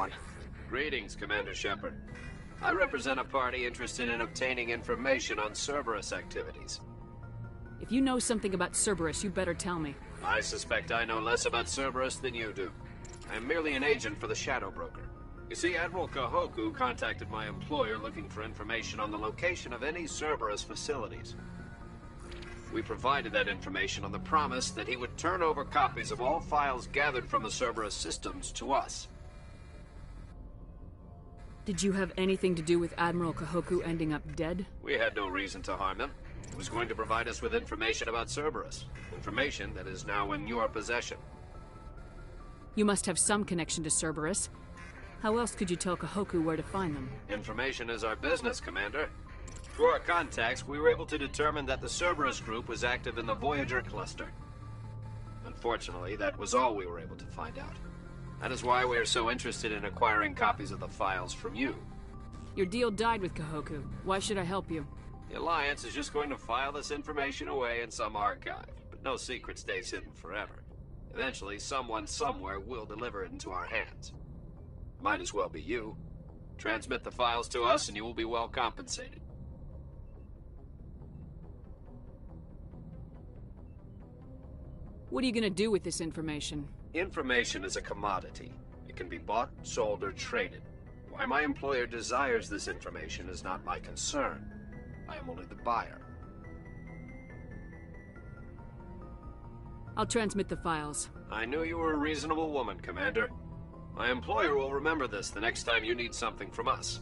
on. Greetings, Commander Shepard. I represent a party interested in obtaining information on Cerberus activities. If you know something about Cerberus, you better tell me. I suspect I know less about Cerberus than you do. I am merely an agent for the Shadow Broker. You see, Admiral Kahoku contacted my employer looking for information on the location of any Cerberus facilities. We provided that information on the promise that he would turn over copies of all files gathered from the Cerberus systems to us. Did you have anything to do with Admiral Kahoku ending up dead? We had no reason to harm him. He was going to provide us with information about Cerberus. Information that is now in your possession. You must have some connection to Cerberus. How else could you tell Kahoku where to find them? Information is our business, Commander. Through our contacts, we were able to determine that the Cerberus group was active in the Voyager cluster. Unfortunately, that was all we were able to find out. That is why we are so interested in acquiring copies of the files from you. Your deal died with Kahoku. Why should I help you? The Alliance is just going to file this information away in some archive, but no secret stays hidden forever. Eventually, someone somewhere will deliver it into our hands. Might as well be you. Transmit the files to us and you will be well compensated. What are you gonna do with this information? Information is a commodity. It can be bought, sold, or traded. Why my employer desires this information is not my concern. I am only the buyer. I'll transmit the files. I knew you were a reasonable woman, Commander. My employer will remember this the next time you need something from us.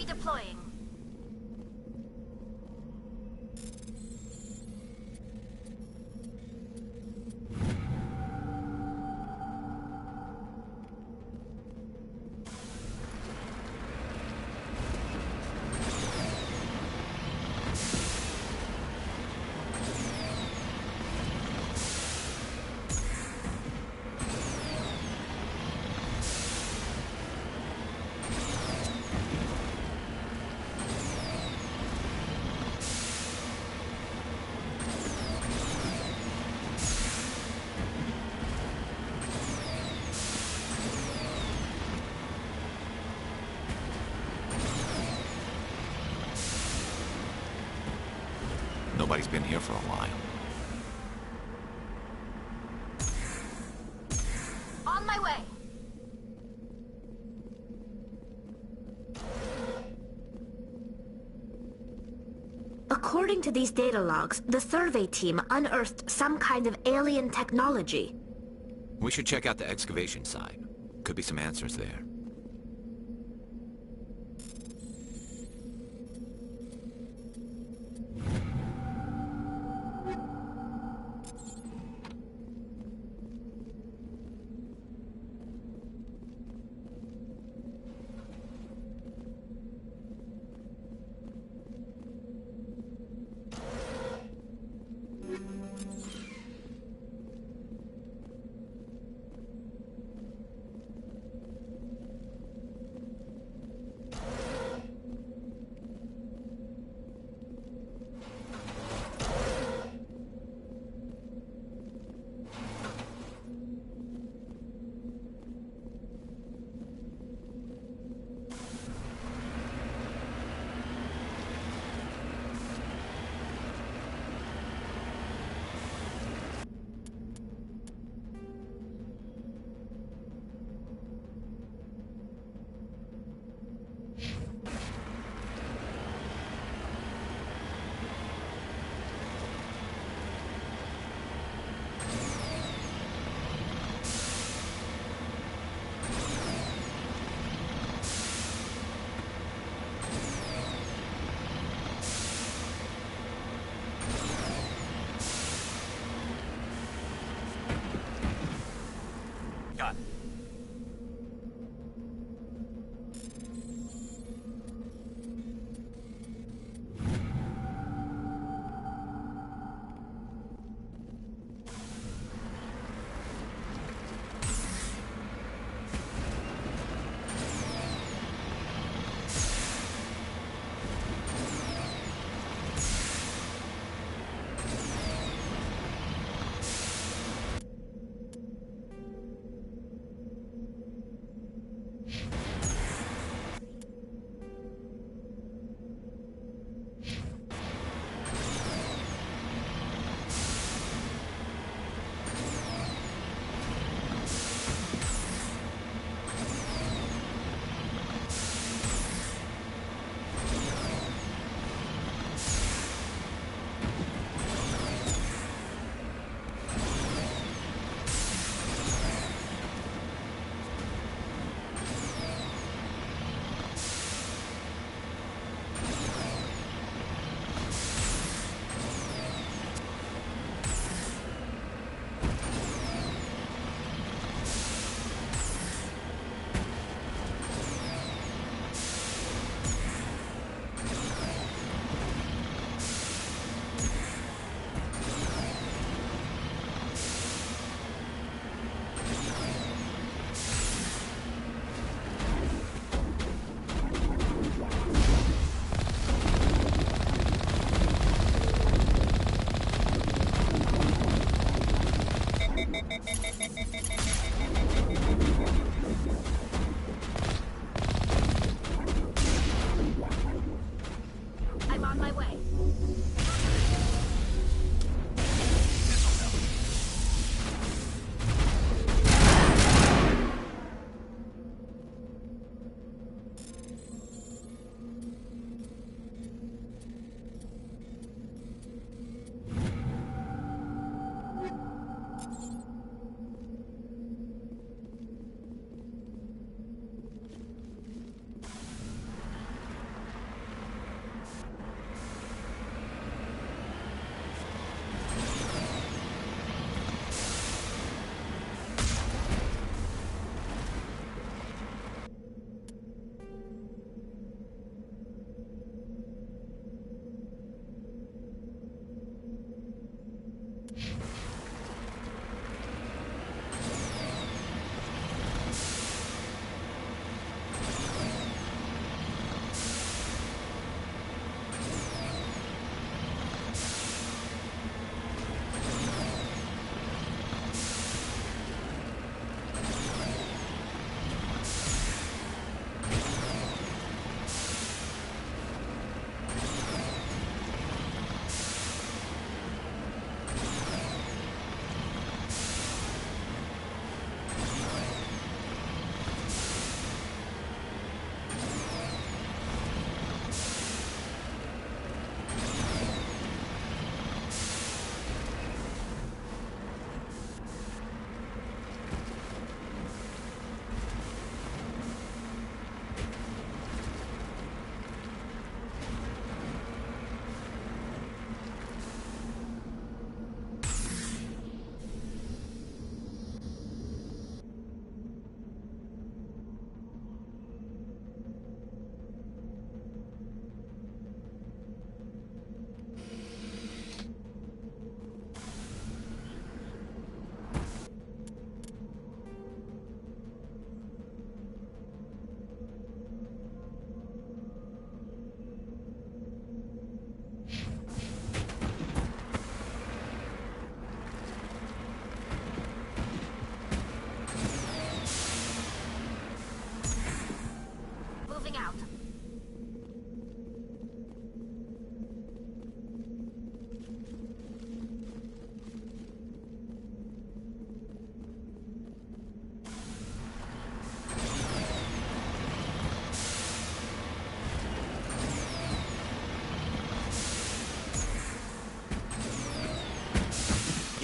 Redeploying. Nobody's been here for a while. On my way. According to these data logs, the survey team unearthed some kind of alien technology. We should check out the excavation site. Could be some answers there. Got it.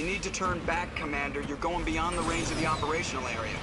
You need to turn back, Commander. You're going beyond the range of the operational area.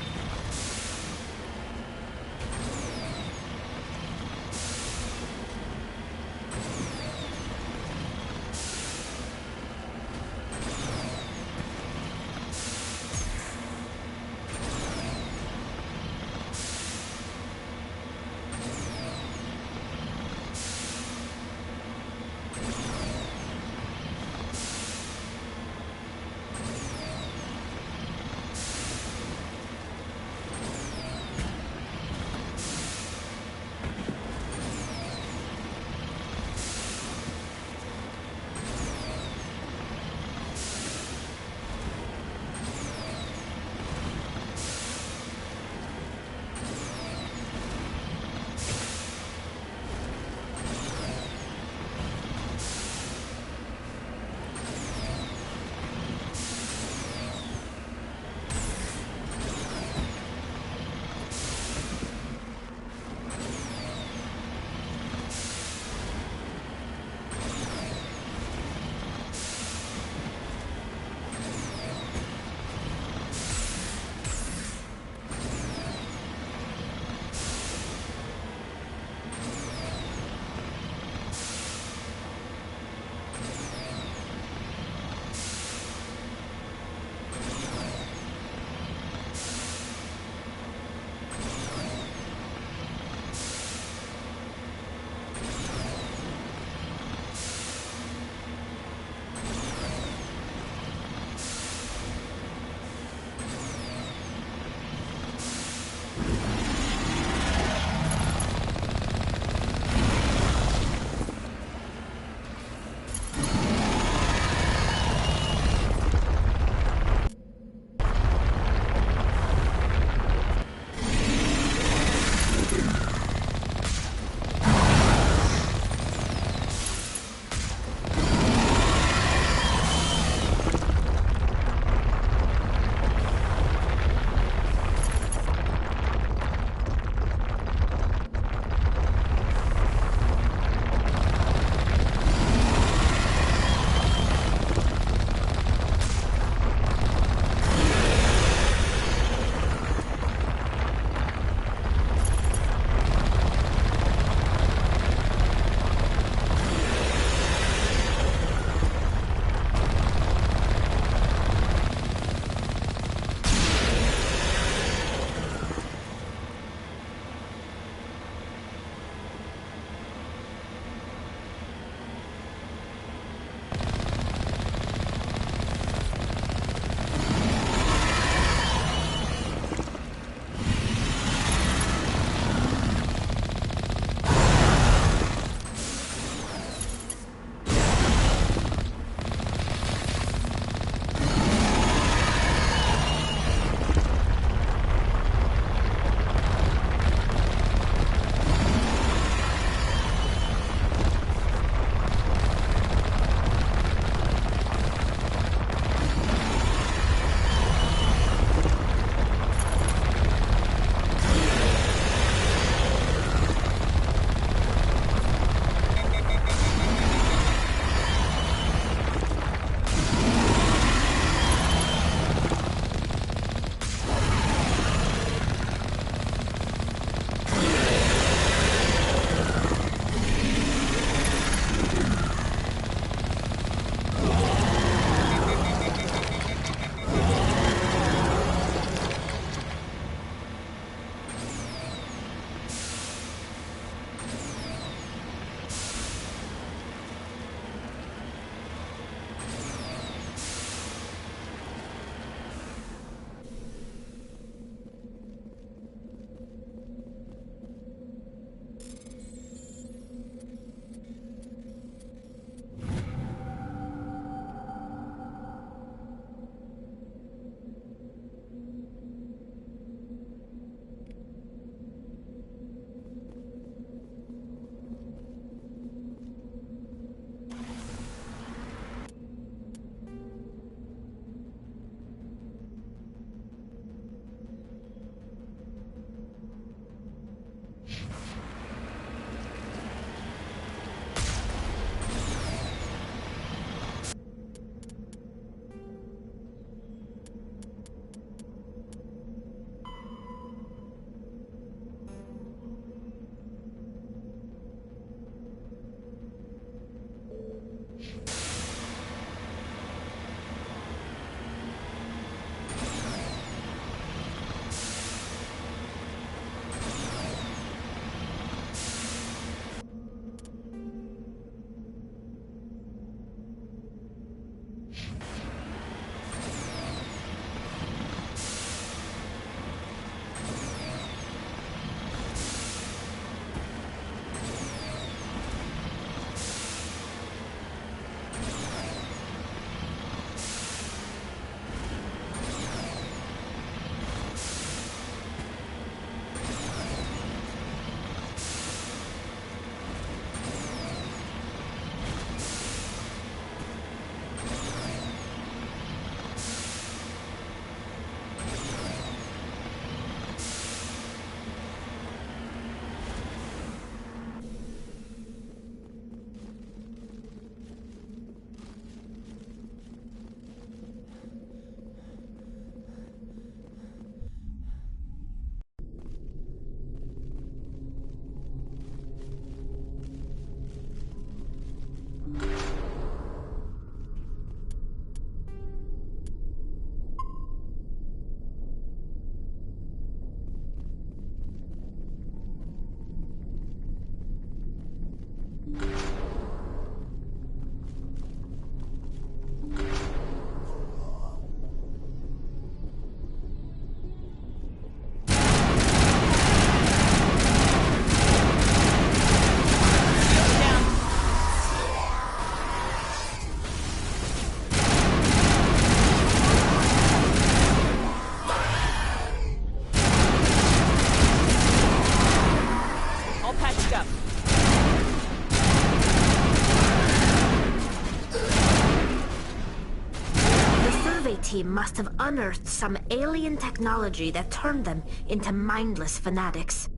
must have unearthed some alien technology that turned them into mindless fanatics.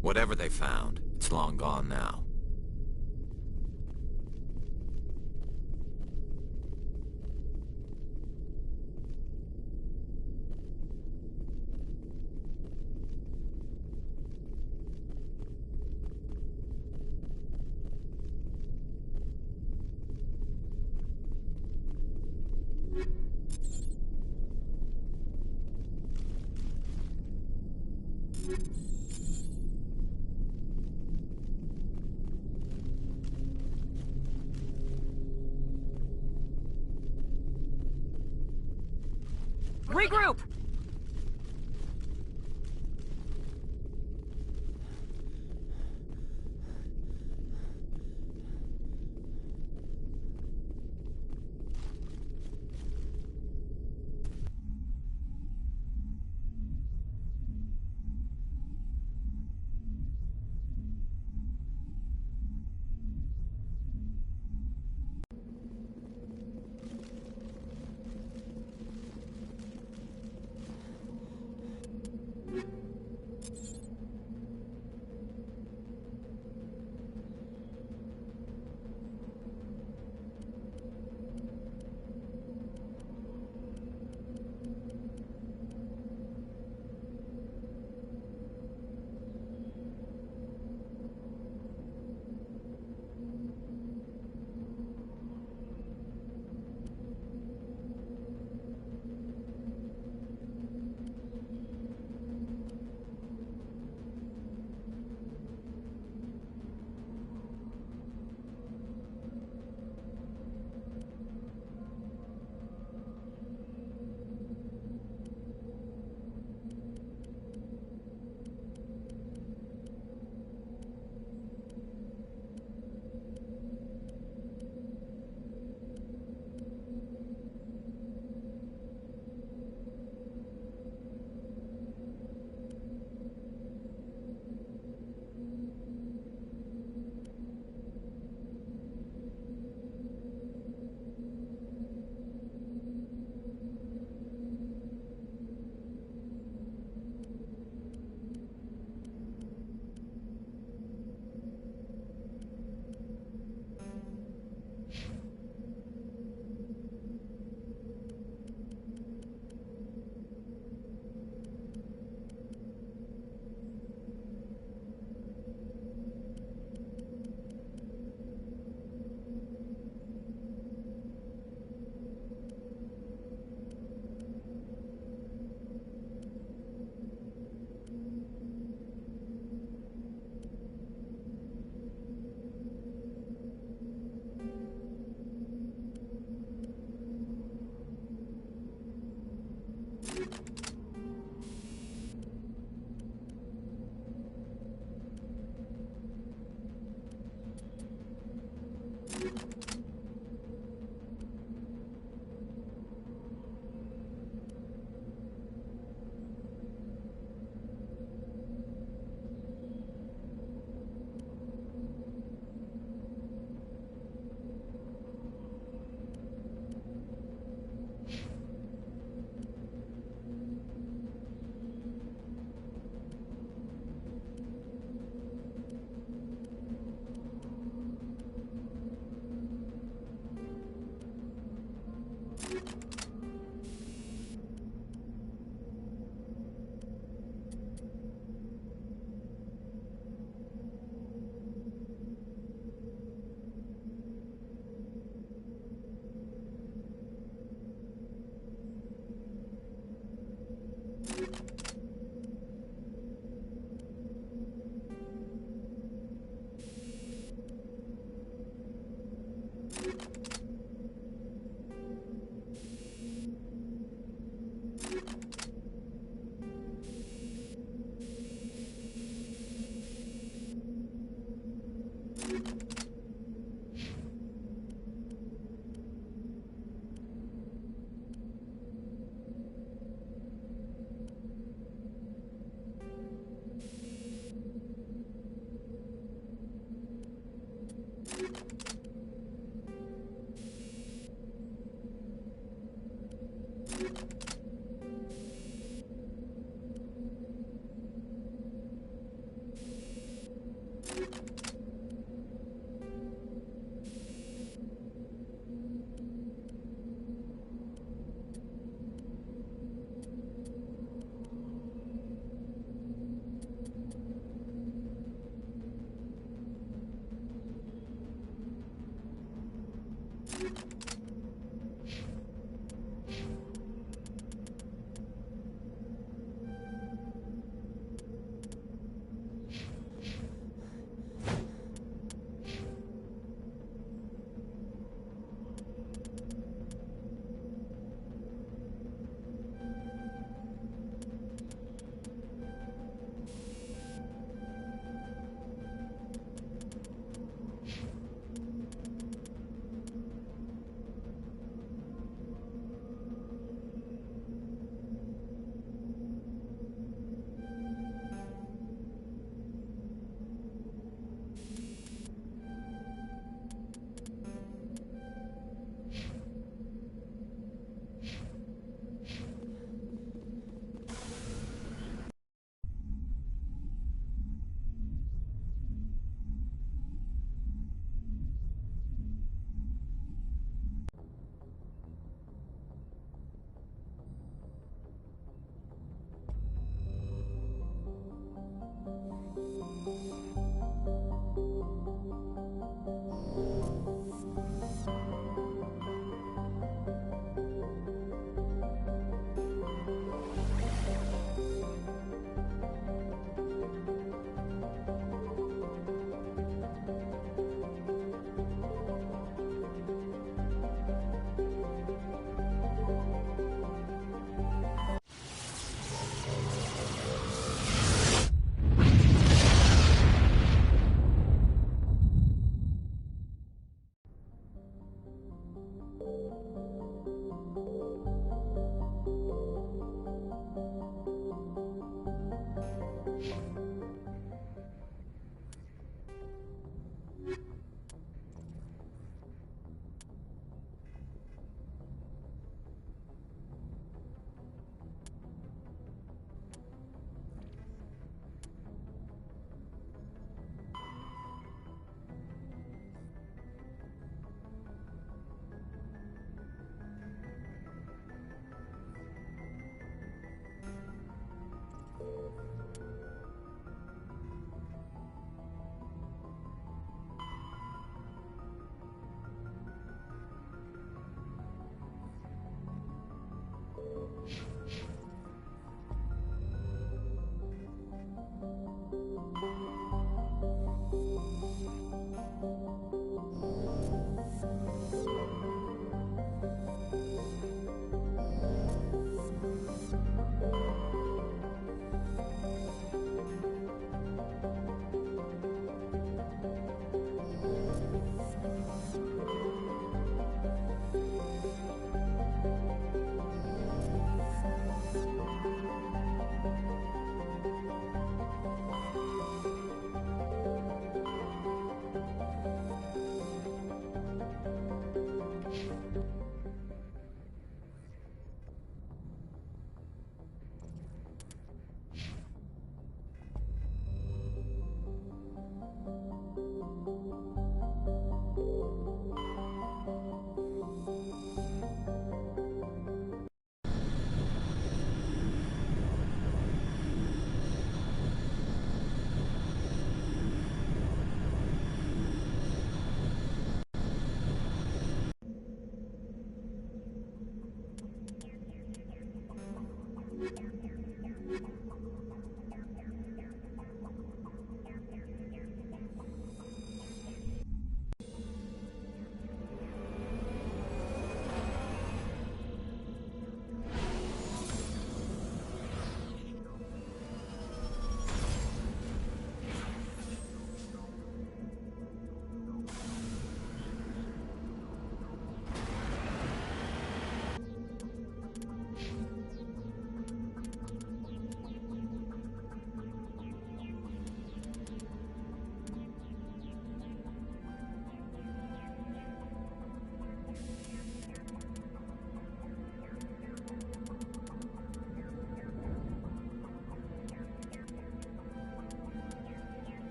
Whatever they found, it's long gone now. Regroup!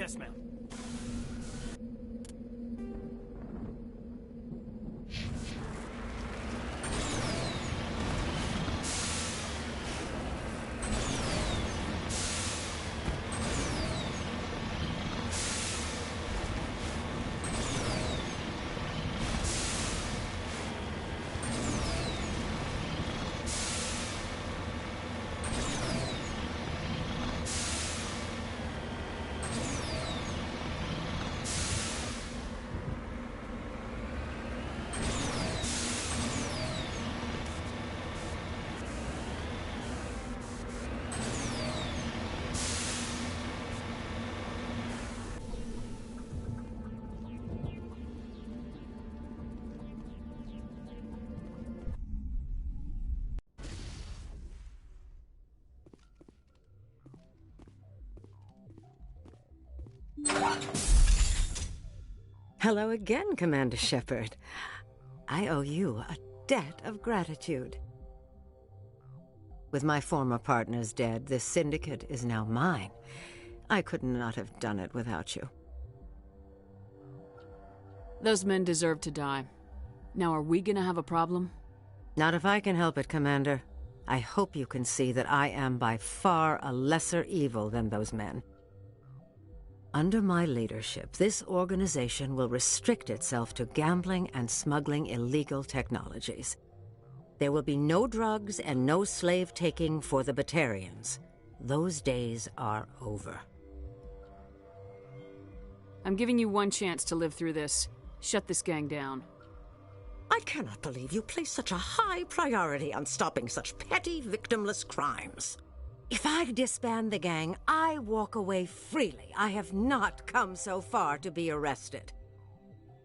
dismount. Hello again, Commander Shepard. I owe you a debt of gratitude. With my former partners dead, this syndicate is now mine. I could not have done it without you. Those men deserve to die. Now, are we gonna have a problem? Not if I can help it, Commander. I hope you can see that I am by far a lesser evil than those men. Under my leadership, this organization will restrict itself to gambling and smuggling illegal technologies. There will be no drugs and no slave-taking for the Batarians. Those days are over. I'm giving you one chance to live through this. Shut this gang down. I cannot believe you place such a high priority on stopping such petty, victimless crimes. If I disband the gang, I walk away freely. I have not come so far to be arrested.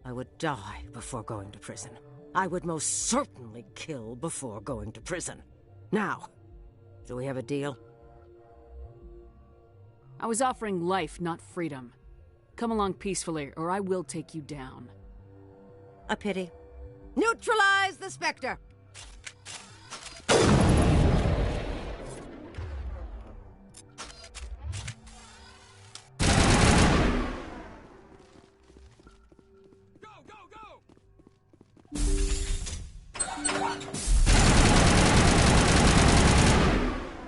I would die before going to prison. I would most certainly kill before going to prison. Now, do we have a deal? I was offering life, not freedom. Come along peacefully, or I will take you down. A pity. Neutralize the Spectre!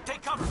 Take cover!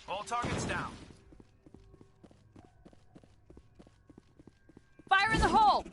All targets down. Fire in the hole!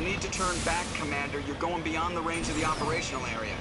You need to turn back, Commander. You're going beyond the range of the operational area.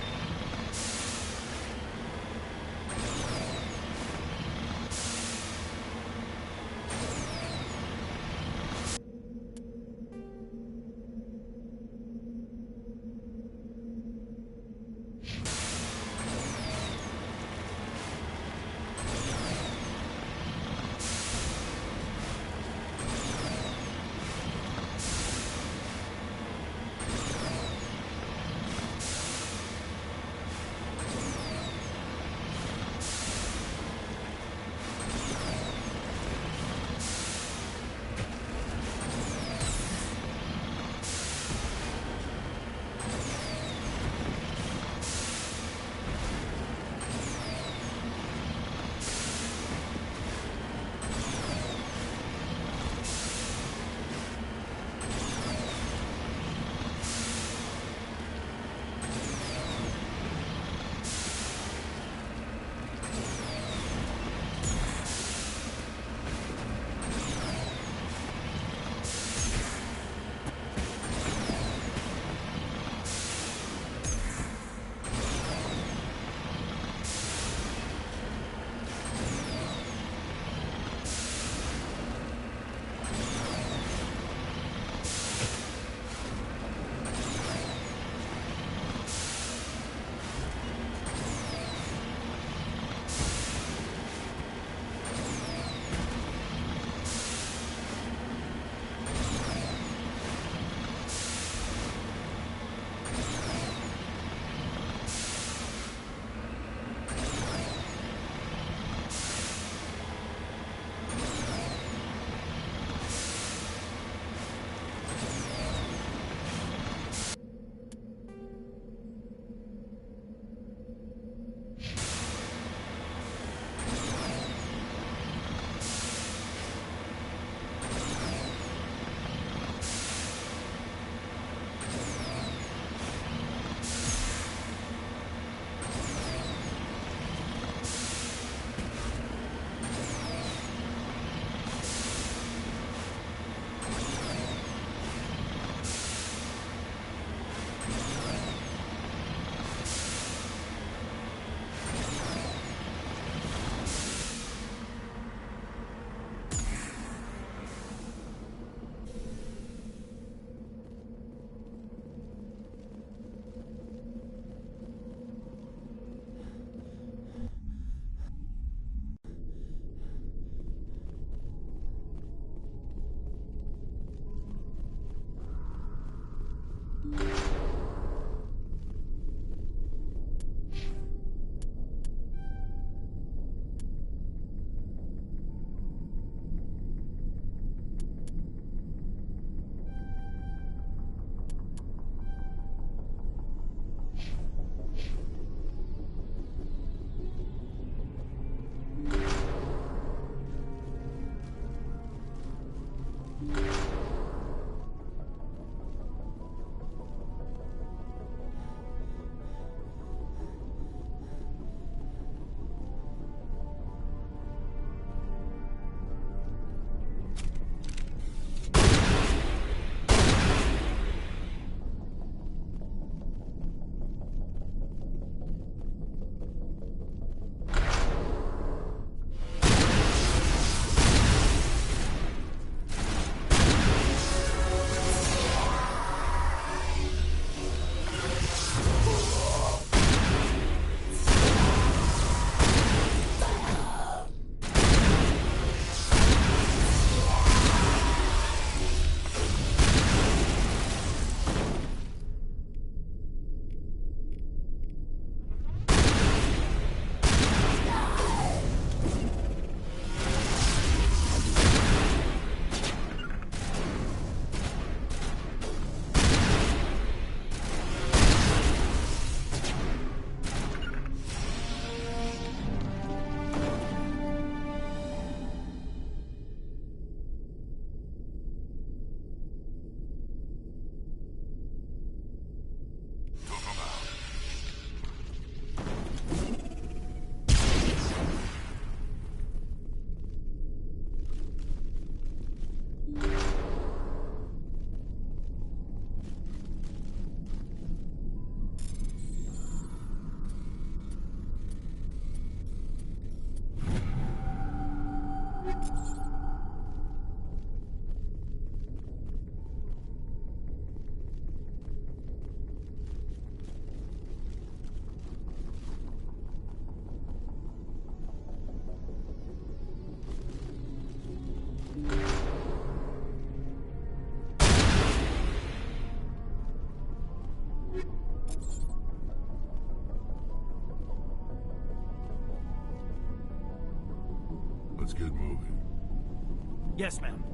Yes, ma'am.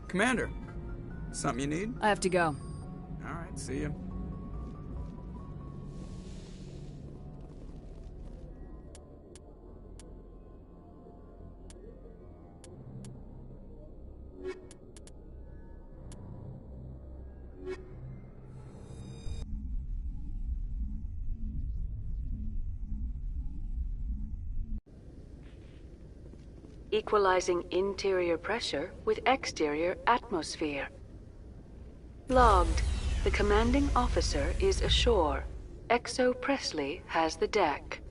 Commander, something you need? I have to go. All right, see you. Equalizing interior pressure with exterior atmosphere. Logged. The commanding officer is ashore. Exo Presley has the deck.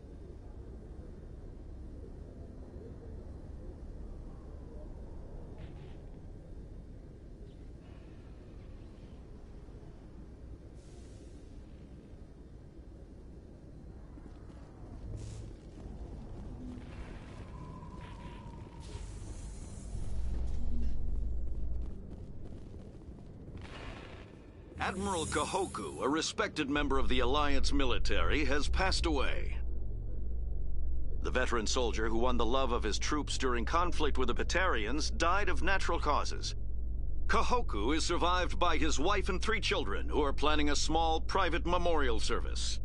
Admiral Kahoku, a respected member of the Alliance military, has passed away. The veteran soldier who won the love of his troops during conflict with the Batarians died of natural causes. Kahoku is survived by his wife and 3 children, who are planning a small private memorial service.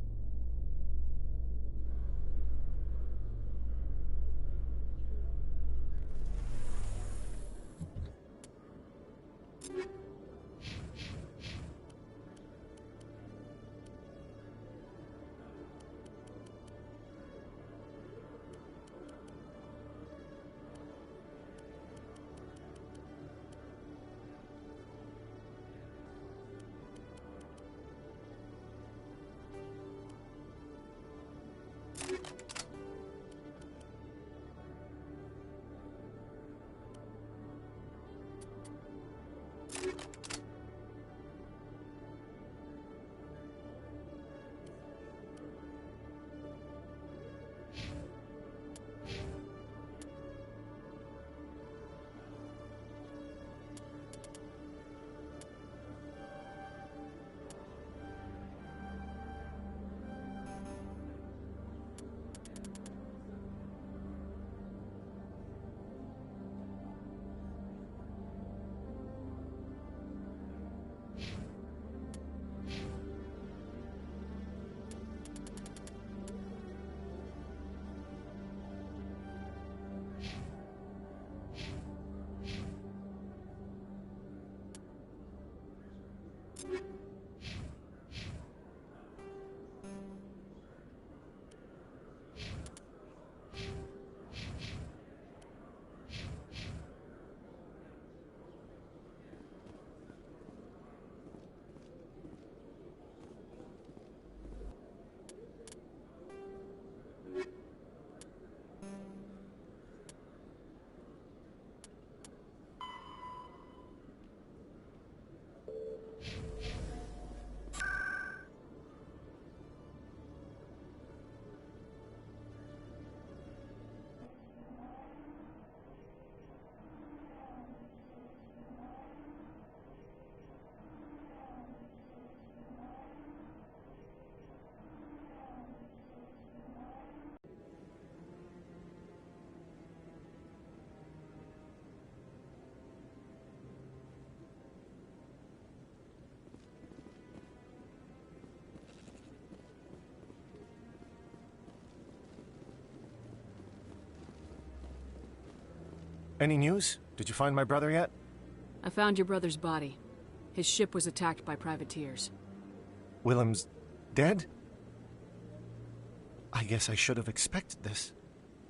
Any news? Did you find my brother yet? I found your brother's body. His ship was attacked by privateers. Willem's dead? I guess I should have expected this.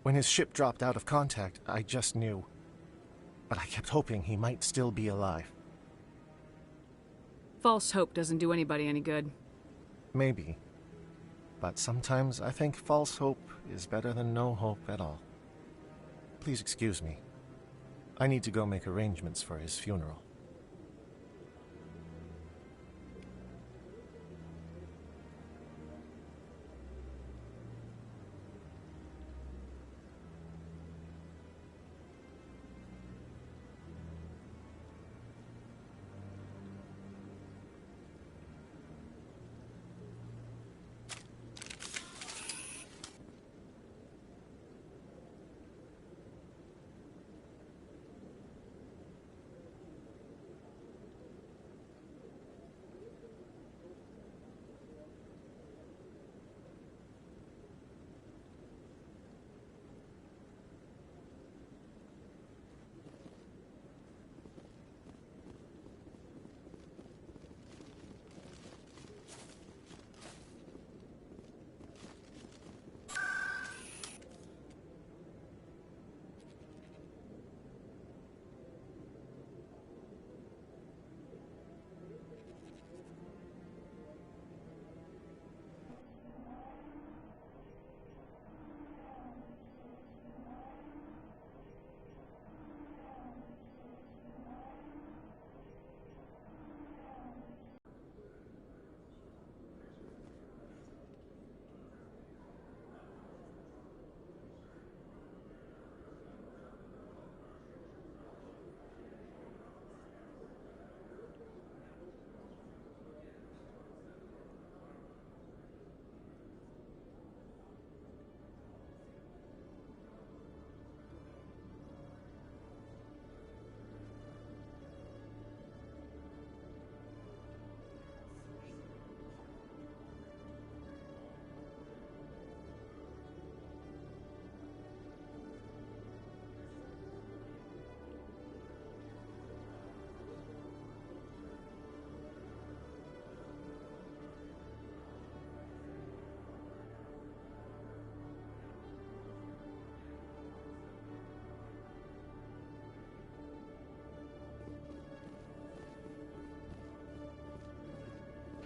When his ship dropped out of contact, I just knew. But I kept hoping he might still be alive. False hope doesn't do anybody any good. Maybe. But sometimes I think false hope is better than no hope at all. Please excuse me. I need to go make arrangements for his funeral.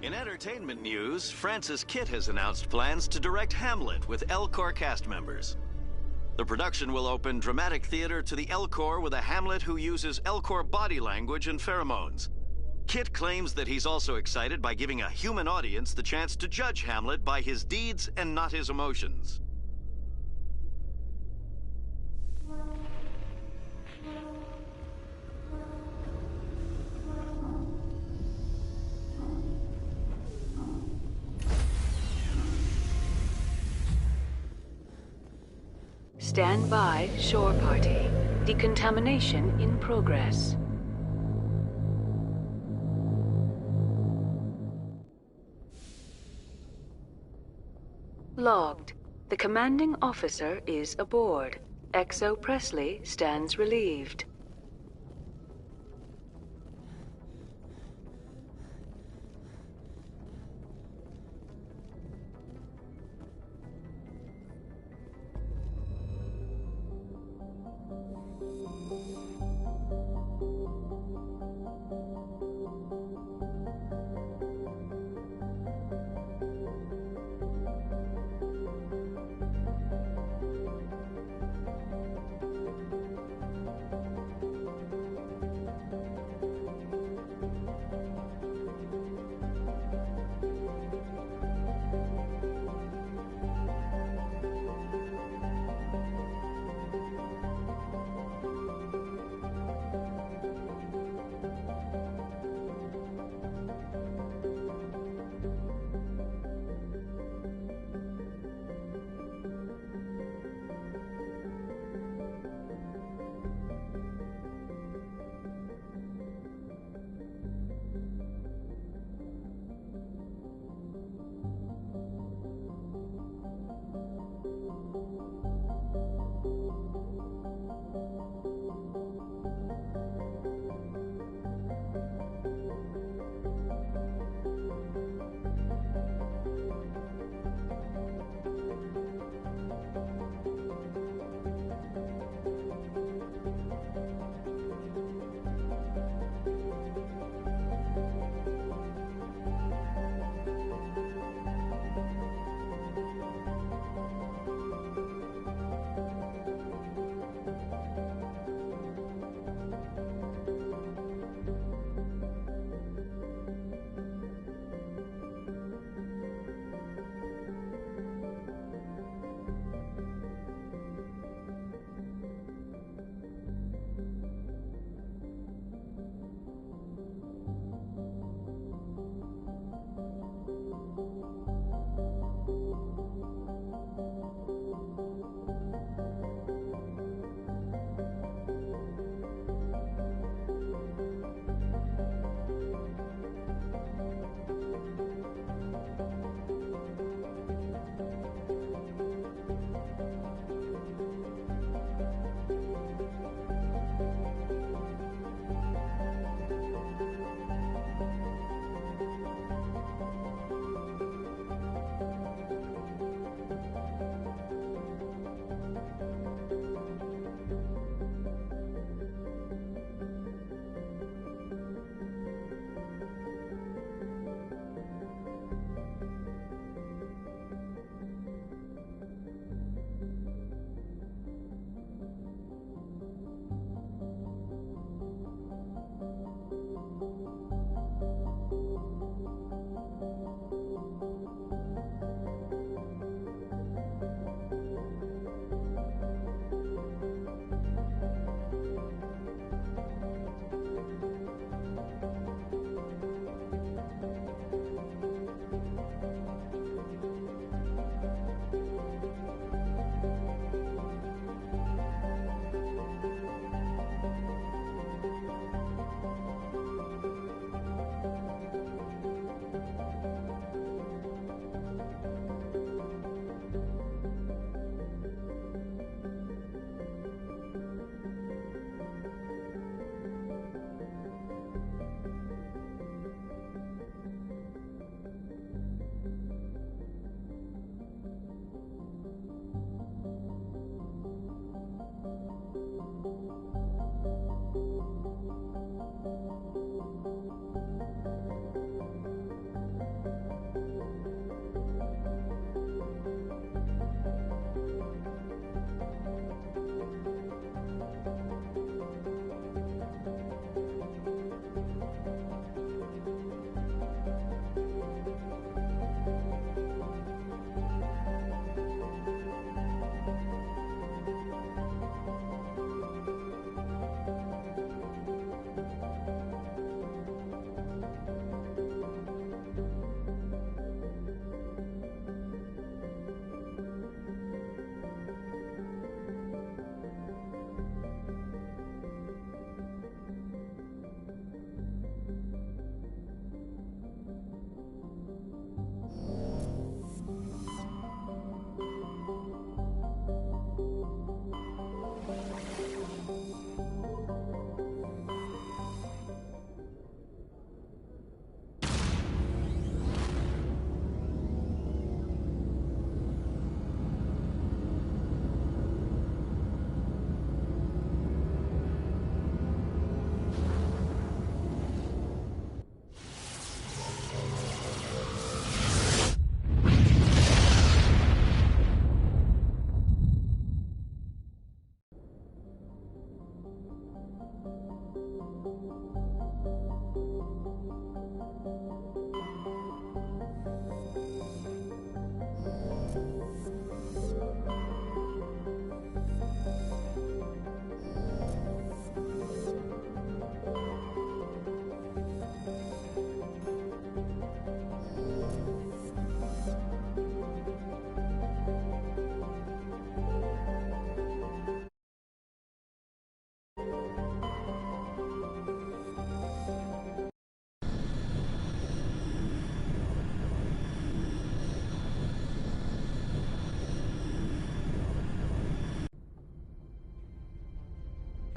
In entertainment news, Francis Kitt has announced plans to direct Hamlet with L-Corps cast members. The production will open dramatic theater to the L-Corps with a Hamlet who uses L-Corps body language and pheromones. Kitt claims that he's also excited by giving a human audience the chance to judge Hamlet by his deeds and not his emotions. Stand by, shore party. Decontamination in progress. Logged. The commanding officer is aboard. XO Presley stands relieved.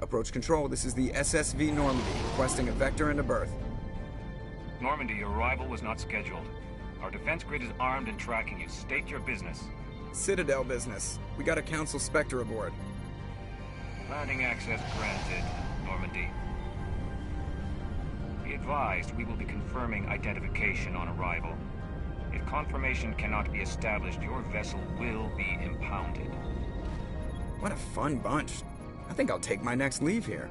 Approach control, this is the SSV Normandy, requesting a vector and a berth. Normandy, your arrival was not scheduled. Our defense grid is armed and tracking you. State your business. Citadel business. We got a Council Spectre aboard. Landing access granted, Normandy. Be advised, we will be confirming identification on arrival. If confirmation cannot be established, your vessel will be impounded. What a fun bunch. I think I'll take my next leave here.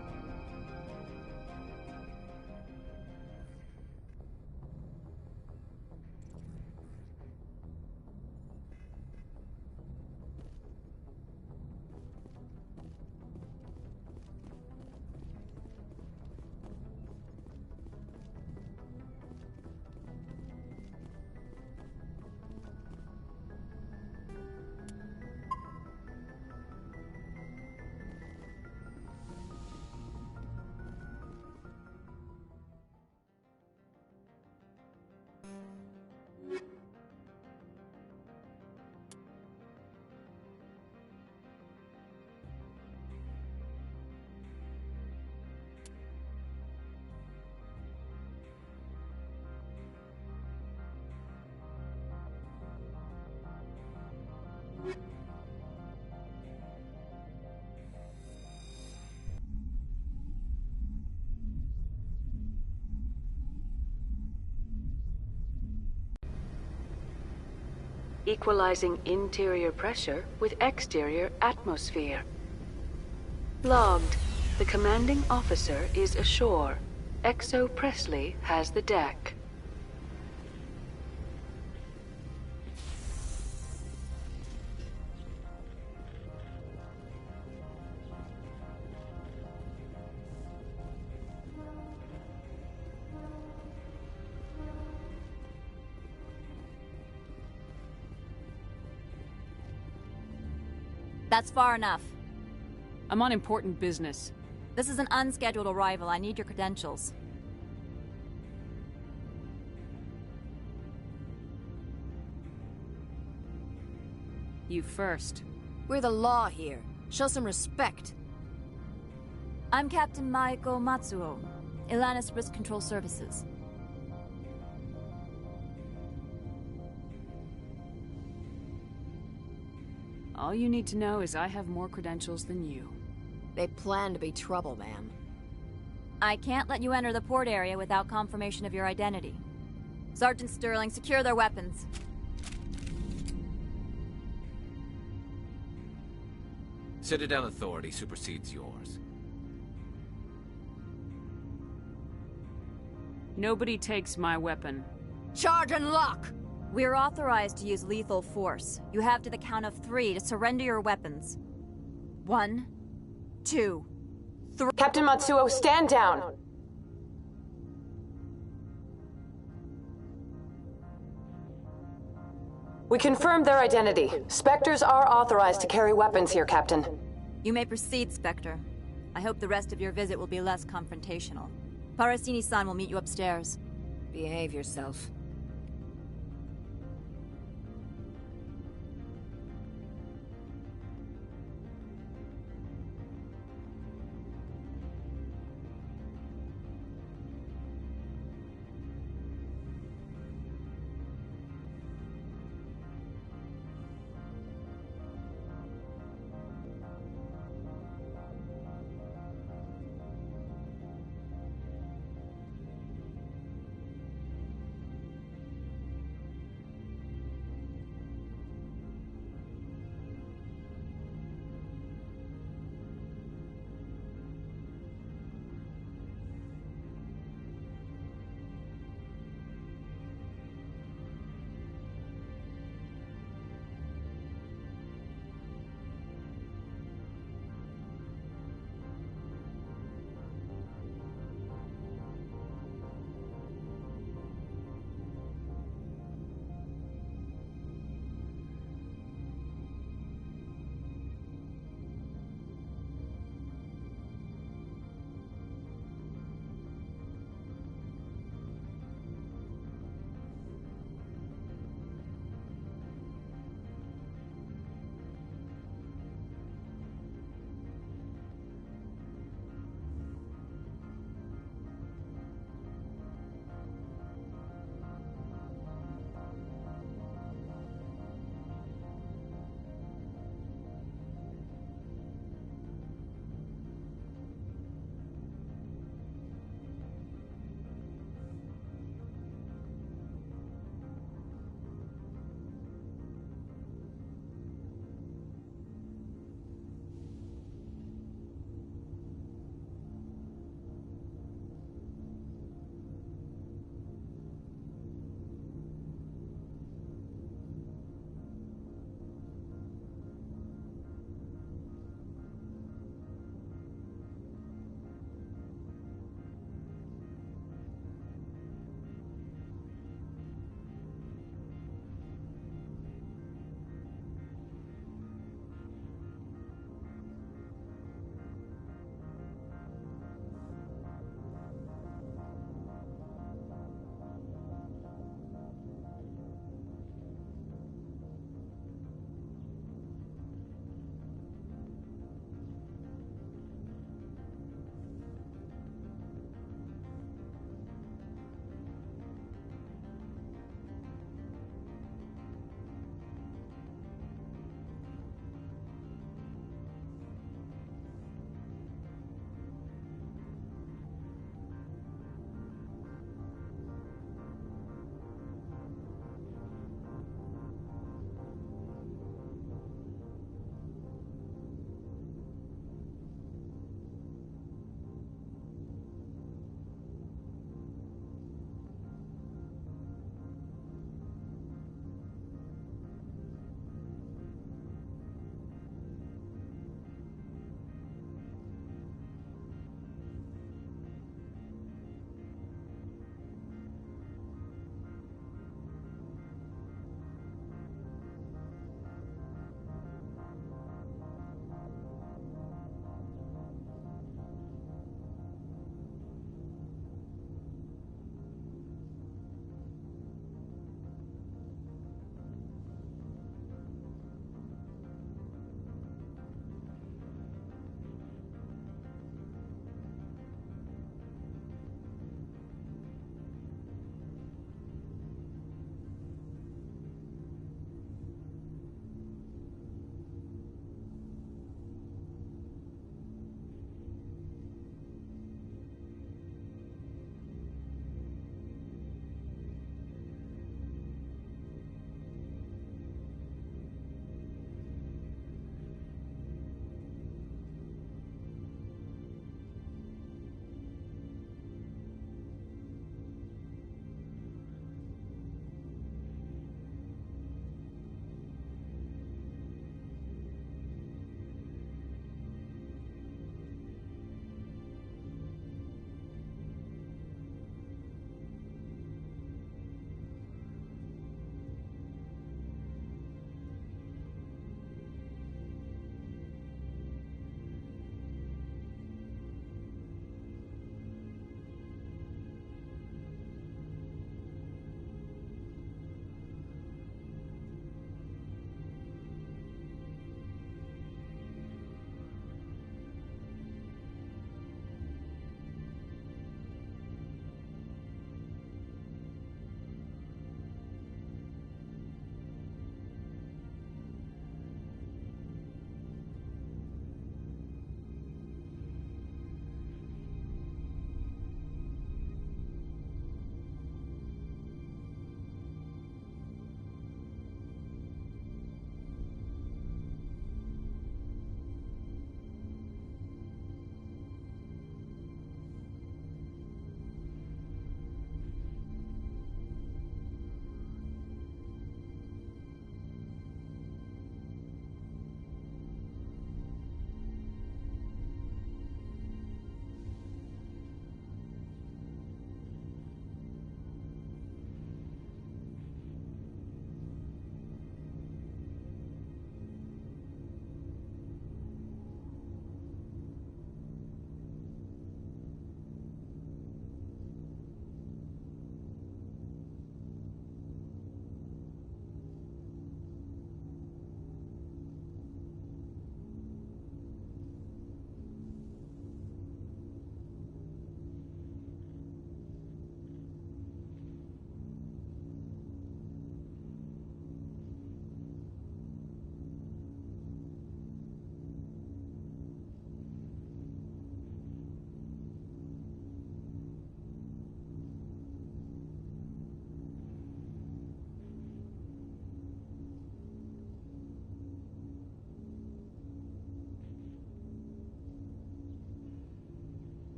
Equalizing interior pressure with exterior atmosphere. Logged. The commanding officer is ashore. XO Presley has the deck. That's far enough. I'm on important business. This is an unscheduled arrival. I need your credentials. You first. We're the law here. Show some respect. I'm Captain Maiko Matsuo, Ilanis Risk Control Services. All you need to know is I have more credentials than you. They plan to be trouble, ma'am. I can't let you enter the port area without confirmation of your identity. Sergeant Sterling, secure their weapons. Citadel authority supersedes yours. Nobody takes my weapon. Charge and lock! We're authorized to use lethal force. You have to the count of 3 to surrender your weapons. 1, 2, 3. Captain Matsuo, stand down! We confirmed their identity. Spectres are authorized to carry weapons here, Captain. You may proceed, Spectre. I hope the rest of your visit will be less confrontational. Parasini-san will meet you upstairs. Behave yourself.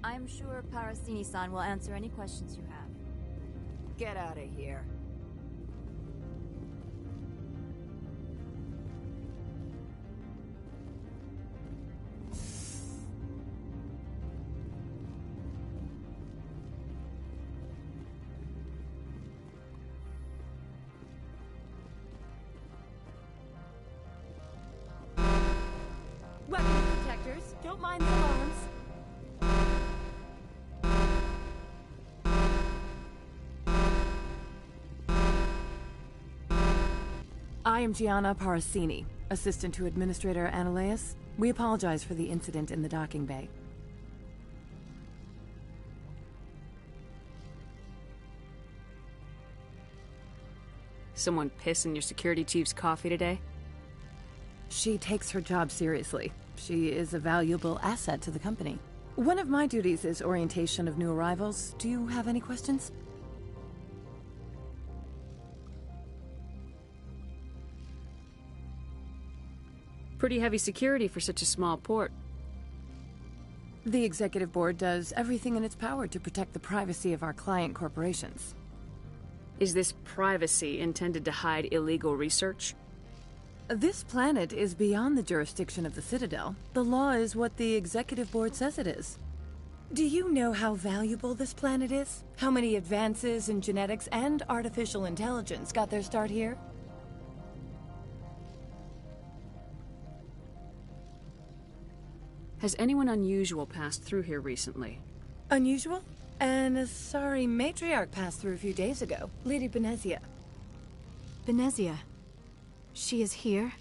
I'm sure Parasini-san will answer any questions you have. Get out of here. Weapons protectors, don't mind the alarms. I am Gianna Parasini, assistant to Administrator Ananias. We apologize for the incident in the docking bay. Someone piss in your security chief's coffee today? She takes her job seriously. She is a valuable asset to the company. One of my duties is orientation of new arrivals. Do you have any questions? Pretty heavy security for such a small port. The Executive Board does everything in its power to protect the privacy of our client corporations. Is this privacy intended to hide illegal research? This planet is beyond the jurisdiction of the Citadel. The law is what the Executive Board says it is. Do you know how valuable this planet is? How many advances in genetics and artificial intelligence got their start here? Has anyone unusual passed through here recently? Unusual? And a sorry matriarch passed through a few days ago. Lady Benezia. Benezia? She is here?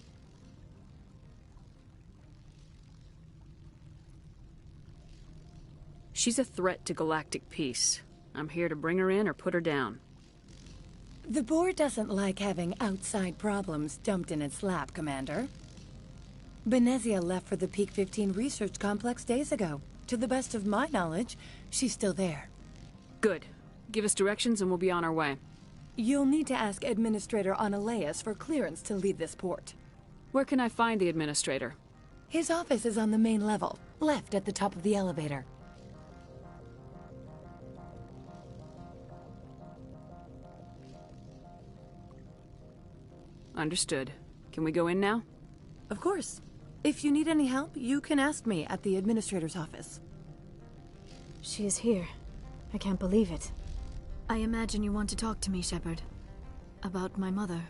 She's a threat to galactic peace. I'm here to bring her in or put her down. The board doesn't like having outside problems dumped in its lap, Commander. Benezia left for the Peak 15 research complex days ago. To the best of my knowledge, she's still there. Good. Give us directions and we'll be on our way. You'll need to ask Administrator Ananias for clearance to leave this port. Where can I find the Administrator? His office is on the main level, left at the top of the elevator. Understood. Can we go in now? Of course. If you need any help, you can ask me at the Administrator's office. She is here. I can't believe it. I imagine you want to talk to me, Shepard. About my mother.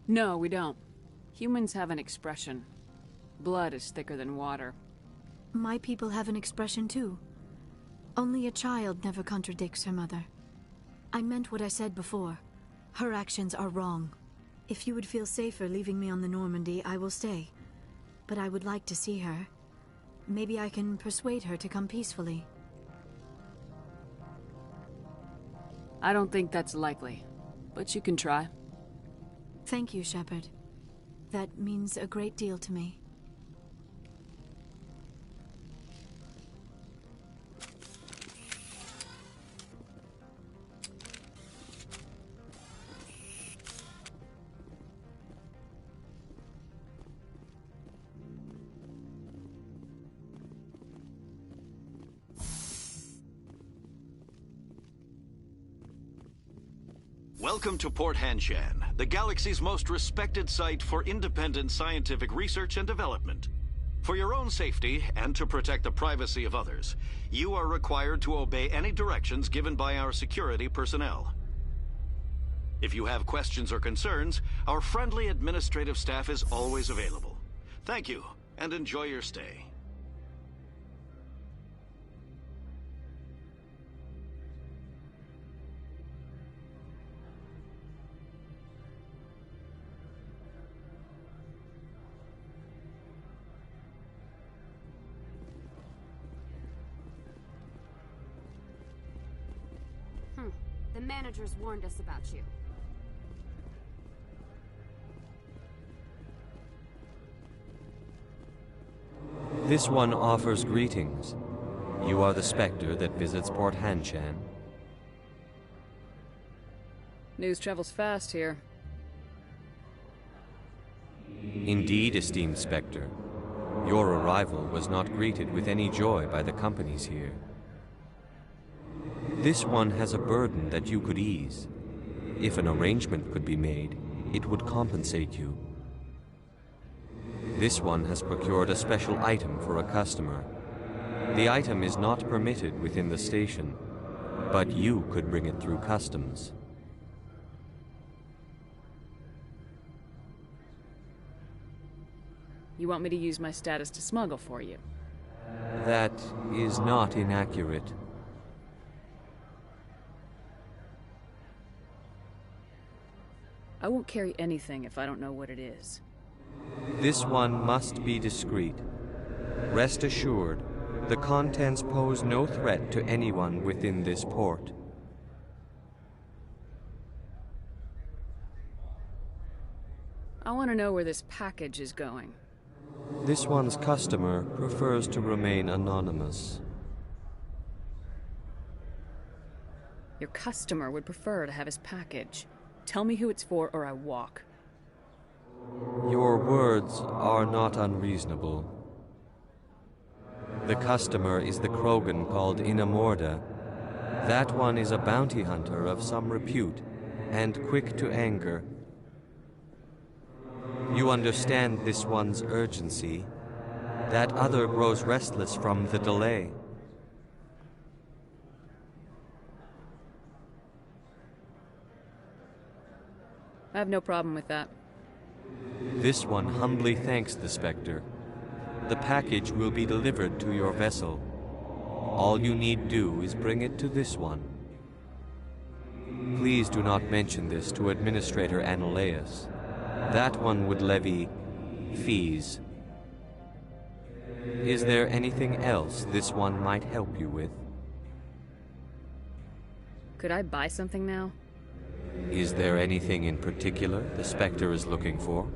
No, we don't. Humans have an expression. Blood is thicker than water. My people have an expression too. Only a child never contradicts her mother. I meant what I said before. Her actions are wrong. If you would feel safer leaving me on the Normandy, I will stay. But I would like to see her. Maybe I can persuade her to come peacefully. I don't think that's likely, but you can try. Thank you, Shepard. That means a great deal to me. Welcome to Port Hanshan, the galaxy's most respected site for independent scientific research and development. For your own safety and to protect the privacy of others, you are required to obey any directions given by our security personnel. If you have questions or concerns, our friendly administrative staff is always available. Thank you, and enjoy your stay. The managers warned us about you. This one offers greetings. You are the Spectre that visits Port Hanshan. News travels fast here. Indeed, esteemed Spectre. Your arrival was not greeted with any joy by the companies here. This one has a burden that you could ease. If an arrangement could be made, it would compensate you. This one has procured a special item for a customer. The item is not permitted within the station, but you could bring it through customs. You want me to use my status to smuggle for you? That is not inaccurate. I won't carry anything if I don't know what it is. This one must be discreet. Rest assured, the contents pose no threat to anyone within this port. I want to know where this package is going. This one's customer prefers to remain anonymous. Your customer would prefer to have his package. Tell me who it's for or I walk. Your words are not unreasonable. The customer is the Krogan called Inamorda. That one is a bounty hunter of some repute, and quick to anger. You understand this one's urgency. That other grows restless from the delay. I have no problem with that. This one humbly thanks the Spectre. The package will be delivered to your vessel. All you need do is bring it to this one. Please do not mention this to Administrator Annaleus. That one would levy fees. Is there anything else this one might help you with? Could I buy something now? Is there anything in particular the Spectre is looking for?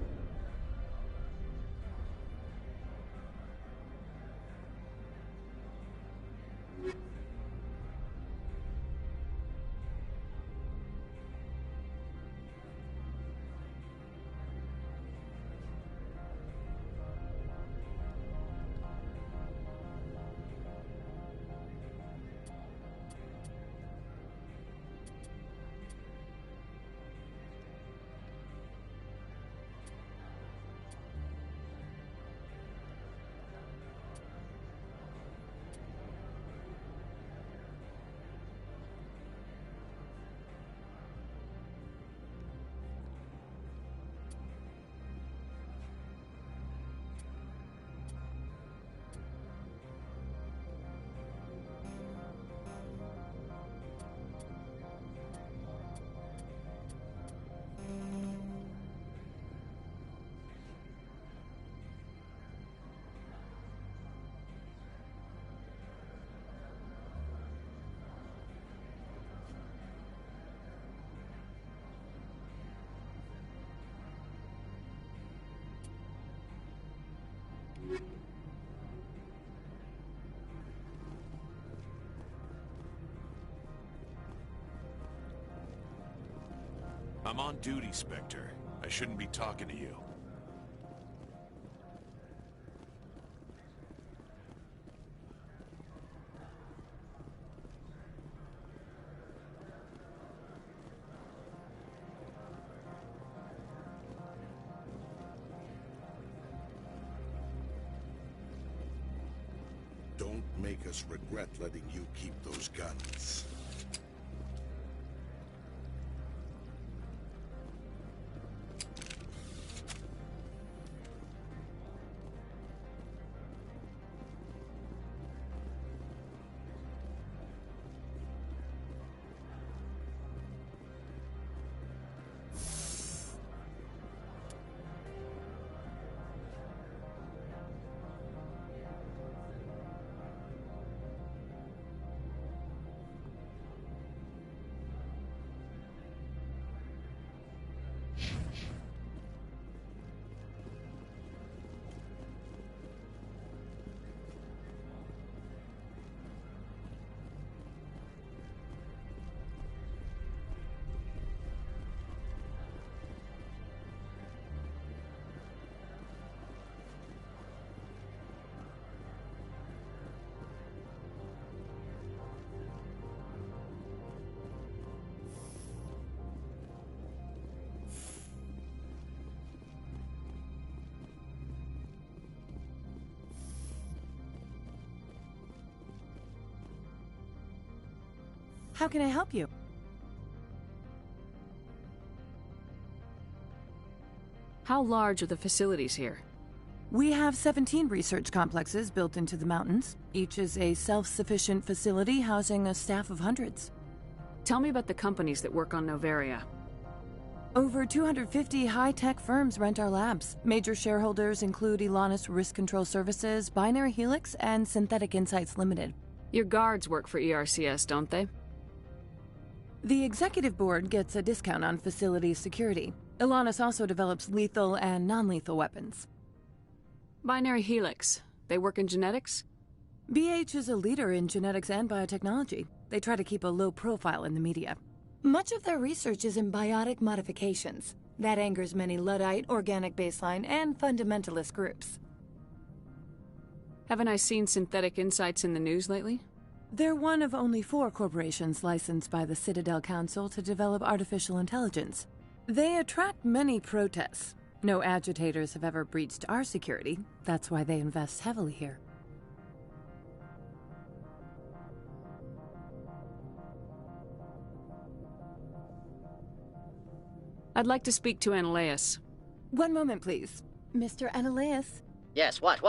I'm on duty, Spectre. I shouldn't be talking to you. Don't make us regret letting you keep those guns. How can I help you? How large are the facilities here? We have 17 research complexes built into the mountains. Each is a self-sufficient facility housing a staff of hundreds. Tell me about the companies that work on Noveria. Over 250 high-tech firms rent our labs. Major shareholders include Elanus Risk Control Services, Binary Helix, and Synthetic Insights Limited. Your guards work for ERCS, don't they? The executive board gets a discount on facility security. Elanus also develops lethal and non-lethal weapons. Binary Helix. They work in genetics? BH is a leader in genetics and biotechnology. They try to keep a low profile in the media. Much of their research is in biotic modifications. That angers many Luddite, organic baseline, and fundamentalist groups. Haven't I seen Synthetic Insights in the news lately? They're one of only 4 corporations licensed by the Citadel Council to develop artificial intelligence. They attract many protests. No agitators have ever breached our security. That's why they invest heavily here. I'd like to speak to Analeas. One moment, please. Mr. Analeas? Yes, what?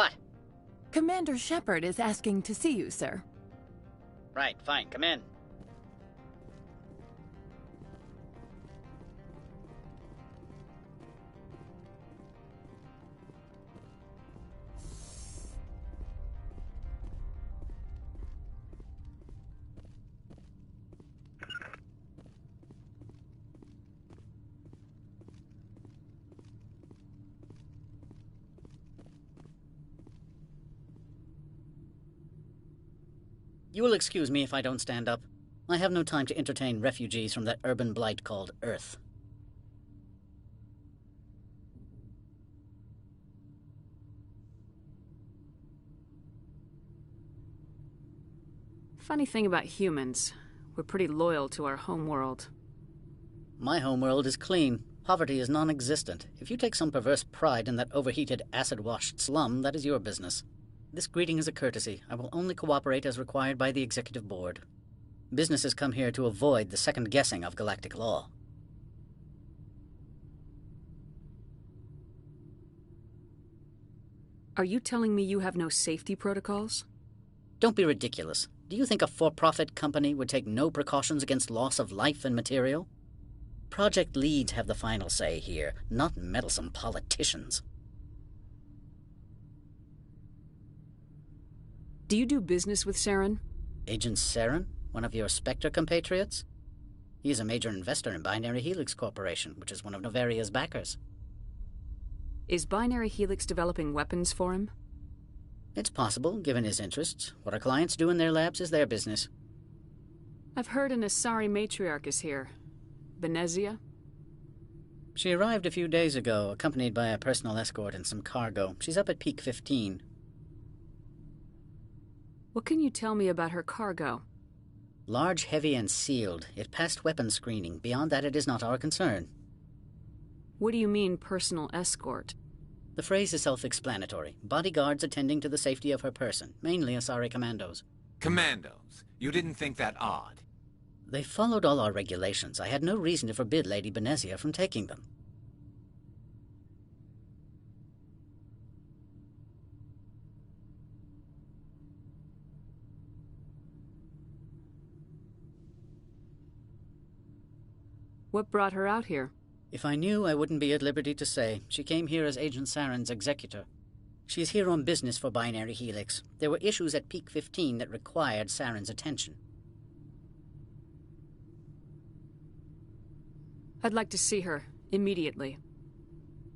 Commander Shepard is asking to see you, sir. Right, fine, come in. You will excuse me if I don't stand up. I have no time to entertain refugees from that urban blight called Earth. Funny thing about humans, we're pretty loyal to our homeworld. My homeworld is clean. Poverty is non-existent. If you take some perverse pride in that overheated, acid-washed slum, that is your business. This greeting is a courtesy. I will only cooperate as required by the Executive Board. Businesses come here to avoid the second-guessing of galactic law. Are you telling me you have no safety protocols? Don't be ridiculous. Do you think a for-profit company would take no precautions against loss of life and material? Project leads have the final say here, not meddlesome politicians. Do you do business with Saren? Agent Saren? One of your Spectre compatriots? He is a major investor in Binary Helix Corporation, which is one of Noveria's backers. Is Binary Helix developing weapons for him? It's possible, given his interests. What our clients do in their labs is their business. I've heard an Asari matriarch is here. Benezia? She arrived a few days ago, accompanied by a personal escort and some cargo. She's up at Peak 15. What can you tell me about her cargo? Large, heavy, and sealed. It passed weapons screening. Beyond that, it is not our concern. What do you mean, personal escort? The phrase is self-explanatory. Bodyguards attending to the safety of her person, mainly Asari commandos. Commandos? You didn't think that odd? They followed all our regulations. I had no reason to forbid Lady Benezia from taking them. What brought her out here? If I knew, I wouldn't be at liberty to say. She came here as Agent Saren's executor. She is here on business for Binary Helix. There were issues at Peak 15 that required Saren's attention. I'd like to see her, immediately.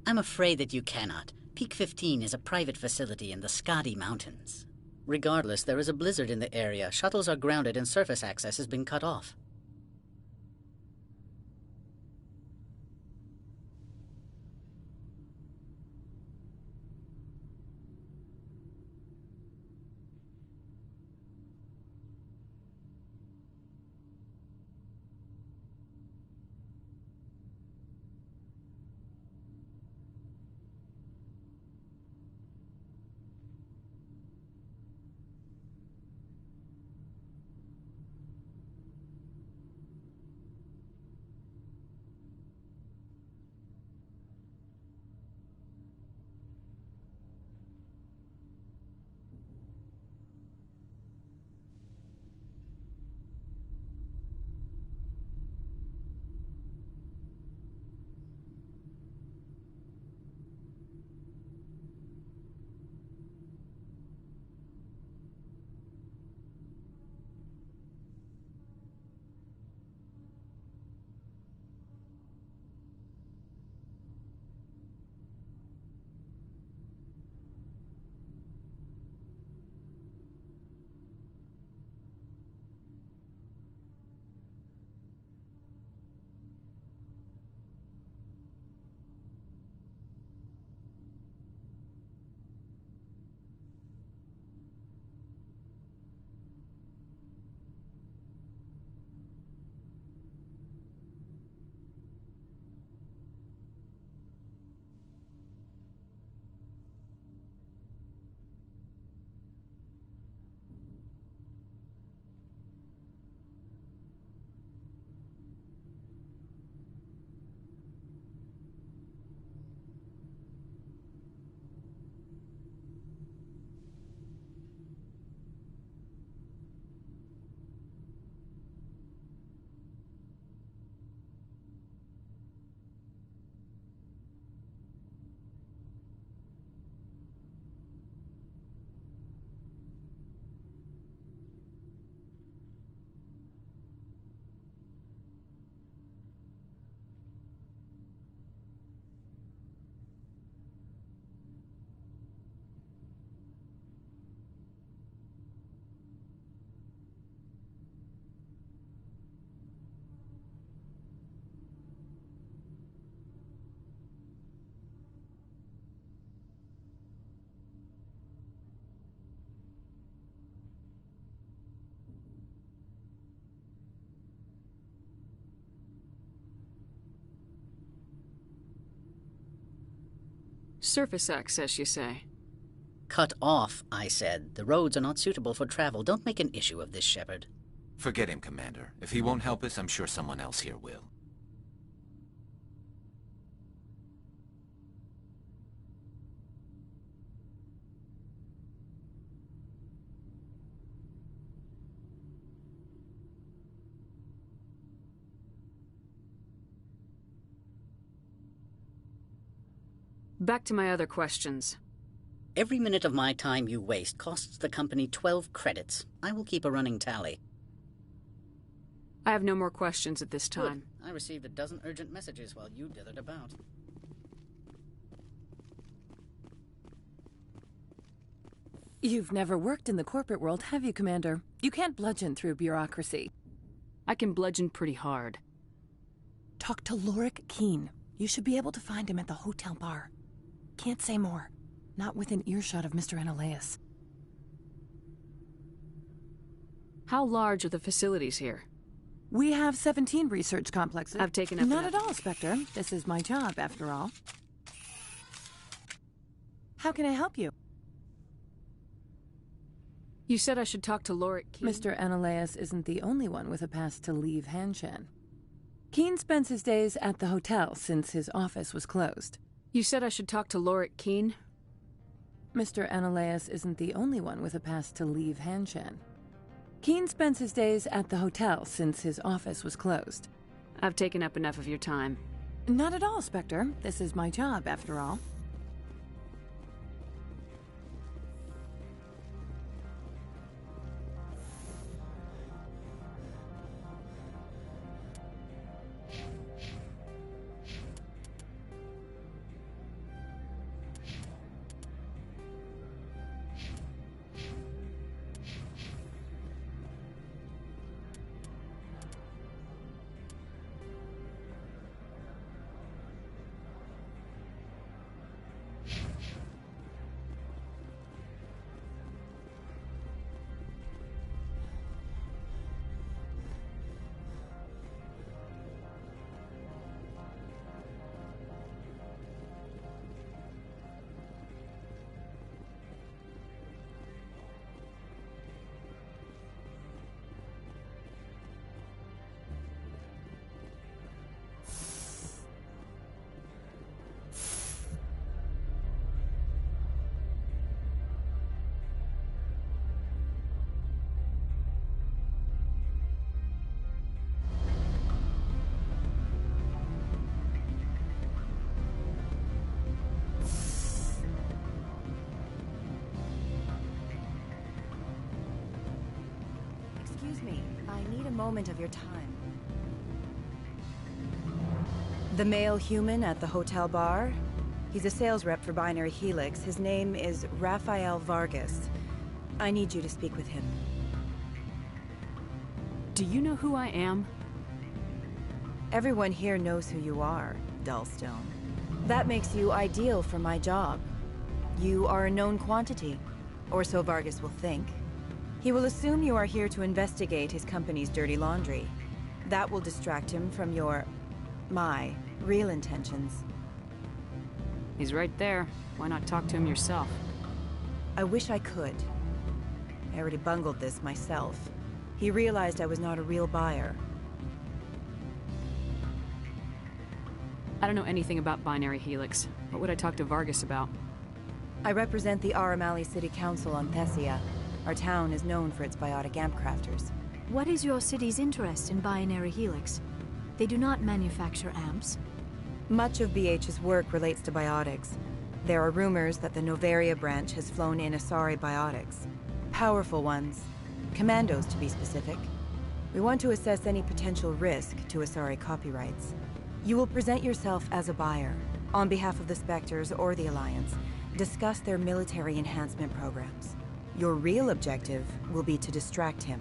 I'm afraid that you cannot. Peak 15 is a private facility in the Skadi Mountains. Regardless, there is a blizzard in the area. Shuttles are grounded and surface access has been cut off. Surface access, you say? Cut off, I said. The roads are not suitable for travel. Don't make an issue of this, Shepard. Forget him, Commander. If he won't help us, I'm sure someone else here will. Back to my other questions. Every minute of my time you waste costs the company 12 credits. I will keep a running tally. I have no more questions at this time. Good. I received a dozen urgent messages while you dithered about. You've never worked in the corporate world, have you, Commander? You can't bludgeon through bureaucracy. I can bludgeon pretty hard. Talk to Lorik Keene. You should be able to find him at the hotel bar. Can't say more. Not within earshot of Mr. Analaeus. How large are the facilities here? We have 17 research complexes. I've taken up Not enough. at all, Spectre. This is my job, after all. How can I help you? You said I should talk to Lorik Keene? Mr. Analaeus isn't the only one with a pass to leave Hanshan. Keene spends his days at the hotel since his office was closed. You said I should talk to Lorik Keene? Mr. Analaeus isn't the only one with a pass to leave Hanshan. Keene spends his days at the hotel since his office was closed. I've taken up enough of your time. Not at all, Spectre. This is my job, after all. Moment of your time. The male human at the hotel bar? He's a sales rep for Binary Helix. His name is Rafael Vargas. I need you to speak with him. Do you know who I am? Everyone here knows who you are, Dullstone. That makes you ideal for my job. You are a known quantity, or so Vargas will think. He will assume you are here to investigate his company's dirty laundry. That will distract him from my real intentions. He's right there. Why not talk to him yourself? I wish I could. I already bungled this myself. He realized I was not a real buyer. I don't know anything about Binary Helix. What would I talk to Vargas about? I represent the Aramali City Council on Thessia. Our town is known for its biotic amp crafters. What is your city's interest in Binary Helix? They do not manufacture amps. Much of BH's work relates to biotics. There are rumors that the Novaria branch has flown in Asari biotics. Powerful ones. Commandos, to be specific. We want to assess any potential risk to Asari copyrights. You will present yourself as a buyer, on behalf of the Spectres or the Alliance. Discuss their military enhancement programs. Your real objective will be to distract him.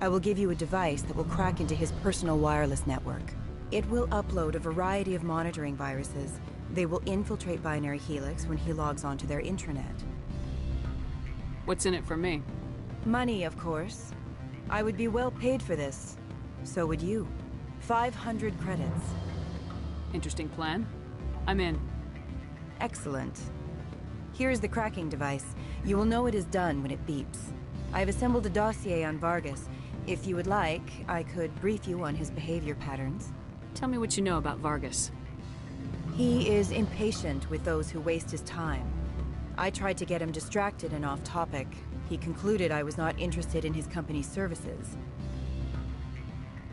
I will give you a device that will crack into his personal wireless network. It will upload a variety of monitoring viruses. They will infiltrate Binary Helix when he logs onto their intranet. What's in it for me? Money, of course. I would be well paid for this. So would you. 500 credits. Interesting plan. I'm in. Excellent. Here's the cracking device. You will know it is done when it beeps. I have assembled a dossier on Vargas. If you would like, I could brief you on his behavior patterns. Tell me what you know about Vargas. He is impatient with those who waste his time. I tried to get him distracted and off topic. He concluded I was not interested in his company's services.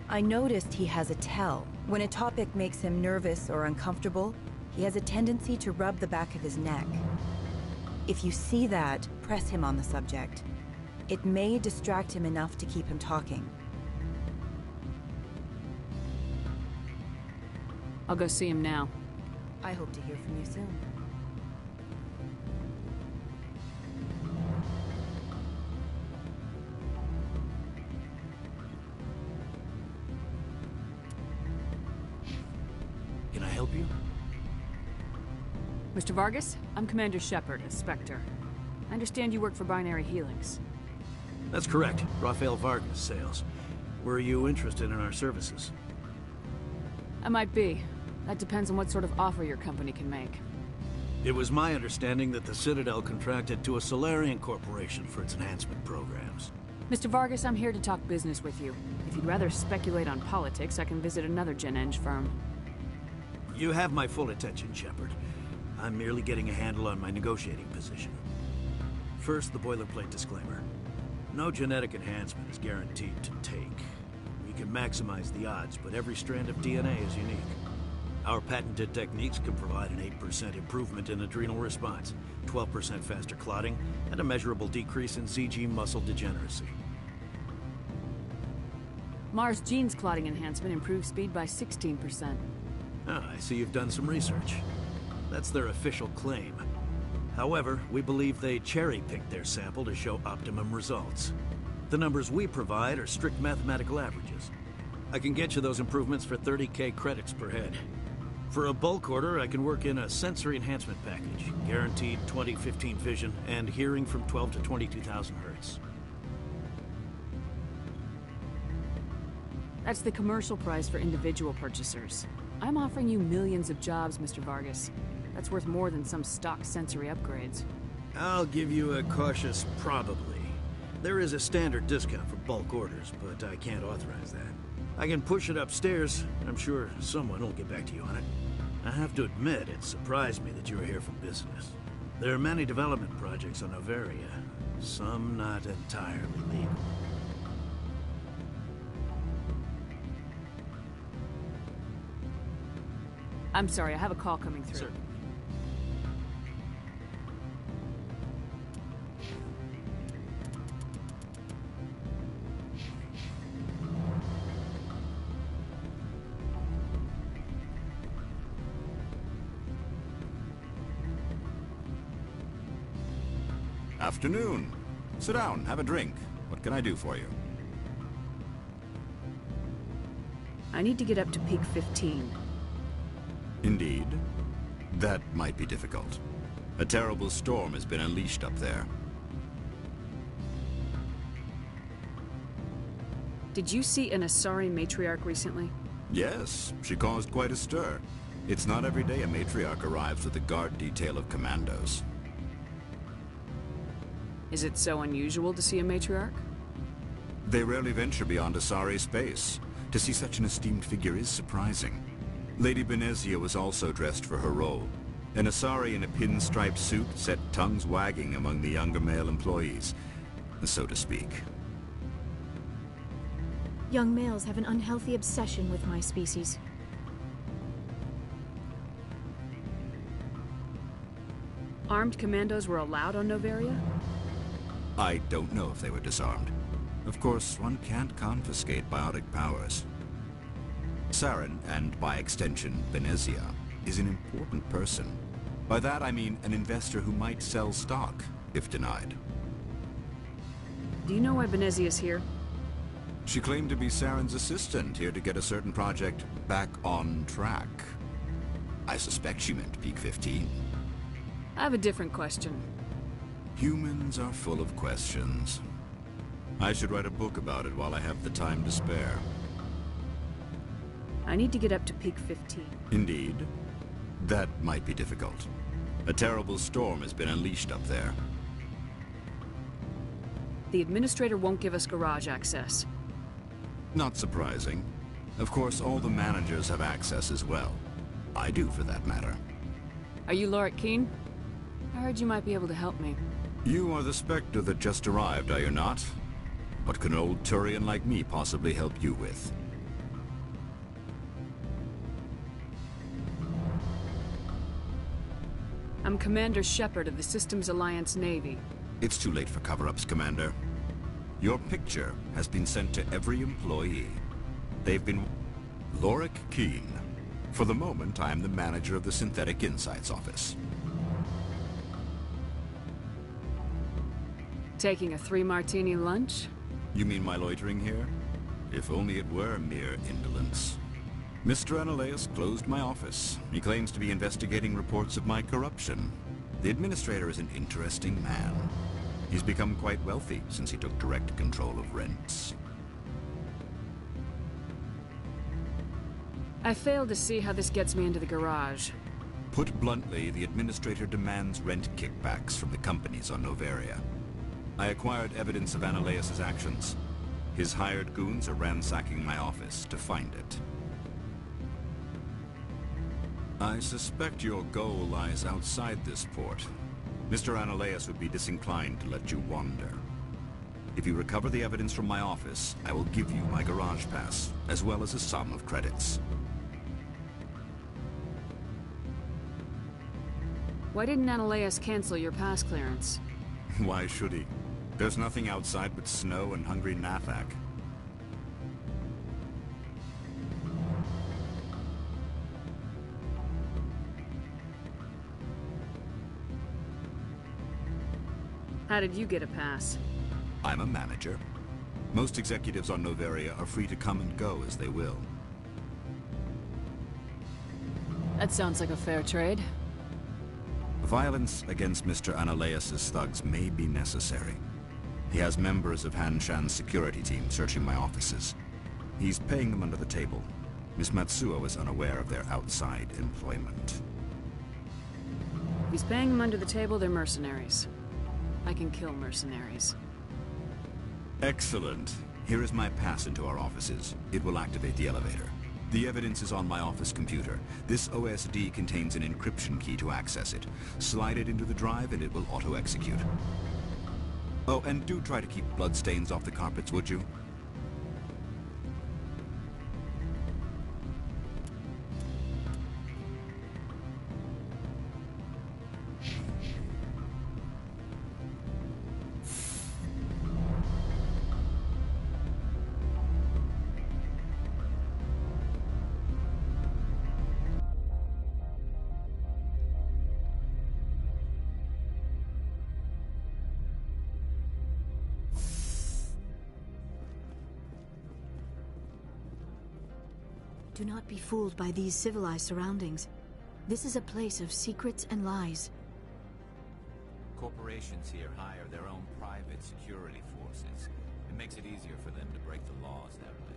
I noticed he has a tell. When a topic makes him nervous or uncomfortable, he has a tendency to rub the back of his neck. If you see that, press him on the subject. It may distract him enough to keep him talking. I'll go see him now. I hope to hear from you soon. Can I help you? Mr. Vargas, I'm Commander Shepard, a Spectre. I understand you work for Binary Helix. That's correct. Rafael Vargas, sales. Were you interested in our services? I might be. That depends on what sort of offer your company can make. It was my understanding that the Citadel contracted to a Solarian corporation for its enhancement programs. Mr. Vargas, I'm here to talk business with you. If you'd rather speculate on politics, I can visit another Gen-Eng firm. You have my full attention, Shepard. I'm merely getting a handle on my negotiating position. First, the boilerplate disclaimer. No genetic enhancement is guaranteed to take. We can maximize the odds, but every strand of DNA is unique. Our patented techniques can provide an 8% improvement in adrenal response, 12% faster clotting, and a measurable decrease in ZG muscle degeneracy. Mars Gene's clotting enhancement improves speed by 16%. Ah, I see you've done some research. That's their official claim. However, we believe they cherry-picked their sample to show optimum results. The numbers we provide are strict mathematical averages. I can get you those improvements for 30K credits per head. For a bulk order, I can work in a sensory enhancement package, guaranteed 20/15 vision, and hearing from 12 to 22,000 hertz. That's the commercial price for individual purchasers. I'm offering you millions of jobs, Mr. Vargas. That's worth more than some stock sensory upgrades. I'll give you a cautious probably. There is a standard discount for bulk orders, but I can't authorize that. I can push it upstairs. I'm sure someone will get back to you on it. I have to admit, it surprised me that you were here for business. There are many development projects on Noveria, some not entirely legal. I'm sorry, I have a call coming through. Sir. Afternoon. Sit down, have a drink. What can I do for you? I need to get up to peak 15. Indeed. That might be difficult. A terrible storm has been unleashed up there. Did you see an Asari matriarch recently? Yes, she caused quite a stir. It's not every day a matriarch arrives with a guard detail of commandos. Is it so unusual to see a matriarch? They rarely venture beyond Asari space. To see such an esteemed figure is surprising. Lady Benezia was also dressed for her role. An Asari in a pinstripe suit set tongues wagging among the younger male employees, so to speak. Young males have an unhealthy obsession with my species. Armed commandos were allowed on Noveria? I don't know if they were disarmed. Of course, one can't confiscate biotic powers. Saren, and by extension, Benezia, is an important person. By that I mean an investor who might sell stock, if denied. Do you know why Benezia's here? She claimed to be Saren's assistant, here to get a certain project back on track. I suspect she meant peak 15. I have a different question. Humans are full of questions. I should write a book about it while I have the time to spare. I need to get up to peak 15. Indeed. That might be difficult. A terrible storm has been unleashed up there. The administrator won't give us garage access. Not surprising. Of course, all the managers have access as well. I do, for that matter. Are you Lorik Keen? I heard you might be able to help me. You are the Spectre that just arrived, are you not? What can an old Turian like me possibly help you with? I'm Commander Shepard of the Systems Alliance Navy. It's too late for cover-ups, Commander. Your picture has been sent to every employee. They've been... Lorik Keen. For the moment, I am the manager of the Synthetic Insights Office. Taking a 3-martini lunch? You mean my loitering here? If only it were mere indolence. Mr. Analeas closed my office. He claims to be investigating reports of my corruption. The administrator is an interesting man. He's become quite wealthy since he took direct control of rents. I failed to see how this gets me into the garage. Put bluntly, the administrator demands rent kickbacks from the companies on Noveria. I acquired evidence of Analeas' actions. His hired goons are ransacking my office to find it. I suspect your goal lies outside this port. Mr. Analeas would be disinclined to let you wander. If you recover the evidence from my office, I will give you my garage pass, as well as a sum of credits. Why didn't Analeas cancel your pass clearance? Why should he? There's nothing outside but snow and hungry Nathak. How did you get a pass? I'm a manager. Most executives on Noveria are free to come and go as they will. That sounds like a fair trade. Violence against Mr. Analeas' thugs may be necessary. He has members of Han Shan's security team searching my offices. He's paying them under the table. Miss Matsuo is unaware of their outside employment. If he's paying them under the table, they're mercenaries. I can kill mercenaries. Excellent. Here is my pass into our offices. It will activate the elevator. The evidence is on my office computer. This OSD contains an encryption key to access it. Slide it into the drive and it will auto-execute. Oh, and do try to keep bloodstains off the carpets, would you? Do not be fooled by these civilized surroundings. This is a place of secrets and lies. Corporations here hire their own private security forces. It makes it easier for them to break the laws that way.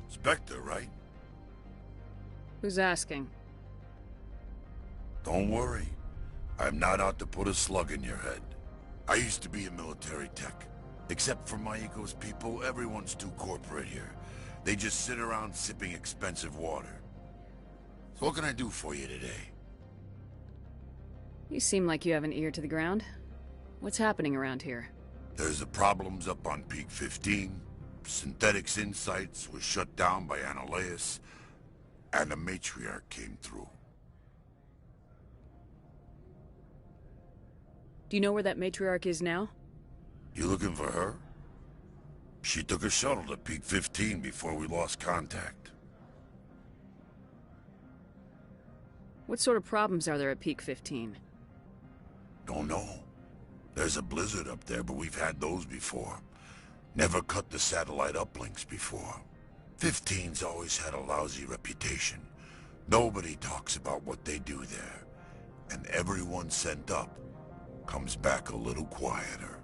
Spectre, right? Who's asking? Don't worry. I'm not out to put a slug in your head. I used to be a military tech. Except for my ego's people, everyone's too corporate here. They just sit around sipping expensive water. So what can I do for you today? You seem like you have an ear to the ground. What's happening around here? There's the problems up on Peak 15. Synthetics Insights was shut down by Analeus. And the matriarch came through. Do you know where that matriarch is now? You looking for her? She took a shuttle to Peak 15 before we lost contact. What sort of problems are there at Peak 15? Don't know. There's a blizzard up there, but we've had those before. Never cut the satellite uplinks before. 15's always had a lousy reputation. Nobody talks about what they do there. And everyone sent up comes back a little quieter.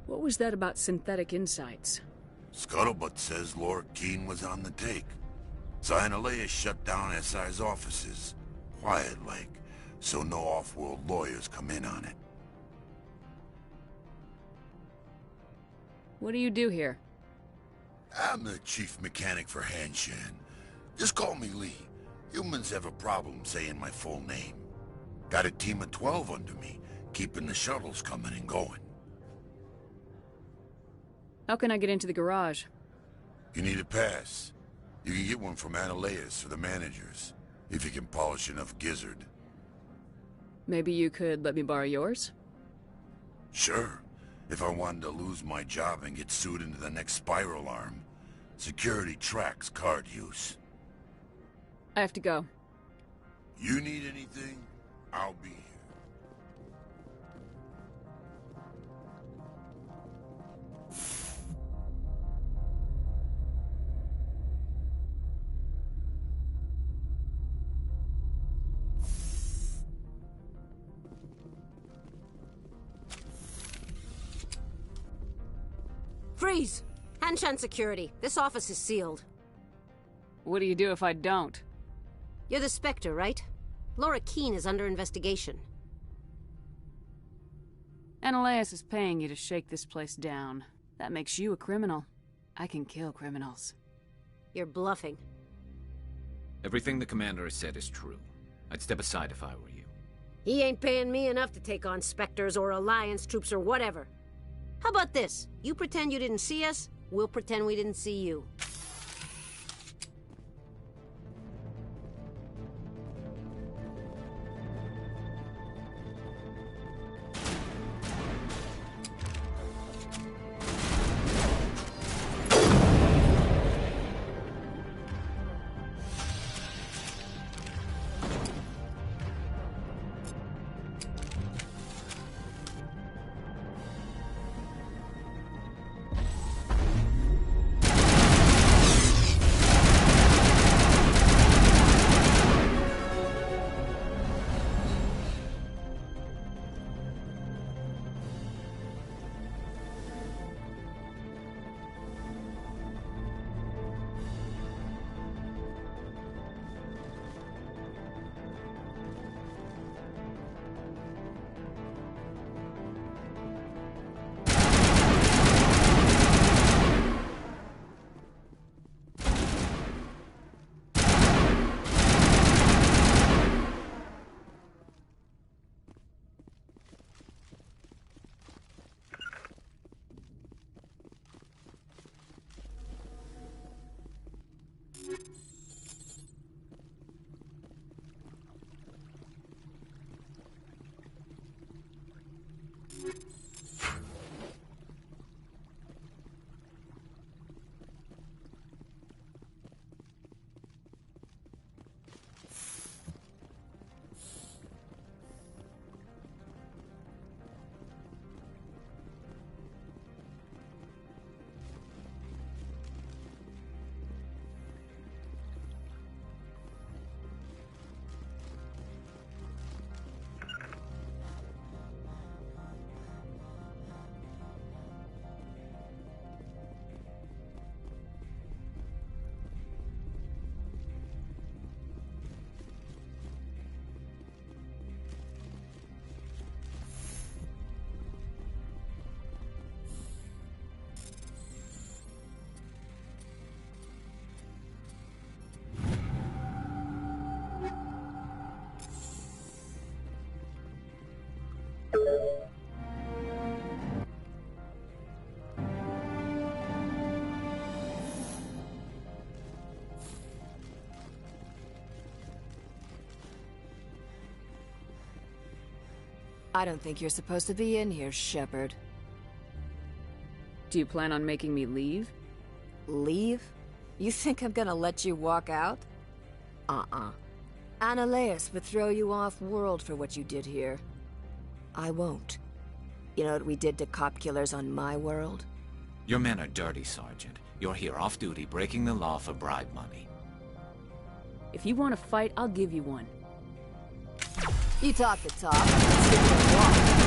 What was that about synthetic insights? Scuttlebutt says Laura Keene was on the take. So Analeus shut down SI's offices. Quiet-like, so no off-world lawyers come in on it. What do you do here? I'm the chief mechanic for Hanshan. Just call me Lee. Humans have a problem saying my full name. Got a team of 12 under me, keeping the shuttles coming and going. How can I get into the garage? You need a pass. You can get one from Analeus or the managers, if you can polish enough gizzard. Maybe you could let me borrow yours? Sure. If I wanted to lose my job and get sued into the next spiral arm. Security tracks card use. I have to go. You need anything? I'll be here. Freeze! Hanshan security. This office is sealed. What do you do if I don't? You're the Spectre, right? Laura Keene is under investigation. Analeus is paying you to shake this place down. That makes you a criminal. I can kill criminals. You're bluffing. Everything the commander has said is true. I'd step aside if I were you. He ain't paying me enough to take on Spectres or Alliance troops or whatever. How about this? You pretend you didn't see us, we'll pretend we didn't see you. I don't think you're supposed to be in here, Shepard. Do you plan on making me leave? Leave? You think I'm gonna let you walk out? Analeus would throw you off-world for what you did here. I won't. You know what we did to cop killers on my world? Your men are dirty, Sergeant. You're here off-duty, breaking the law for bribe money. If you want to fight, I'll give you one. You talk the talk. Let's give it a walk.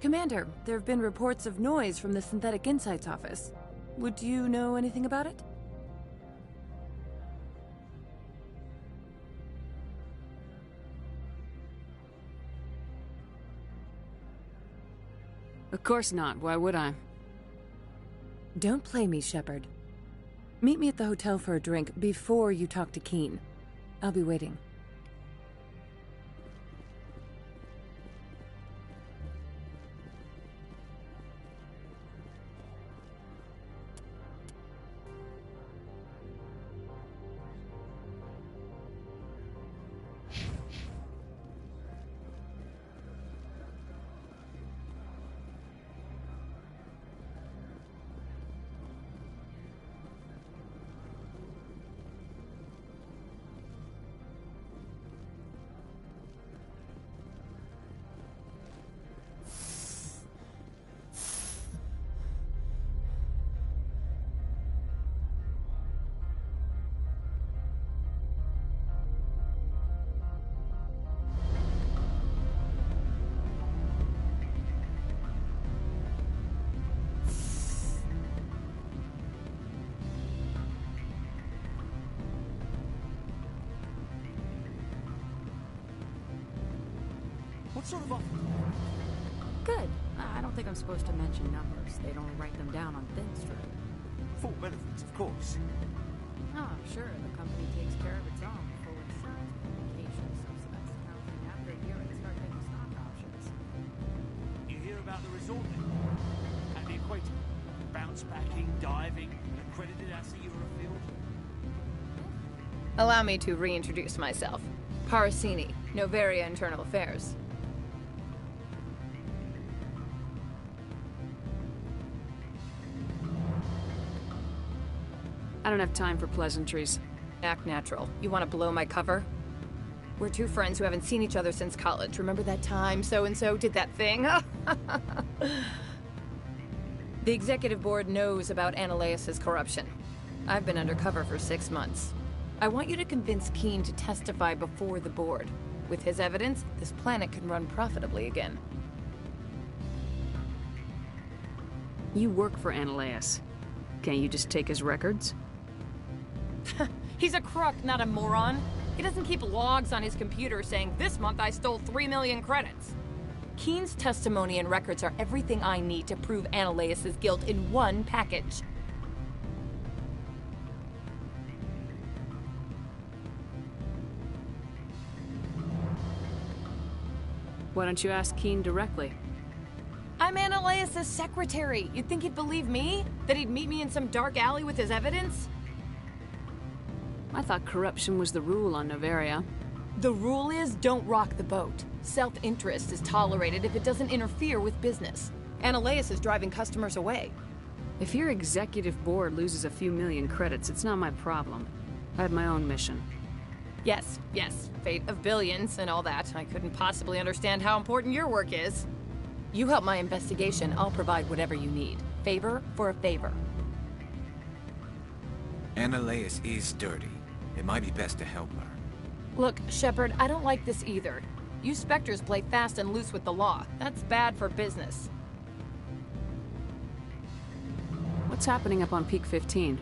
Commander, there have been reports of noise from the Synthetic Insights office. Would you know anything about it? Of course not. Why would I? Don't play me, Shepard. Meet me at the hotel for a drink before you talk to Keen. I'll be waiting. What sort of offer? Good. I don't think I'm supposed to mention numbers. They'd only write them down on thin strip. Full benefits, of course. Oh, sure. The company takes care of its own. Full insurance, communications, subsidized housing. After a year, they start taking stock options. You hear about the resort then? And the equator? Bounce backing, diving, accredited as the Eurofield? Allow me to reintroduce myself. Parasini, Novaria Internal Affairs. I don't have time for pleasantries. Act natural. You want to blow my cover? We're two friends who haven't seen each other since college. Remember that time so-and-so did that thing? The executive board knows about Analeus' corruption. I've been undercover for 6 months. I want you to convince Keen to testify before the board. With his evidence, this planet can run profitably again. You work for Analeus. Can't you just take his records? He's a crook, not a moron. He doesn't keep logs on his computer saying, "This month I stole 3 million credits." Keen's testimony and records are everything I need to prove Analeus' guilt in one package. Why don't you ask Keen directly? I'm Analeus' secretary. You'd think he'd believe me? That he'd meet me in some dark alley with his evidence? I thought corruption was the rule on Noveria. The rule is don't rock the boat. Self-interest is tolerated if it doesn't interfere with business. Analeus is driving customers away. If your executive board loses a few million credits, it's not my problem. I have my own mission. Yes, fate of billions and all that. I couldn't possibly understand how important your work is. You help my investigation, I'll provide whatever you need. Favor for a favor. Analeus is dirty. It might be best to help her. Look, Shepard, I don't like this either. You Spectres play fast and loose with the law. That's bad for business. What's happening up on Peak 15?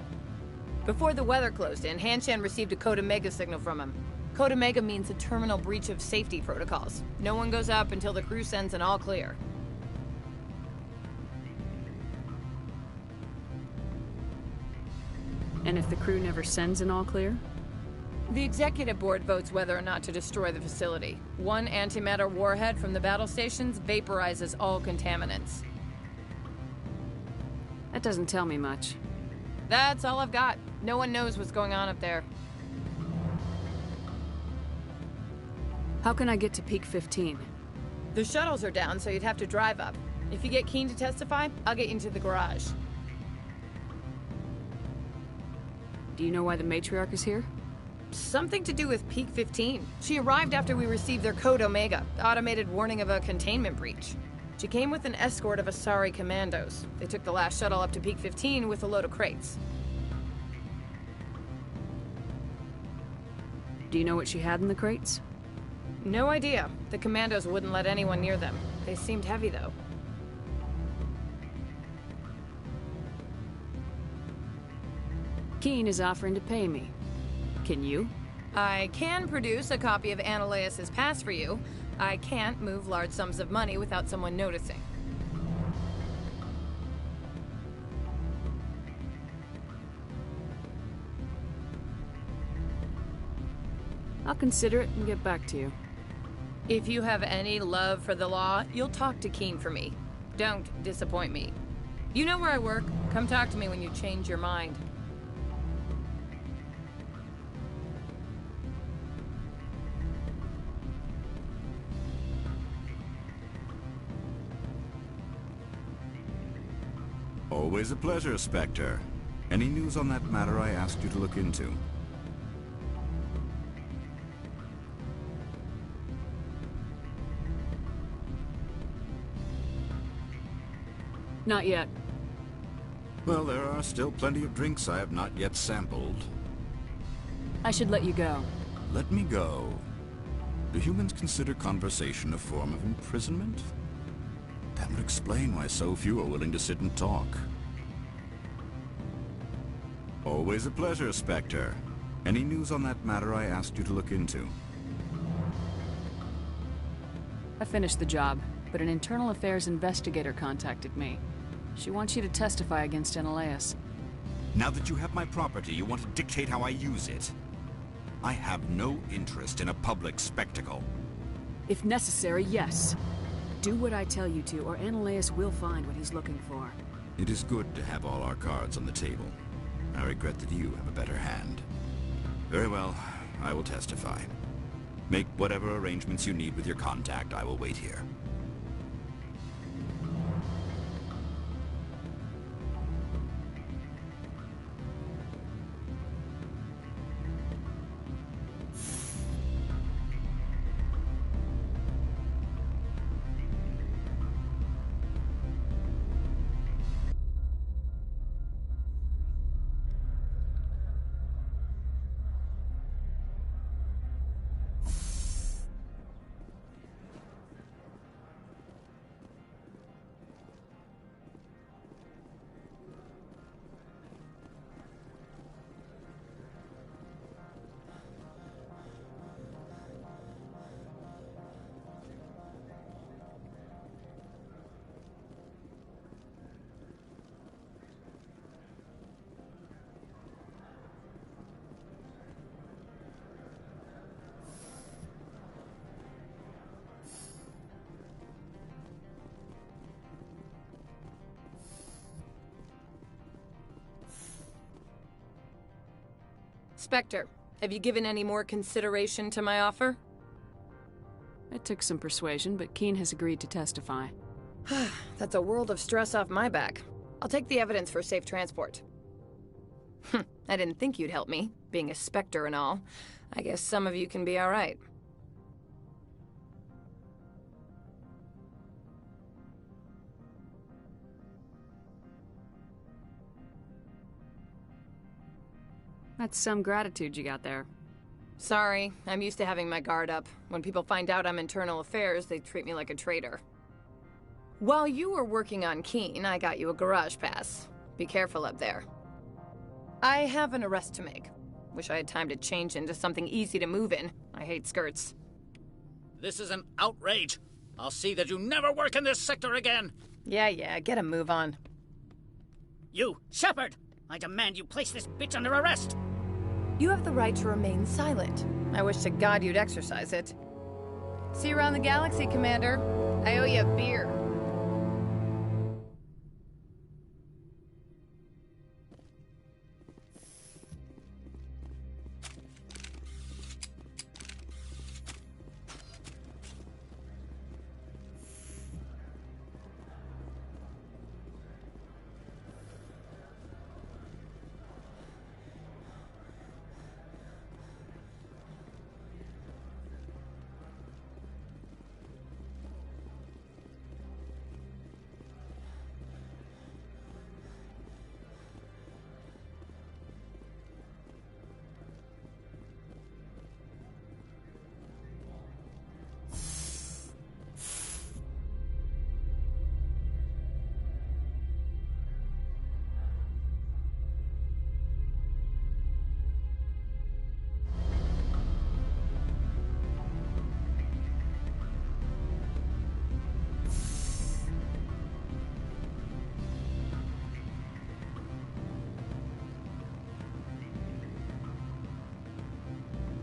Before the weather closed in, Hanshan received a Code Omega signal from him. Code Omega means a terminal breach of safety protocols. No one goes up until the crew sends an all clear. And if the crew never sends an all clear? The executive board votes whether or not to destroy the facility. One antimatter warhead from the battle stations vaporizes all contaminants. That doesn't tell me much. That's all I've got. No one knows what's going on up there. How can I get to Peak 15? The shuttles are down, so you'd have to drive up. If you get Keen to testify, I'll get you into the garage. Do you know why the matriarch is here? Something to do with Peak 15. She arrived after we received their Code Omega, automated warning of a containment breach. She came with an escort of Asari commandos. They took the last shuttle up to Peak 15 with a load of crates. Do you know what she had in the crates? No idea. The commandos wouldn't let anyone near them. They seemed heavy, though. Keen is offering to pay me. Can you? I can produce a copy of Analeus' pass for you. I can't move large sums of money without someone noticing. I'll consider it and get back to you. If you have any love for the law, you'll talk to Keen for me. Don't disappoint me. You know where I work. Come talk to me when you change your mind. Always a pleasure, Spectre. Any news on that matter I asked you to look into? Not yet. Well, there are still plenty of drinks I have not yet sampled. I should let you go. Let me go. Do humans consider conversation a form of imprisonment? That would explain why so few are willing to sit and talk. Always a pleasure, Spectre. Any news on that matter I asked you to look into? I finished the job, but an internal affairs investigator contacted me. She wants you to testify against Analeus. Now that you have my property, you want to dictate how I use it. I have no interest in a public spectacle. If necessary, yes. Do what I tell you to, or Analeus will find what he's looking for. It is good to have all our cards on the table. I regret that you have a better hand. Very well, I will testify. Make whatever arrangements you need with your contact. I will wait here. Spectre, have you given any more consideration to my offer? It took some persuasion, but Keen has agreed to testify. That's a world of stress off my back. I'll take the evidence for safe transport. I didn't think you'd help me, being a Spectre and all. I guess some of you can be alright. That's some gratitude you got there. Sorry, I'm used to having my guard up. When people find out I'm internal affairs, they treat me like a traitor. While you were working on Keen, I got you a garage pass. Be careful up there. I have an arrest to make. Wish I had time to change into something easy to move in. I hate skirts. This is an outrage. I'll see that you never work in this sector again. Yeah, get a move on. You, Shepard! I demand you place this bitch under arrest! You have the right to remain silent. I wish to God you'd exercise it. See you around the galaxy, Commander. I owe you a beer.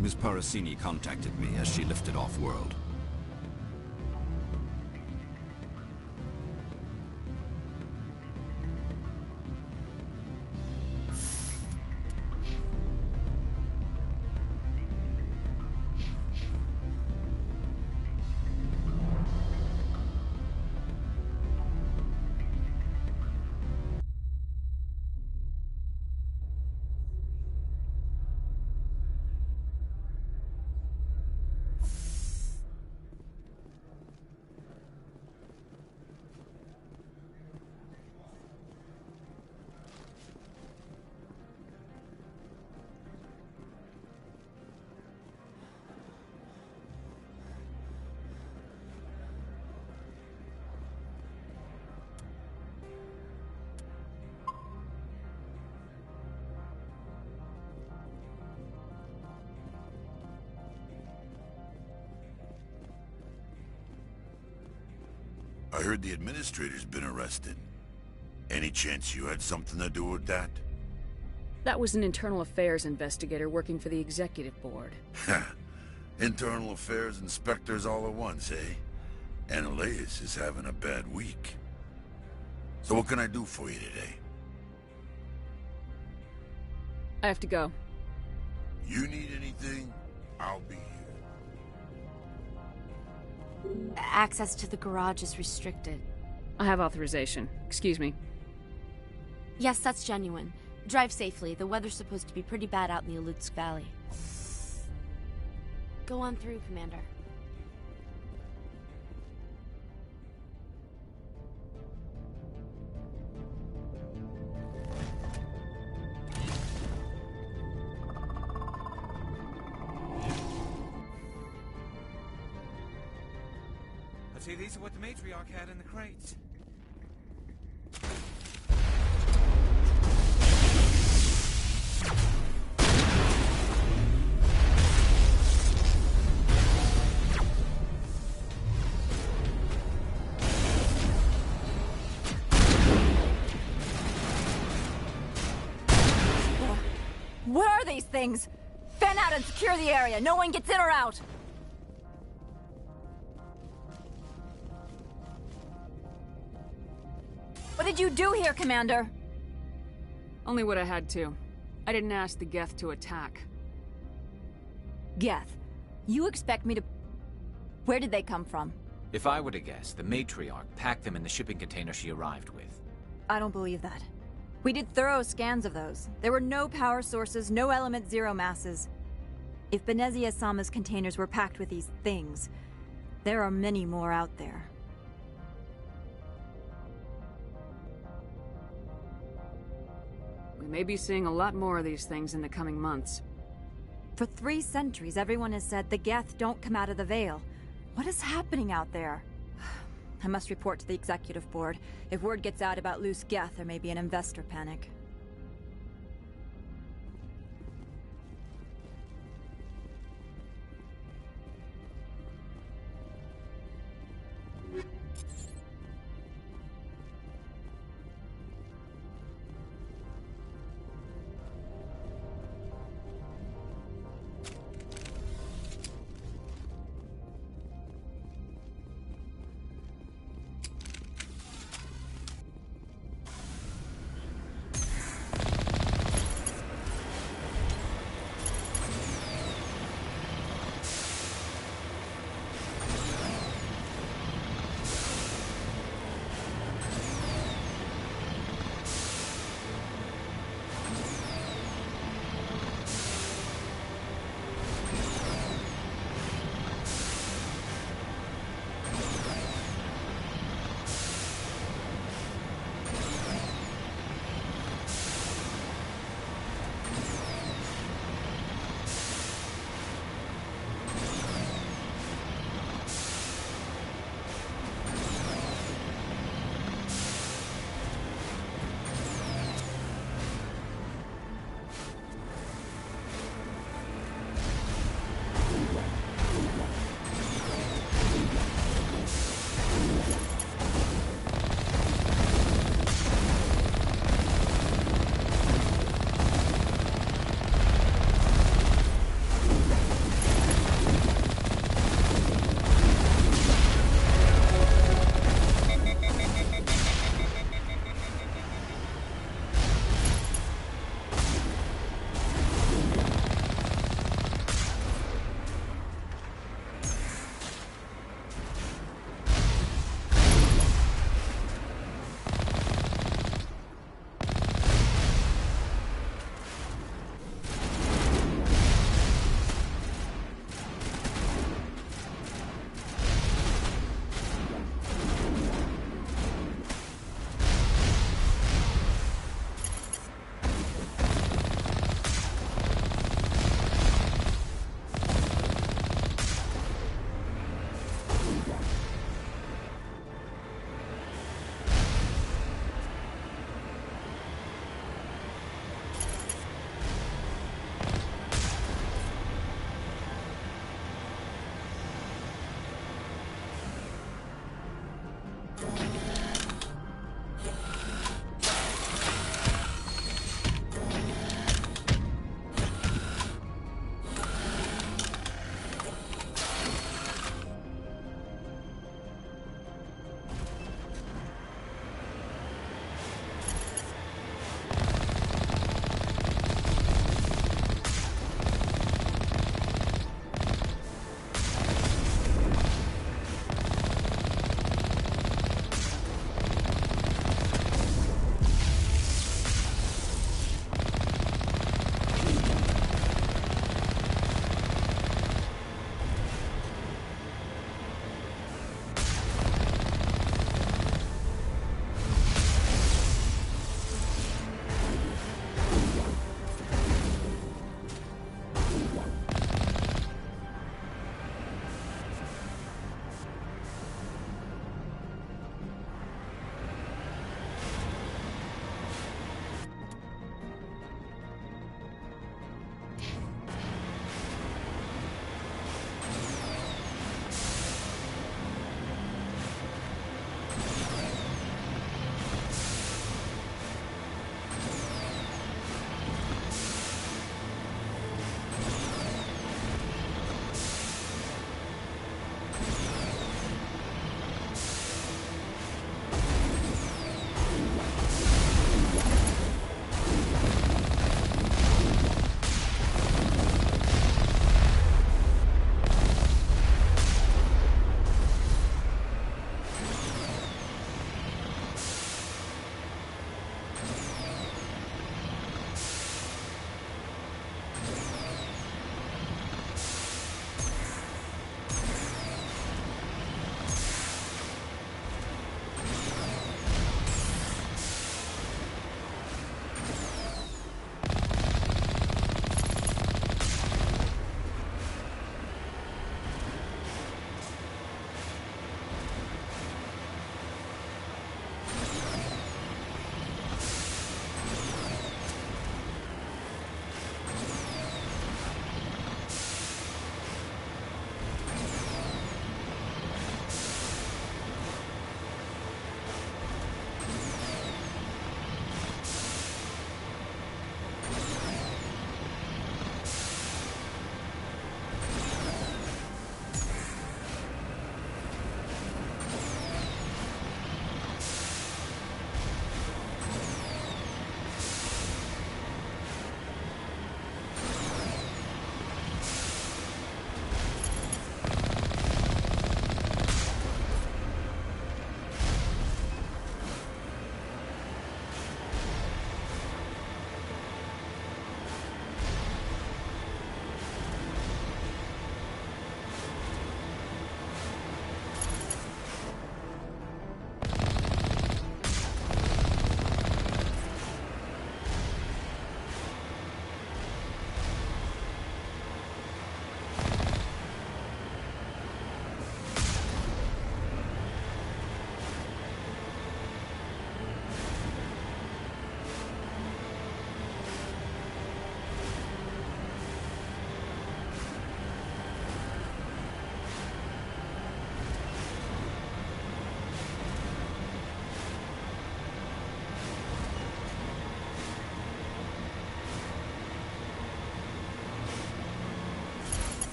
Ms. Parasini contacted me as she lifted off-world. I heard the administrator's been arrested. Any chance you had something to do with that? That was an internal affairs investigator working for the executive board. Internal affairs inspectors all at once, eh? Annaleus is having a bad week. So what can I do for you today? I have to go. You need anything, I'll be here. Access to the garage is restricted. I have authorization. Excuse me. Yes, that's genuine. Drive safely. The weather's supposed to be pretty bad out in the Alutsk Valley. Go on through, Commander. I see these are what the matriarch had in the crates. What are these things? Fan out and secure the area. No one gets in or out. What did you do here, Commander? Only what I had to. I didn't ask the Geth to attack. Geth, you expect me to... Where did they come from? If I were to guess, the matriarch packed them in the shipping container she arrived with. I don't believe that. We did thorough scans of those. There were no power sources, no element zero masses. If Benezia-sama's containers were packed with these things, there are many more out there. We may be seeing a lot more of these things in the coming months. For 3 centuries, everyone has said the Geth don't come out of the Veil. What is happening out there? I must report to the executive board. If word gets out about loose Geth, there may be an investor panic.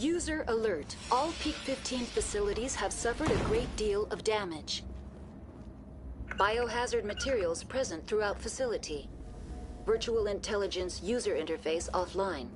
User alert. All Peak 15 facilities have suffered a great deal of damage. Biohazard materials present throughout facility. Virtual intelligence user interface offline.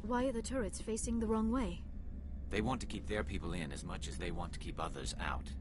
Why are the turrets facing the wrong way? They want to keep their people in as much as they want to keep others out.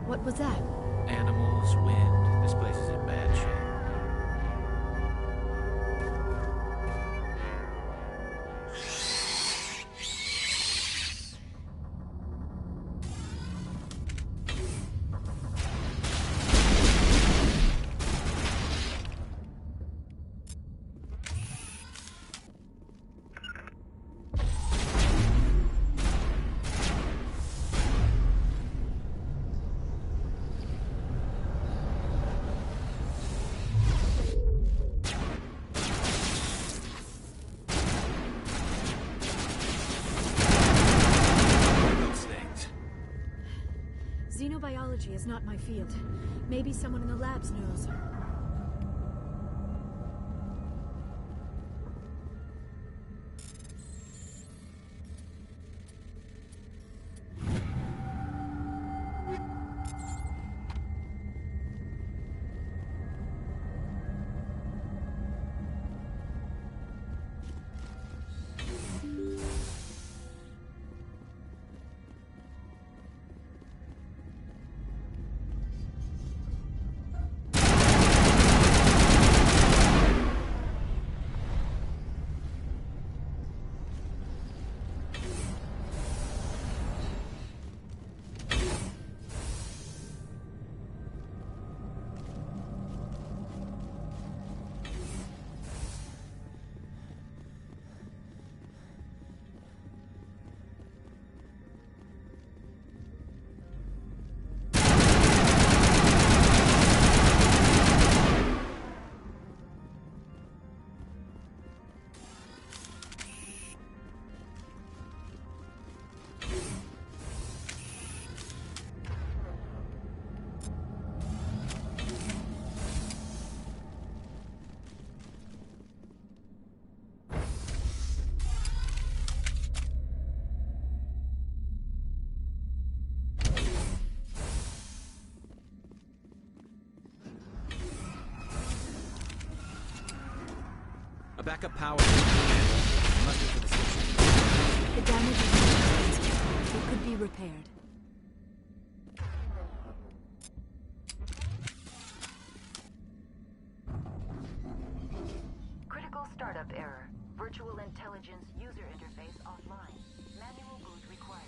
What was that? Animals, wind. This place is in bad shape. Xenobiology is not my field. Maybe someone in the labs knows. Backup power must be for the station. The damage is not. It could be repaired. Critical startup error. Virtual intelligence user interface offline. Manual boot required.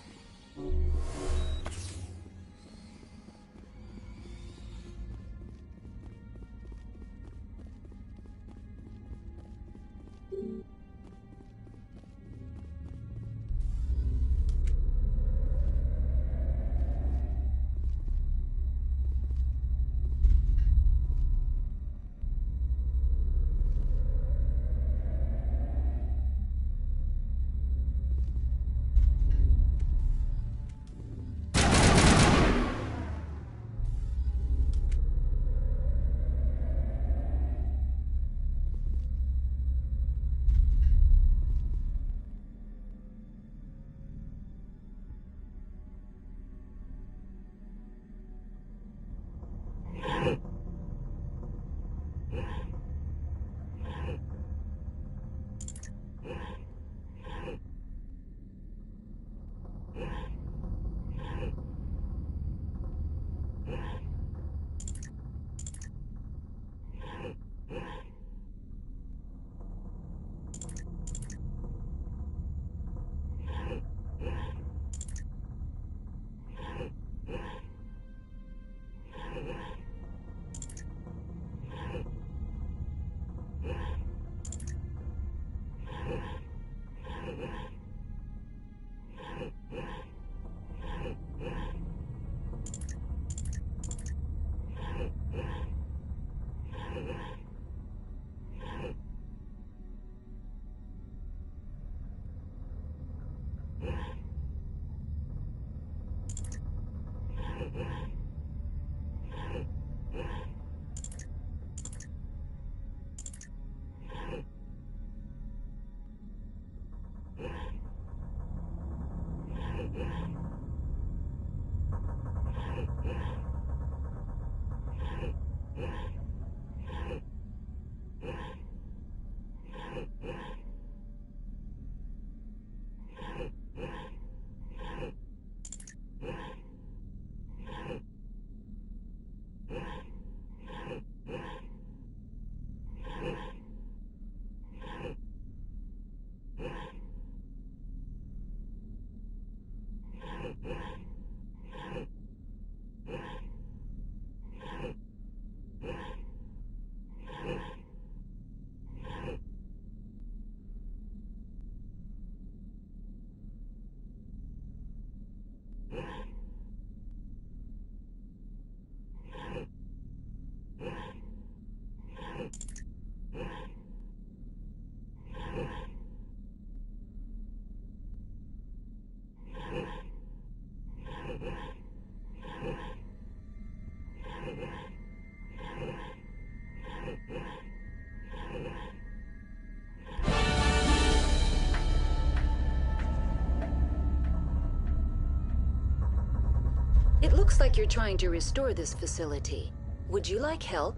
It looks like you're trying to restore this facility. Would you like help?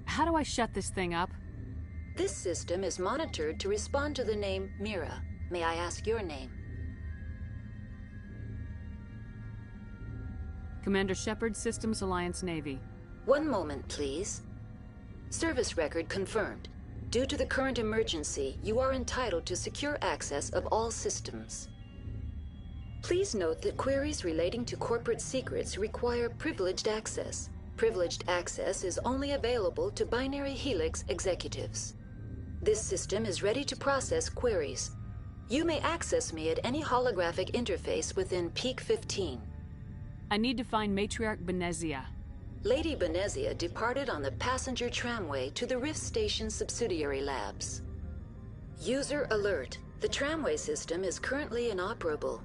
How do I shut this thing up? This system is monitored to respond to the name Mira. May I ask your name? Commander Shepard, Systems Alliance Navy. One moment, please. Service record confirmed. Due to the current emergency, you are entitled to secure access of all systems. Please note that queries relating to corporate secrets require privileged access. Privileged access is only available to Binary Helix executives. This system is ready to process queries. You may access me at any holographic interface within Peak 15. I need to find Matriarch Benezia. Lady Benezia departed on the passenger tramway to the Rift Station subsidiary labs. User alert. The tramway system is currently inoperable.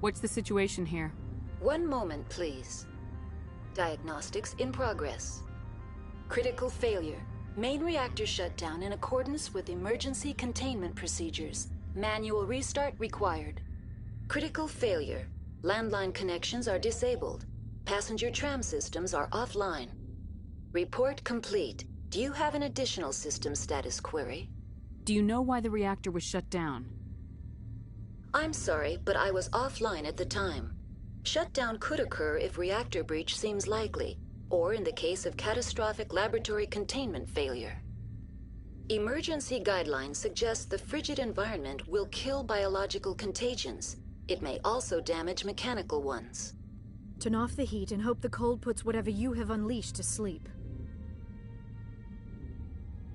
What's the situation here? One moment, please. Diagnostics in progress. Critical failure. Main reactor shut down in accordance with emergency containment procedures. Manual restart required. Critical failure. Landline connections are disabled. Passenger tram systems are offline. Report complete. Do you have an additional system status query? Do you know why the reactor was shut down? I'm sorry, but I was offline at the time. Shutdown could occur if reactor breach seems likely, or in the case of catastrophic laboratory containment failure. Emergency guidelines suggest the frigid environment will kill biological contagions. It may also damage mechanical ones. Turn off the heat and hope the cold puts whatever you have unleashed to sleep.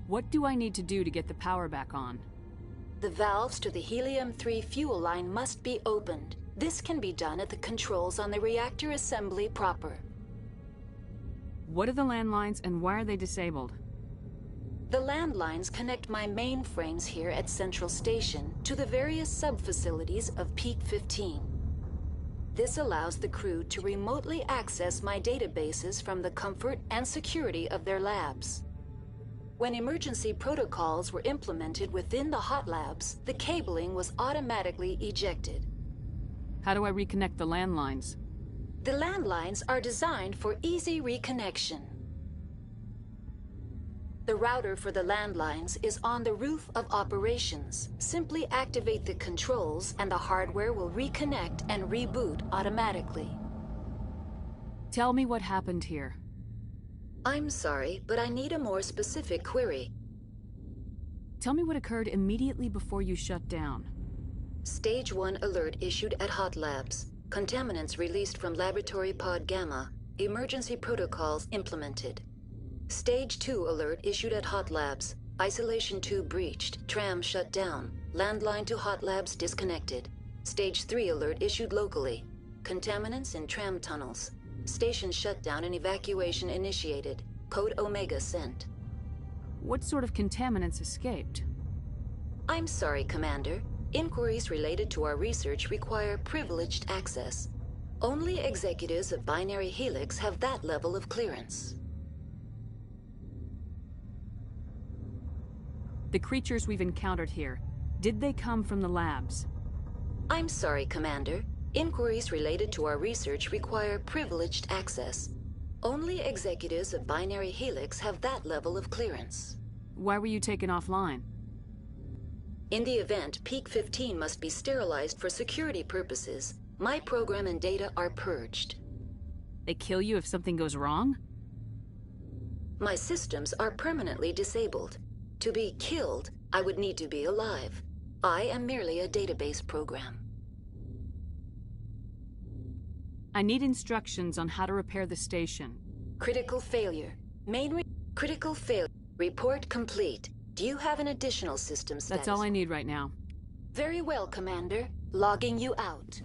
What do I need to do to get the power back on? The valves to the helium-3 fuel line must be opened. This can be done at the controls on the reactor assembly proper. What are the landlines and why are they disabled? The landlines connect my mainframes here at Central Station to the various sub-facilities of Peak 15. This allows the crew to remotely access my databases from the comfort and security of their labs. When emergency protocols were implemented within the hot labs, the cabling was automatically ejected. How do I reconnect the landlines? The landlines are designed for easy reconnection. The router for the landlines is on the roof of operations. Simply activate the controls and the hardware will reconnect and reboot automatically. Tell me what happened here. I'm sorry, but I need a more specific query. Tell me what occurred immediately before you shut down. Stage 1 alert issued at Hot Labs. Contaminants released from Laboratory Pod Gamma. Emergency protocols implemented. Stage 2 alert issued at Hot Labs. Isolation tube breached. Tram shut down. Landline to Hot Labs disconnected. Stage 3 alert issued locally. Contaminants in tram tunnels. Station shutdown and evacuation initiated. Code Omega sent. What sort of contaminants escaped? I'm sorry, Commander. Inquiries related to our research require privileged access. Only executives of Binary Helix have that level of clearance. The creatures we've encountered here, did they come from the labs? I'm sorry, Commander. Inquiries related to our research require privileged access. Only executives of Binary Helix have that level of clearance. Why were you taken offline? In the event, Peak 15 must be sterilized for security purposes. My program and data are purged. They kill you if something goes wrong? My systems are permanently disabled. To be killed, I would need to be alive. I am merely a database program. I need instructions on how to repair the station. Critical failure. Critical failure. Report complete. Do you have an additional system status? That's all I need right now. Very well, Commander. Logging you out.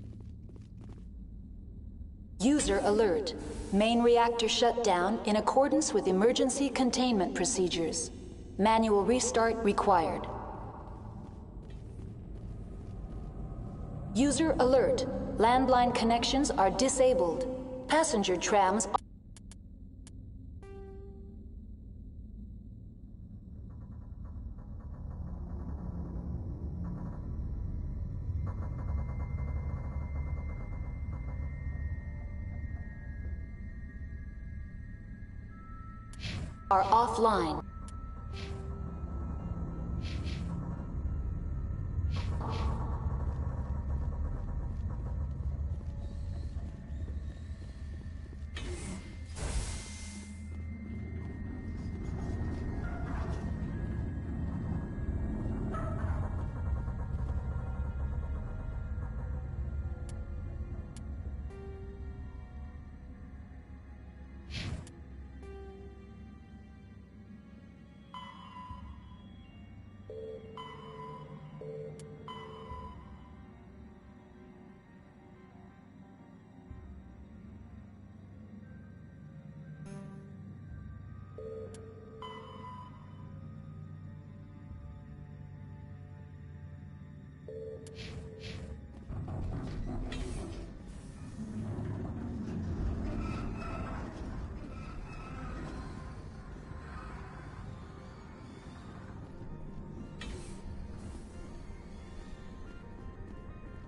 User alert. Main reactor shut down in accordance with emergency containment procedures. Manual restart required. User alert. Landline connections are disabled. Passenger trams are offline.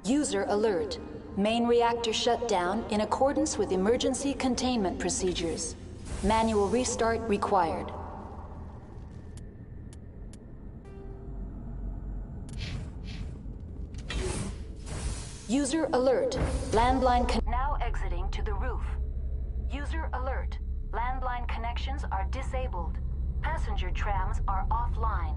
User alert. Main reactor shut down in accordance with emergency containment procedures. Manual restart required. User alert. Landline now exiting to the roof. User alert. Landline connections are disabled. Passenger trams are offline.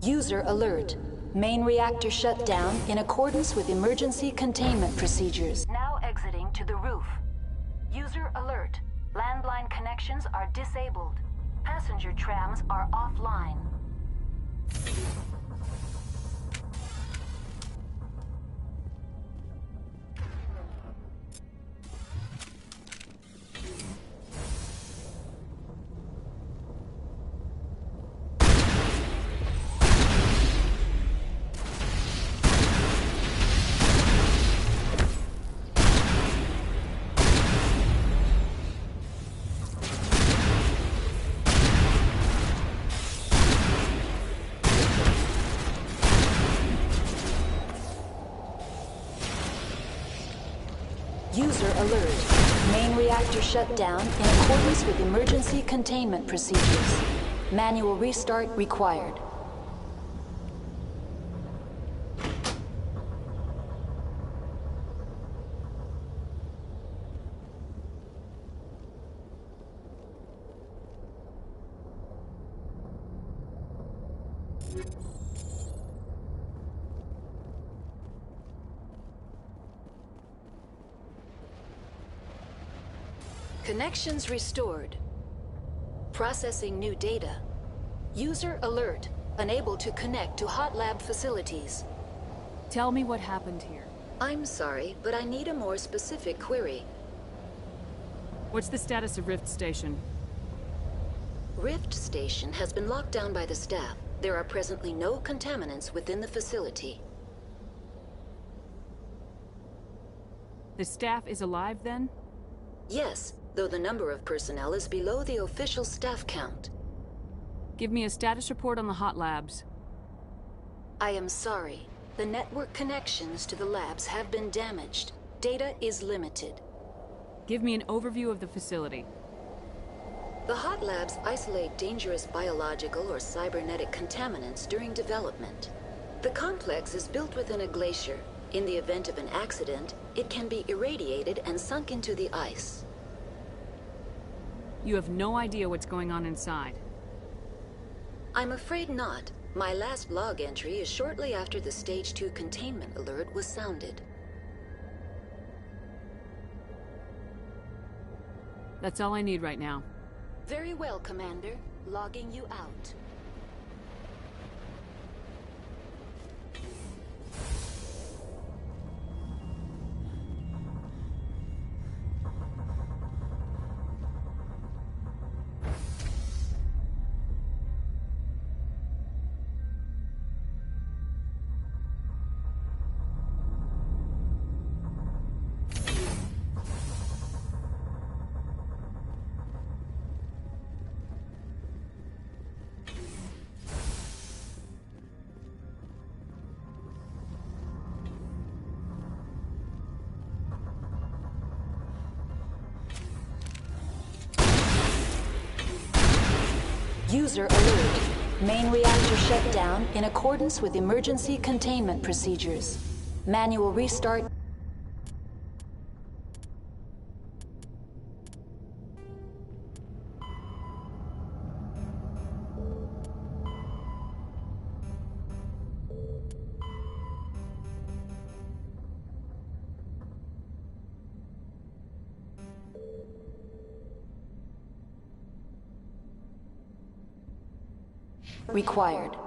User alert. Main reactor shut down in accordance with emergency containment procedures. Now exiting to the roof. User alert. Landline connections are disabled. Passenger trams are offline. User alert. Main reactor shut down in accordance with emergency containment procedures. Manual restart required. Connections restored. Processing new data. User alert. Unable to connect to hot lab facilities. Tell me what happened here. I'm sorry, but I need a more specific query. What's the status of Rift Station? Rift Station has been locked down by the staff. There are presently no contaminants within the facility. The staff is alive then? Yes, though the number of personnel is below the official staff count. Give me a status report on the hot labs. I am sorry. The network connections to the labs have been damaged. Data is limited. Give me an overview of the facility. The hot labs isolate dangerous biological or cybernetic contaminants during development. The complex is built within a glacier. In the event of an accident, it can be irradiated and sunk into the ice. You have no idea what's going on inside. I'm afraid not. My last log entry is shortly after the Stage 2 containment alert was sounded. That's all I need right now. Very well, Commander. Logging you out. User alert. Main reactor shut down in accordance with emergency containment procedures. Manual restart. Required.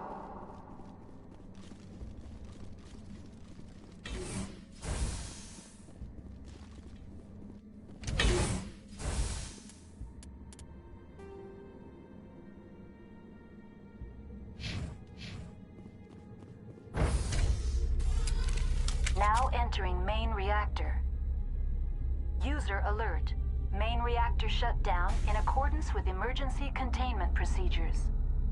entering main reactor. User alert. Main reactor shut down in accordance with emergency containment procedures.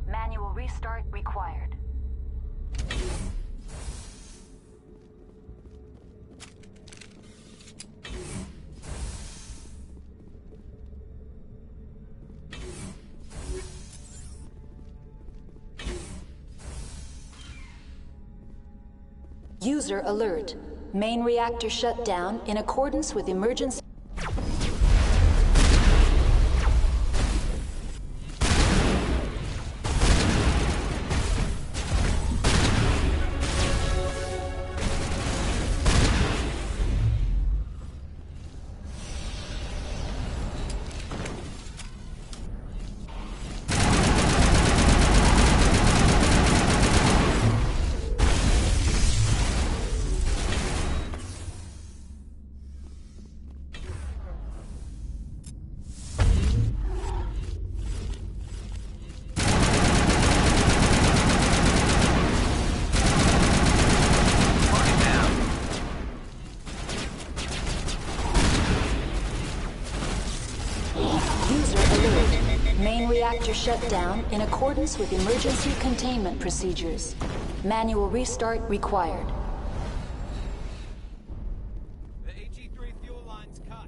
Manual restart required. User alert. Main reactor shut down in accordance with emergency... Reactor shut down in accordance with emergency containment procedures. Manual restart required. The HE3 fuel line's cut.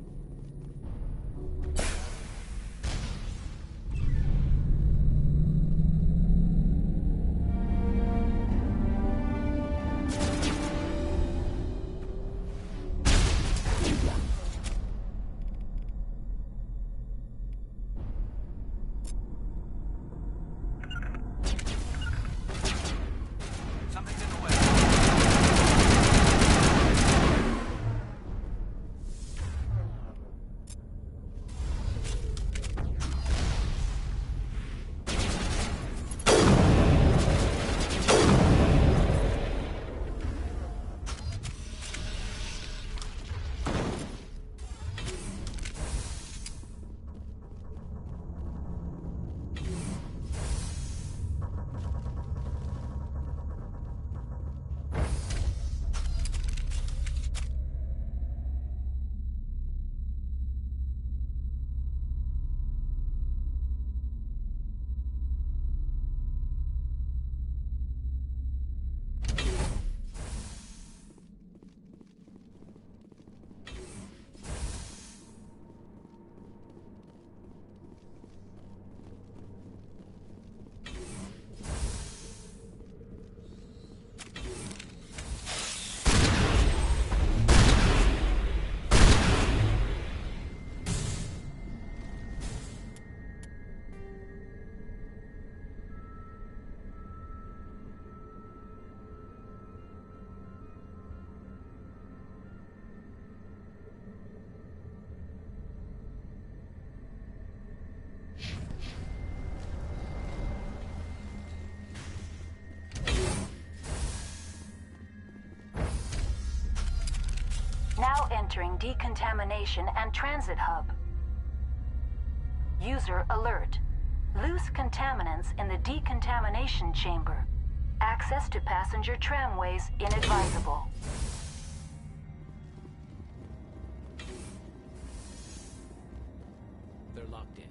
Now entering decontamination and transit hub. User alert. Loose contaminants in the decontamination chamber. Access to passenger tramways inadvisable. They're locked in.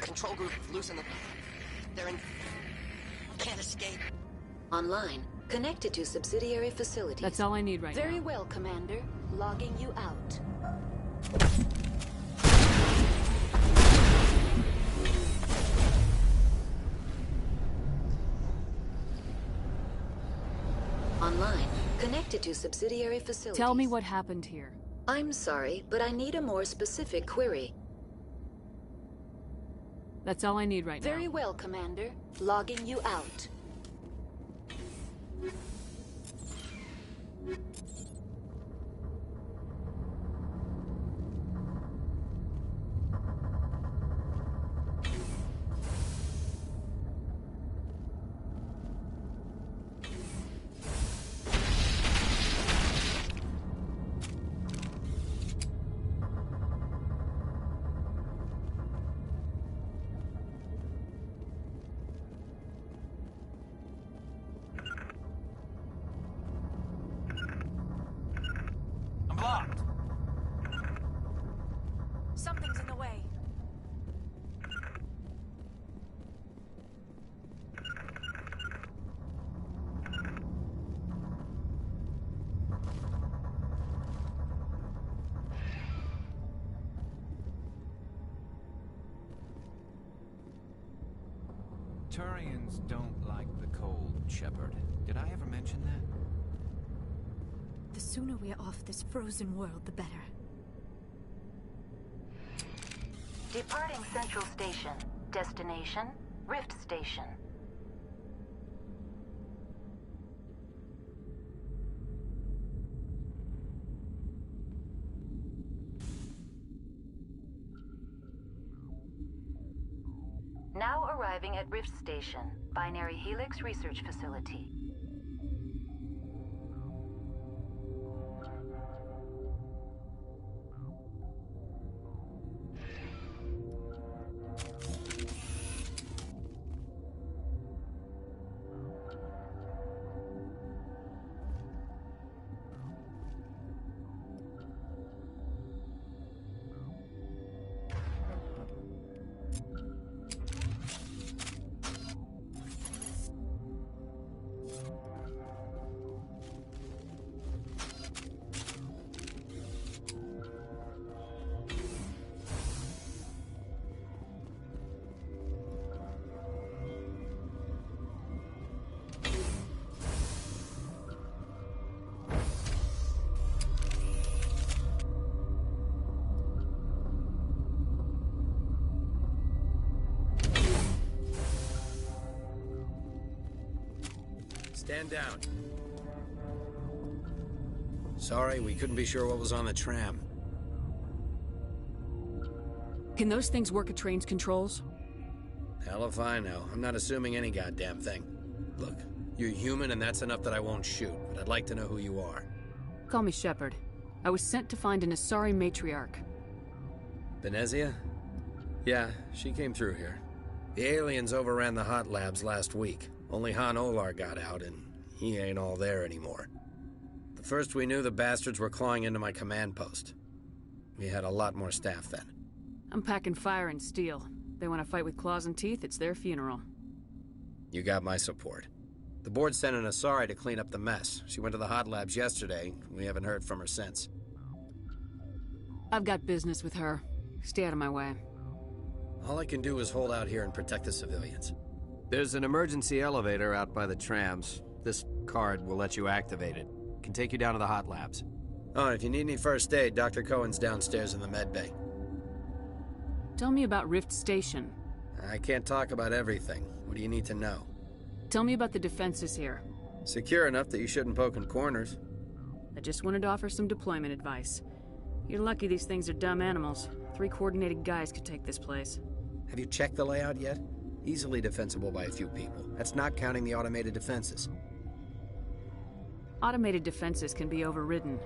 Control group, loosen them. They're in... can't escape. Online. Connected to subsidiary facilities. That's all I need right now. Very well, Commander. Logging you out. Online. Connected to subsidiary facilities. Tell me what happened here. I'm sorry, but I need a more specific query. That's all I need right now. Very well, Commander. Logging you out. Turians don't like the cold, Shepard. Did I ever mention that? The sooner we're off this frozen world, the better. Departing Central Station. Destination, Rift Station. Now arriving at Rift Station, Binary Helix Research Facility. Stand down. Sorry, we couldn't be sure what was on the tram. Can those things work at train's controls? Hell if I know. I'm not assuming any goddamn thing. Look, you're human and that's enough that I won't shoot, but I'd like to know who you are. Call me Shepard. I was sent to find an Asari matriarch. Venezia? Yeah, she came through here. The aliens overran the hot labs last week. Only Han Olar got out, and he ain't all there anymore. The first we knew, the bastards were clawing into my command post. We had a lot more staff then. I'm packing fire and steel. They want to fight with claws and teeth, it's their funeral. You got my support. The board sent an Asari to clean up the mess. She went to the hot labs yesterday. We haven't heard from her since. I've got business with her. Stay out of my way. All I can do is hold out here and protect the civilians. There's an emergency elevator out by the trams. This card will let you activate it. Can take you down to the hot labs. Oh, and if you need any first aid, Dr. Cohen's downstairs in the med bay. Tell me about Rift Station. I can't talk about everything. What do you need to know? Tell me about the defenses here. Secure enough that you shouldn't poke in corners. I just wanted to offer some deployment advice. You're lucky these things are dumb animals. 3 coordinated guys could take this place. Have you checked the layout yet? Easily defensible by a few people. That's not counting the automated defenses. Automated defenses can be overridden.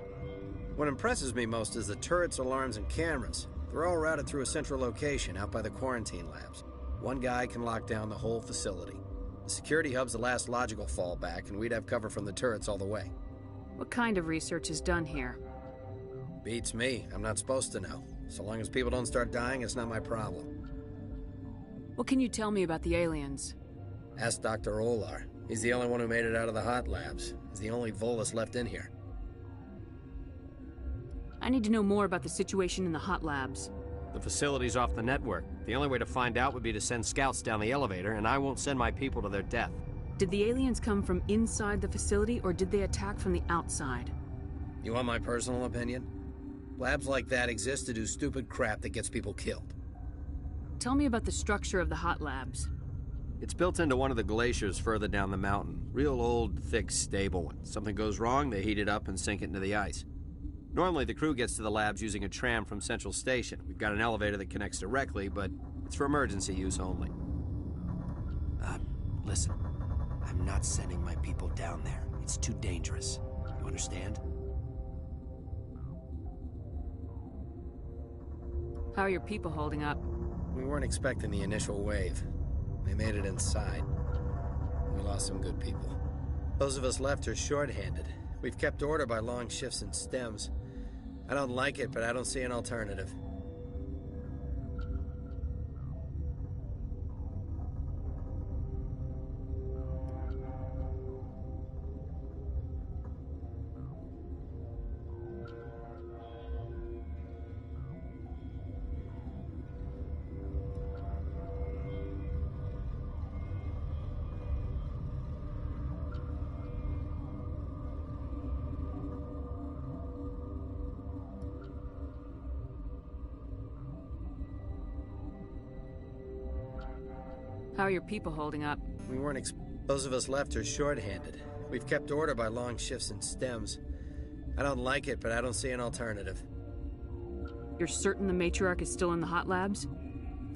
What impresses me most is the turrets, alarms, and cameras. They're all routed through a central location out by the quarantine labs. One guy can lock down the whole facility. The security hub's the last logical fallback, and we'd have cover from the turrets all the way. What kind of research is done here? Beats me. I'm not supposed to know. So long as people don't start dying, it's not my problem. What can you tell me about the aliens? Ask Dr. Olar. He's the only one who made it out of the hot labs. He's the only Volus left in here. I need to know more about the situation in the hot labs. The facility's off the network. The only way to find out would be to send scouts down the elevator, and I won't send my people to their death. Did the aliens come from inside the facility, or did they attack from the outside? You want my personal opinion? Labs like that exist to do stupid crap that gets people killed. Tell me about the structure of the hot labs. It's built into one of the glaciers further down the mountain. Real old, thick, stable one. Something goes wrong, they heat it up and sink it into the ice. Normally, the crew gets to the labs using a tram from Central Station. We've got an elevator that connects directly, but it's for emergency use only. Listen. I'm not sending my people down there. It's too dangerous. You understand? How are your people holding up? We weren't expecting the initial wave. They made it inside. We lost some good people. Those of us left are short-handed. We've kept order by long shifts in stems. I don't like it, but I don't see an alternative. How are your people holding up? We weren't those of us left are short-handed. We've kept order by long shifts and stems. I don't like it, but I don't see an alternative. You're certain the matriarch is still in the hot labs?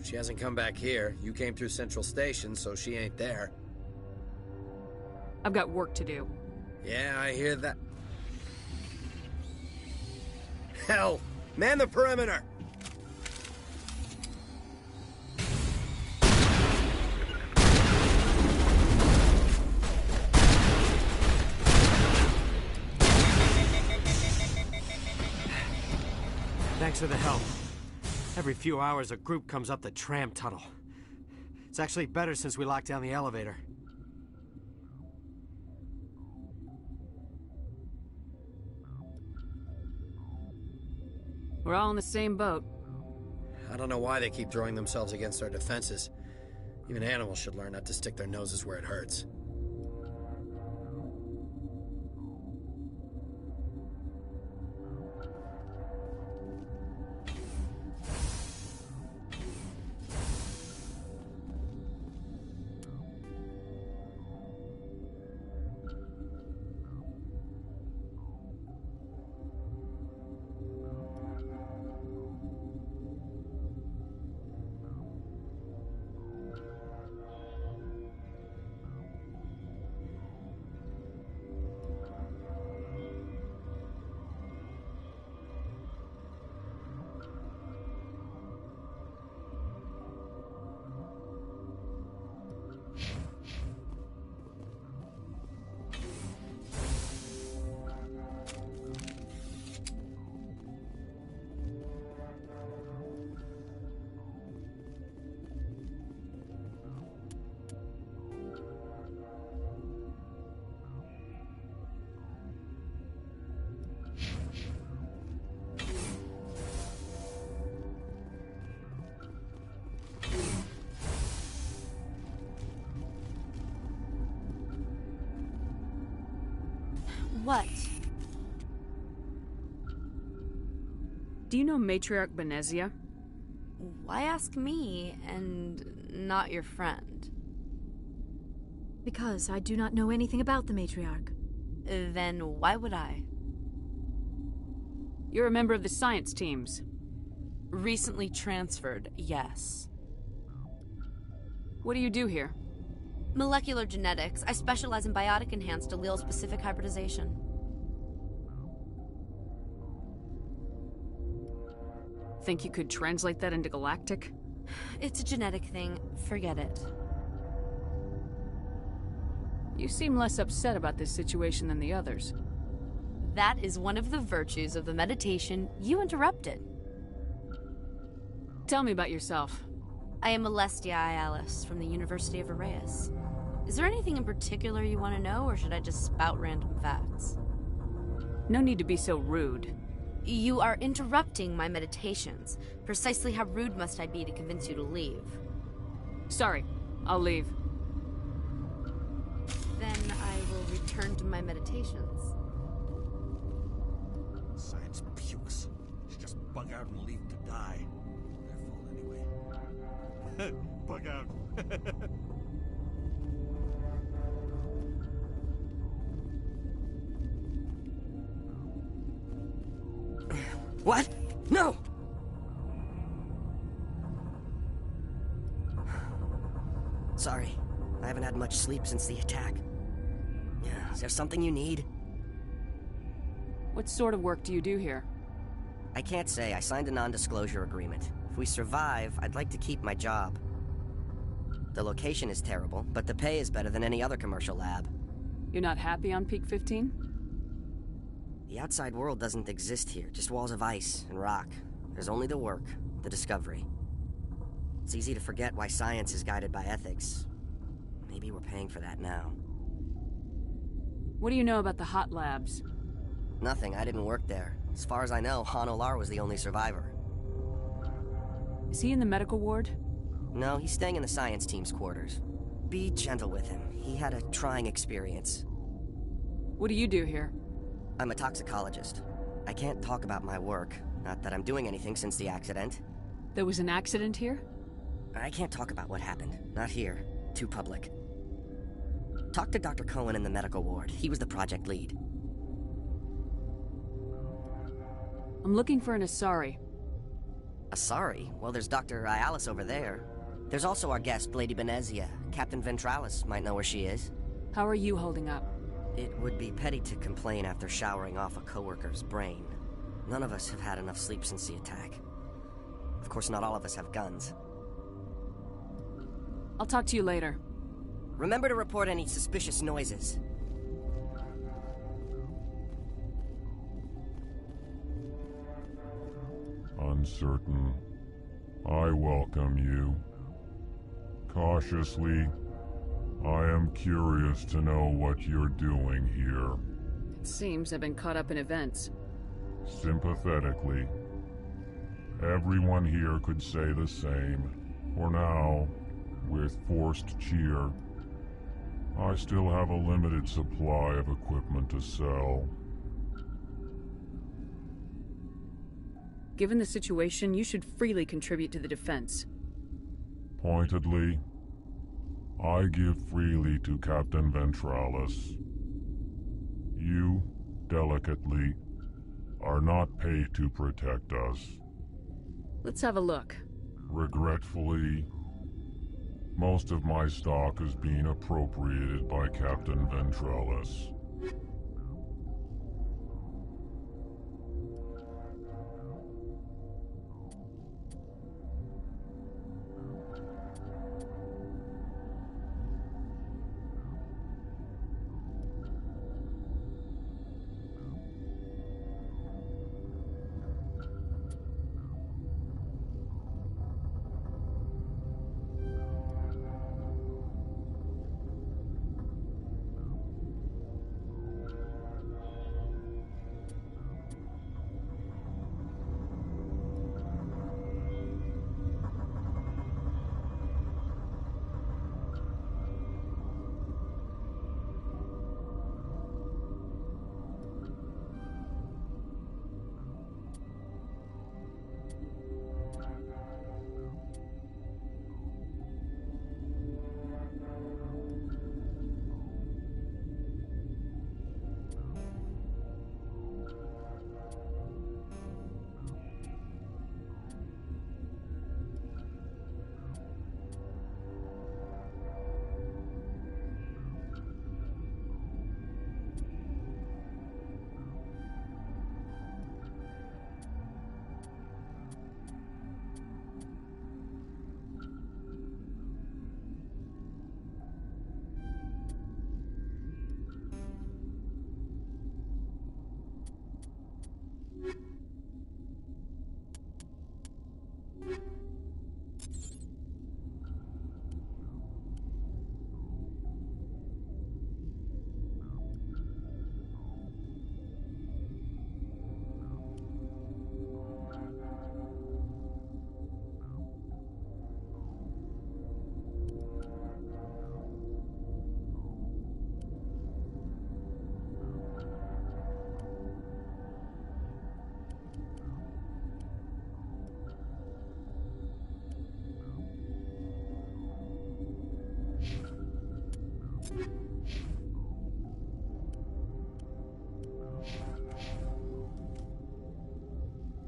She hasn't come back here. You came through Central Station, so she ain't there. I've got work to do. Yeah, I hear that. Hell! Man the perimeter! Thanks for the help. Every few hours, a group comes up the tram tunnel. It's actually better since we locked down the elevator. We're all in the same boat. I don't know why they keep throwing themselves against our defenses. Even animals should learn not to stick their noses where it hurts. What? Do you know Matriarch Benezia? Why ask me and not your friend? Because I do not know anything about the matriarch. Then why would I? You're a member of the science teams. Recently transferred, yes. What do you do here? Molecular genetics. I specialize in biotic-enhanced allele-specific hybridization. Think you could translate that into galactic? It's a genetic thing. Forget it. You seem less upset about this situation than the others. That is one of the virtues of the meditation you interrupted. Tell me about yourself. I am Alestia Ialis from the University of Arraeus. Is there anything in particular you want to know, or should I just spout random facts? No need to be so rude. You are interrupting my meditations. Precisely how rude must I be to convince you to leave? Sorry, I'll leave. Then I will return to my meditations. Science pukes. Should just bug out and leave to die. Their fault anyway. Bug out. What? No! Sorry, I haven't had much sleep since the attack. Is there something you need? What sort of work do you do here? I can't say. I signed a non-disclosure agreement. If we survive, I'd like to keep my job. The location is terrible, but the pay is better than any other commercial lab. You're not happy on Peak 15? The outside world doesn't exist here, just walls of ice and rock. There's only the work, the discovery. It's easy to forget why science is guided by ethics. Maybe we're paying for that now. What do you know about the hot labs? Nothing, I didn't work there. As far as I know, Han Olar was the only survivor. Is he in the medical ward? No, he's staying in the science team's quarters. Be gentle with him. He had a trying experience. What do you do here? I'm a toxicologist. I can't talk about my work. Not that I'm doing anything since the accident. There was an accident here? I can't talk about what happened. Not here. Too public. Talk to Dr. Cohen in the medical ward. He was the project lead. I'm looking for an Asari. Asari? Well, there's Dr. Ayalis over there. There's also our guest, Lady Benezia. Captain Ventralis might know where she is. How are you holding up? It would be petty to complain after showering off a coworker's brain. None of us have had enough sleep since the attack. Of course, not all of us have guns. I'll talk to you later. Remember to report any suspicious noises. Uncertain. I welcome you. Cautiously, I am curious to know what you're doing here. It seems I've been caught up in events. Sympathetically. Everyone here could say the same. For now, with forced cheer, I still have a limited supply of equipment to sell. Given the situation, you should freely contribute to the defense. Pointedly, I give freely to Captain Ventralis. You, delicately, are not paid to protect us. Let's have a look. Regretfully, most of my stock is being appropriated by Captain Ventralis.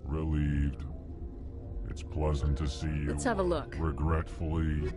Relieved. It's pleasant to see you. Let's have a look. Regretfully.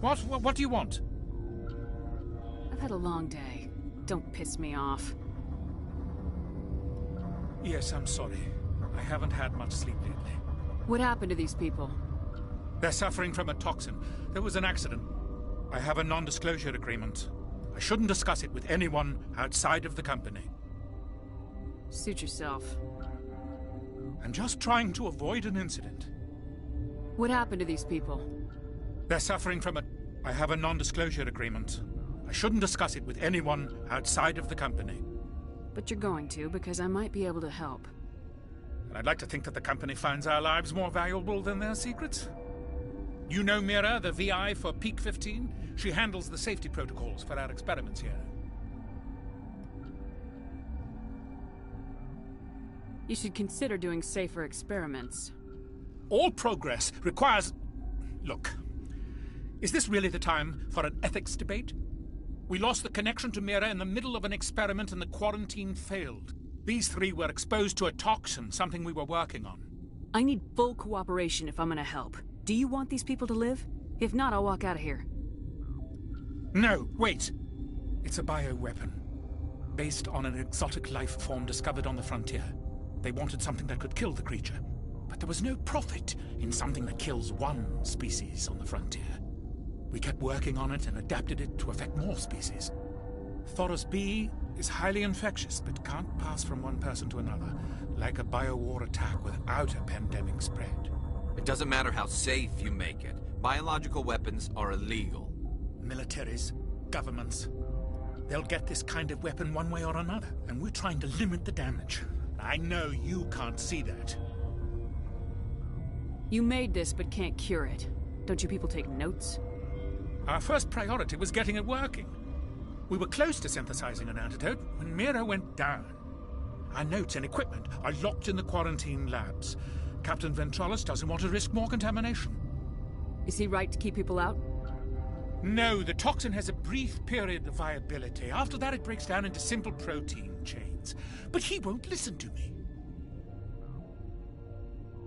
What do you want? I've had a long day. Don't piss me off. Yes, I'm sorry. I haven't had much sleep lately. What happened to these people? They're suffering from a toxin. There was an accident. I have a non-disclosure agreement. I shouldn't discuss it with anyone outside of the company. Suit yourself. I'm just trying to avoid an incident. What happened to these people? They're suffering from I have a non-disclosure agreement. I shouldn't discuss it with anyone outside of the company. But you're going to, because I might be able to help. And I'd like to think that the company finds our lives more valuable than their secrets. You know Mira, the VI for Peak 15? She handles the safety protocols for our experiments here. You should consider doing safer experiments. All progress requires... Look, is this really the time for an ethics debate? We lost the connection to Mira in the middle of an experiment and the quarantine failed. These three were exposed to a toxin, something we were working on. I need full cooperation if I'm gonna help. Do you want these people to live? If not, I'll walk out of here. No, wait. It's a bioweapon. Based on an exotic life form discovered on the frontier. They wanted something that could kill the creature. But there was no profit in something that kills one species on the frontier. We kept working on it and adapted it to affect more species. Thoros B is highly infectious, but can't pass from one person to another, like a biowar attack without a pandemic spread. It doesn't matter how safe you make it. Biological weapons are illegal. Militaries, governments, they'll get this kind of weapon one way or another, and we're trying to limit the damage. I know you can't see that. You made this, but can't cure it. Don't you people take notes? Our first priority was getting it working. We were close to synthesizing an antidote when Mira went down. Our notes and equipment are locked in the quarantine labs. Captain Ventralis doesn't want to risk more contamination. Is he right to keep people out? No, the toxin has a brief period of viability. After that, it breaks down into simple protein chains. But he won't listen to me.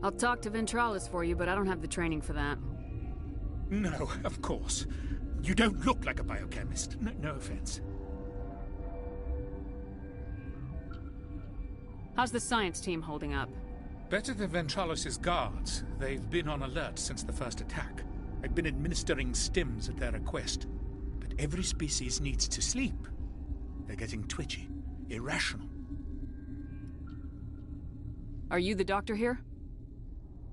I'll talk to Ventralis for you, but I don't have the training for that. No, of course. You don't look like a biochemist. No offense. How's the science team holding up? Better than Ventralis' guards. They've been on alert since the first attack. I've been administering stims at their request. But every species needs to sleep. They're getting twitchy, irrational. Are you the doctor here?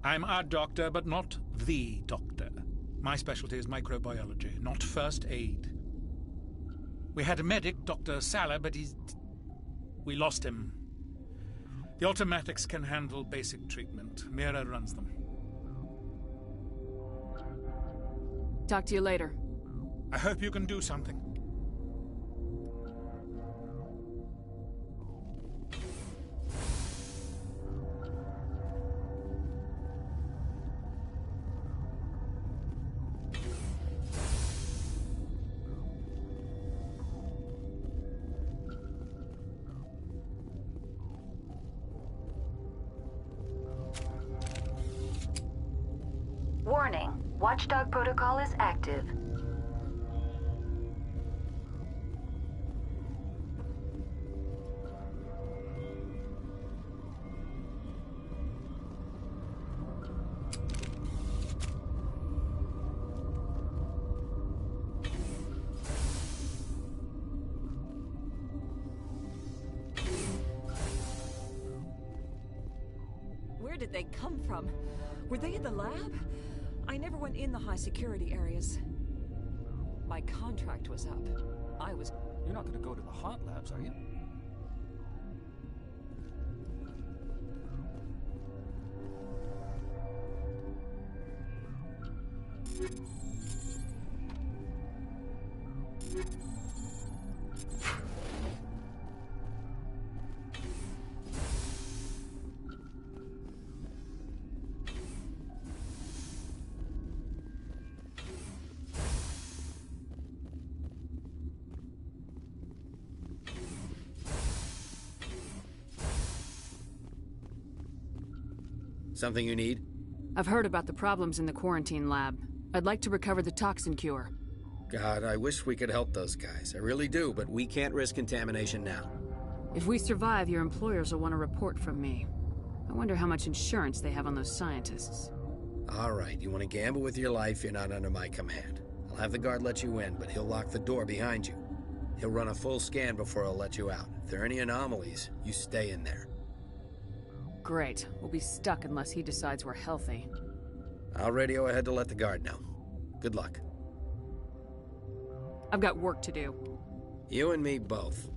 I'm a doctor, but not the doctor. My specialty is microbiology, not first aid. We had a medic, Dr. Salah, but we lost him. The automatics can handle basic treatment. Mira runs them. Talk to you later. I hope you can do something. Warning, Watchdog protocol is active. Where did they come from? Were they in the lab? I never went in the high-security areas. My contract was up. You're not gonna go to the hot labs, are you? Something you need? I've heard about the problems in the quarantine lab. I'd like to recover the toxin cure. God, I wish we could help those guys. I really do, but we can't risk contamination now. If we survive, your employers will want a report from me. I wonder how much insurance they have on those scientists. All right, you want to gamble with your life, you're not under my command. I'll have the guard let you in, but he'll lock the door behind you. He'll run a full scan before he'll let you out. If there are any anomalies, you stay in there. Great. We'll be stuck unless he decides we're healthy. I'll radio ahead to let the guard know. Good luck. I've got work to do. You and me both.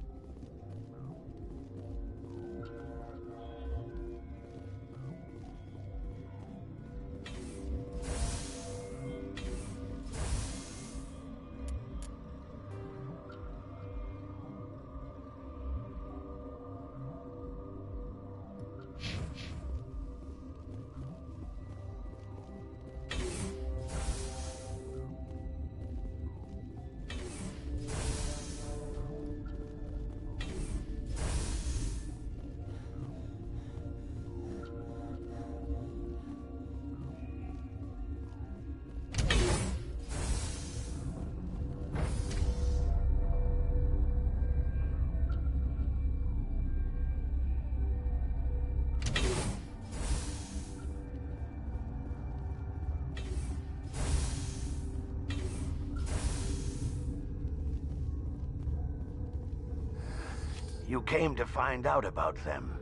You came to find out about them,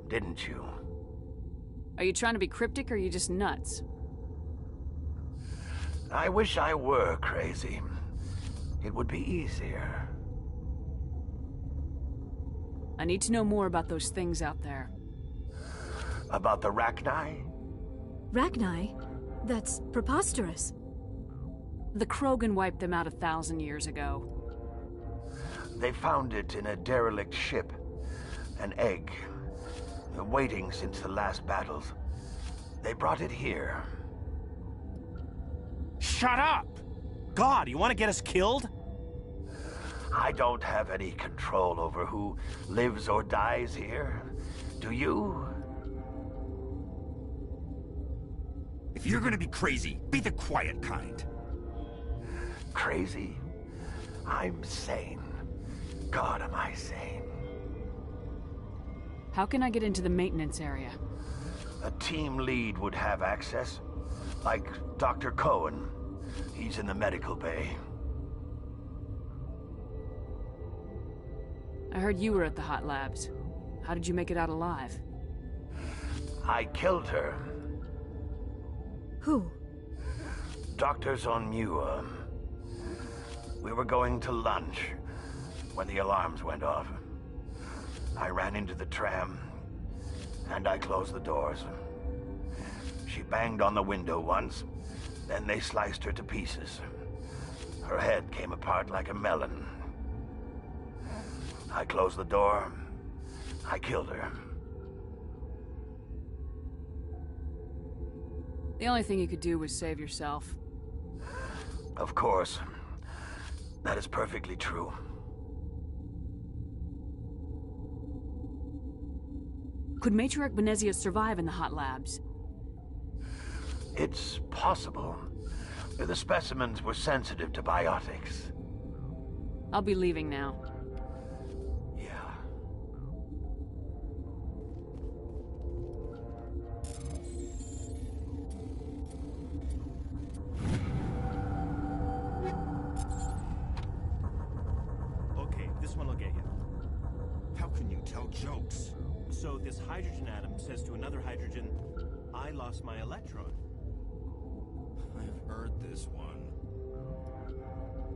didn't you? Are you trying to be cryptic or are you just nuts? I wish I were crazy. It would be easier. I need to know more about those things out there. About the Rachni? Rachni? That's preposterous. The Krogan wiped them out 1,000 years ago. They found it in a derelict ship. An egg. Waiting since the last battles. They brought it here. Shut up! God, you want to get us killed? I don't have any control over who lives or dies here. Do you? If you're gonna be crazy, be the quiet kind. Crazy? I'm sane. God, am I sane? How can I get into the maintenance area? A team lead would have access. Like Dr. Cohen. He's in the medical bay. I heard you were at the hot labs. How did you make it out alive? I killed her. Who? Doctors on Muir. We were going to lunch when the alarms went off. I ran into the tram, and I closed the doors. She banged on the window once, then they sliced her to pieces. Her head came apart like a melon. I closed the door. I killed her. The only thing you could do was save yourself. Of course. That is perfectly true. Could Matriarch Benezia survive in the hot labs? It's possible. The specimens were sensitive to biotics. I'll be leaving now. Okay, this one will get you. How can you tell jokes? So this hydrogen atom says to another hydrogen, I lost my electron. I've heard this one.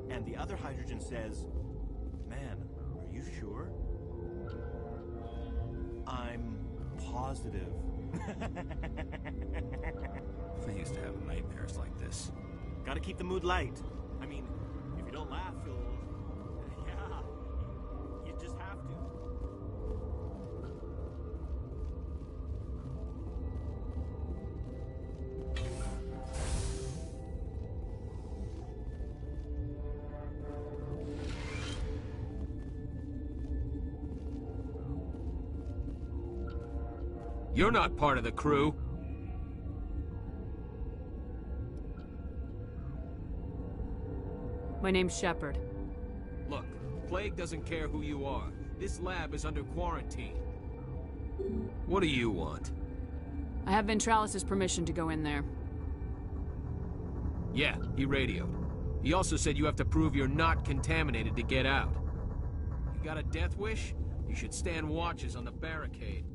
And the other hydrogen says, man, are you sure? I'm positive. I used to have nightmares like this. Gotta keep the mood light. I mean, if you don't laugh, you'll... Yeah, you just have to. You're not part of the crew. My name's Shepard. Look, Plague doesn't care who you are. This lab is under quarantine. What do you want? I have Ventralis' permission to go in there. Yeah, he radioed. He also said you have to prove you're not contaminated to get out. You got a death wish? You should stand watches on the barricade.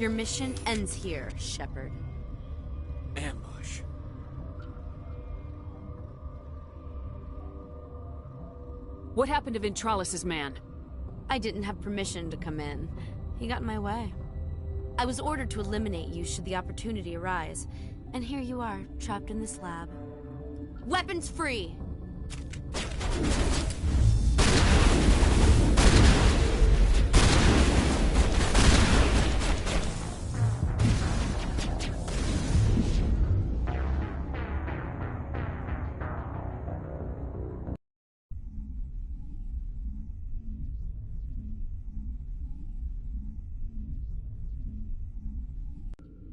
Your mission ends here, Shepard. Ambush. What happened to Ventralis' man? I didn't have permission to come in. He got in my way. I was ordered to eliminate you should the opportunity arise. And here you are, trapped in this lab. Weapons free!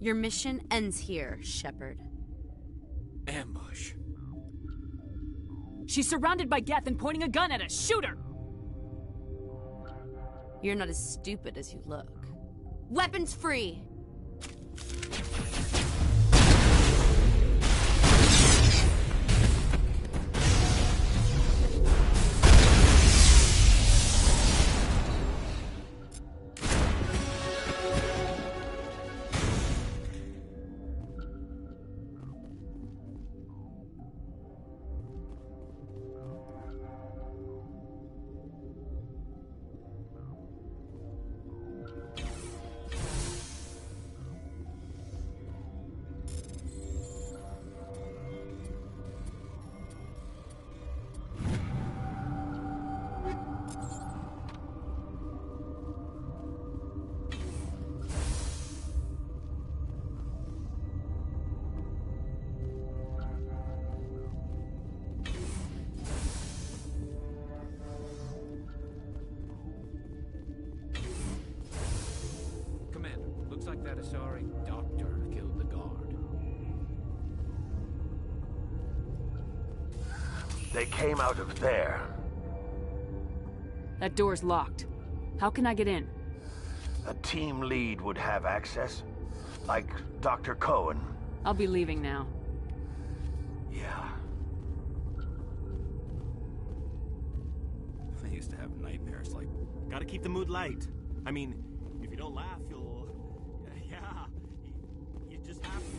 Your mission ends here, Shepard. Ambush. She's surrounded by Geth and pointing a gun at us. Shoot her! You're not as stupid as you look. Weapons free! kinda sorry Doctor killed the guard. They came out of there. That door's locked. How can I get in? A team lead would have access, like Dr. Cohen. I'll be leaving now. Yeah. I used to have nightmares like... Gotta keep the mood light. I mean, if you don't laugh, you'll... Yeah, you just have to.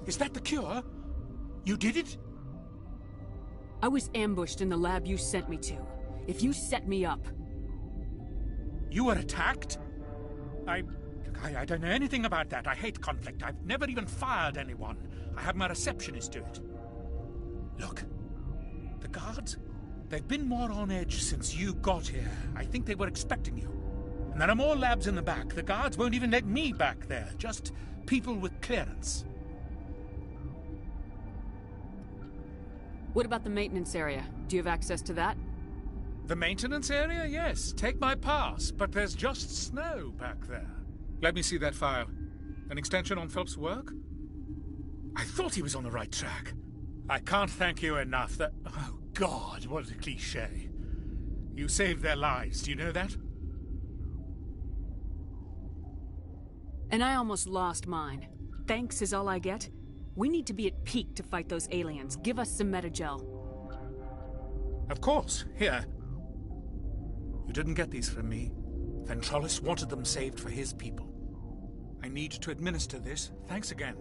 Is that the cure? You did it? I was ambushed in the lab you sent me to. If you set me up... You were attacked? I don't know anything about that. I hate conflict. I've never even fired anyone. I have my receptionist do it. Look, the guards, they've been more on edge since you got here. I think they were expecting you. And there are more labs in the back. The guards won't even let me back there. Just people with clearance. What about the maintenance area? Do you have access to that? The maintenance area? Yes. Take my pass. But there's just snow back there. Let me see that file. An extension on Phelps' work? I thought he was on the right track. I can't thank you enough that... Oh, God, what a cliché. You saved their lives. Do you know that? And I almost lost mine. Thanks is all I get? We need to be at peak to fight those aliens. Give us some metagel. Of course. Here. You didn't get these from me. Ventrollis wanted them saved for his people. I need to administer this. Thanks again.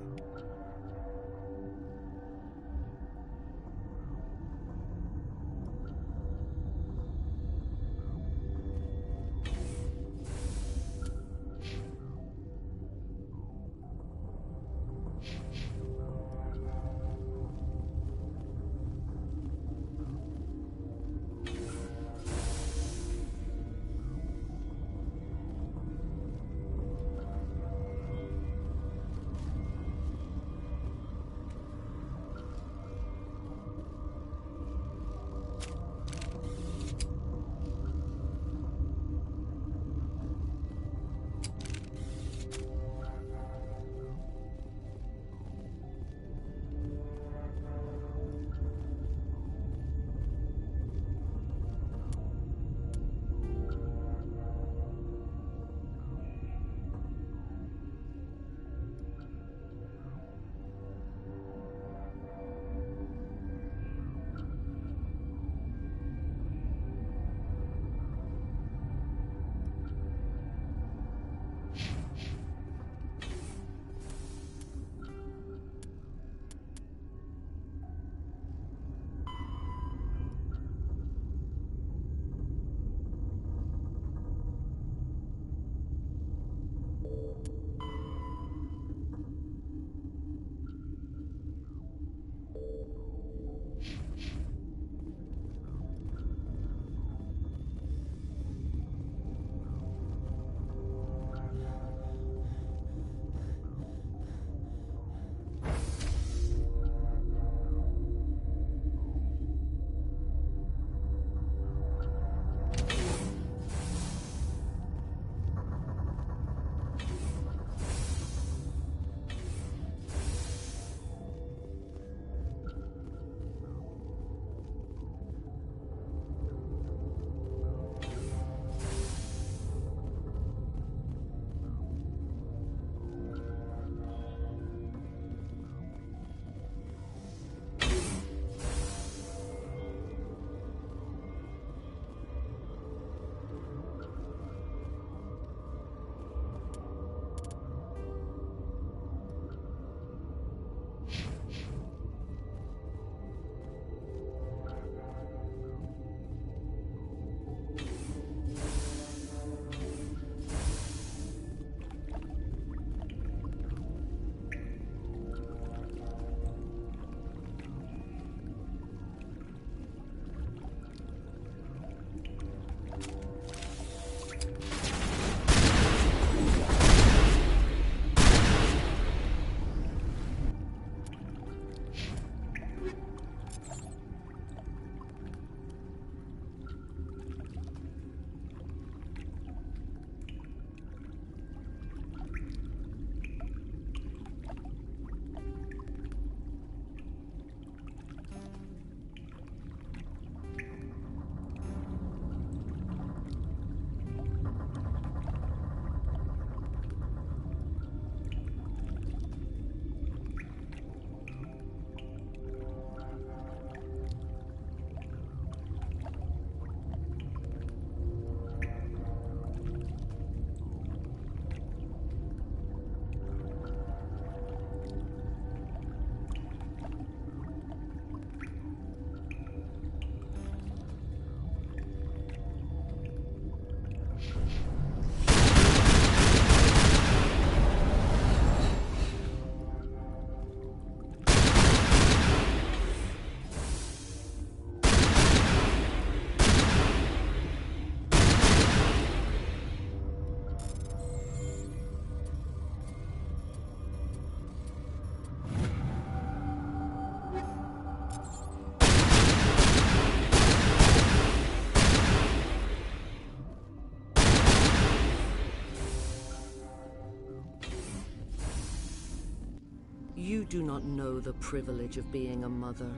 You do not know the privilege of being a mother.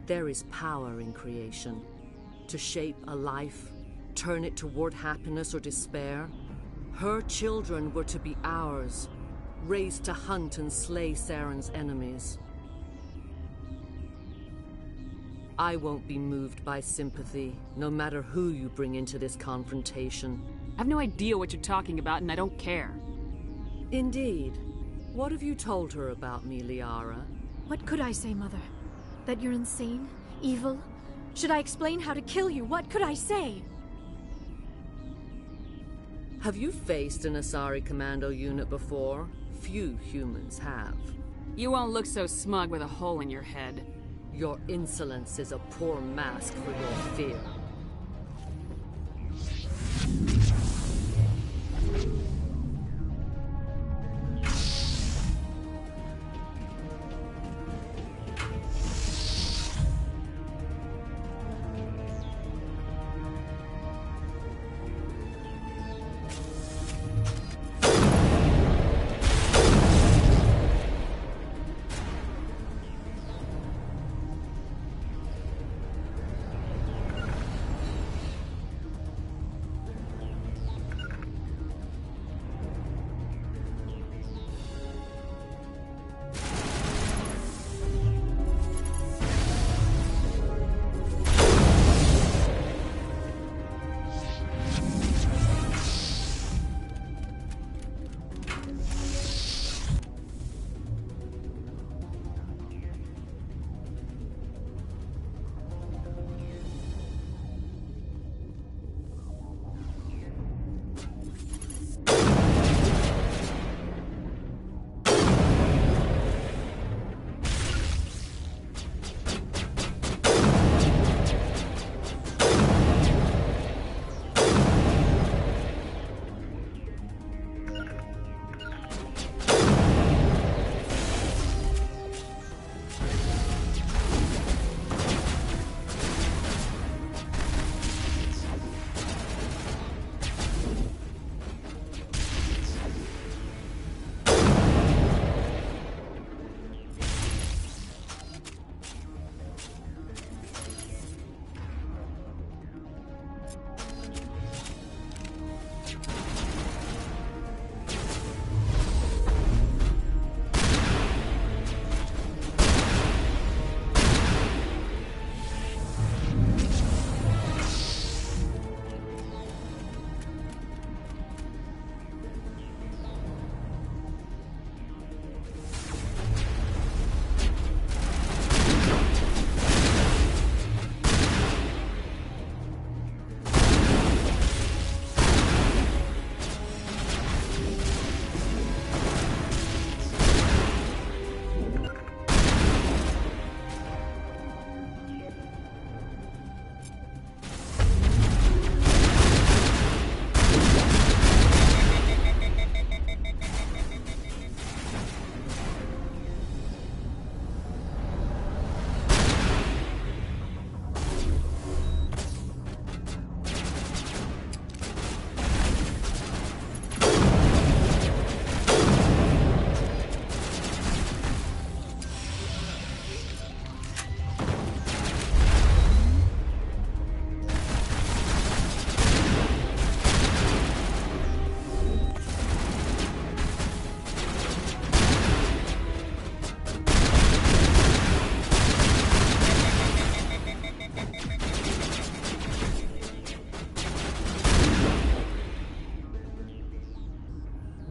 There is power in creation. To shape a life, turn it toward happiness or despair. Her children were to be ours, raised to hunt and slay Saren's enemies. I won't be moved by sympathy, no matter who you bring into this confrontation. I have no idea what you're talking about, and I don't care. Indeed. What have you told her about me, Liara? What could I say, Mother? That you're insane? Evil? Should I explain how to kill you? What could I say? Have you faced an Asari commando unit before? Few humans have. You won't look so smug with a hole in your head. Your insolence is a poor mask for your fear.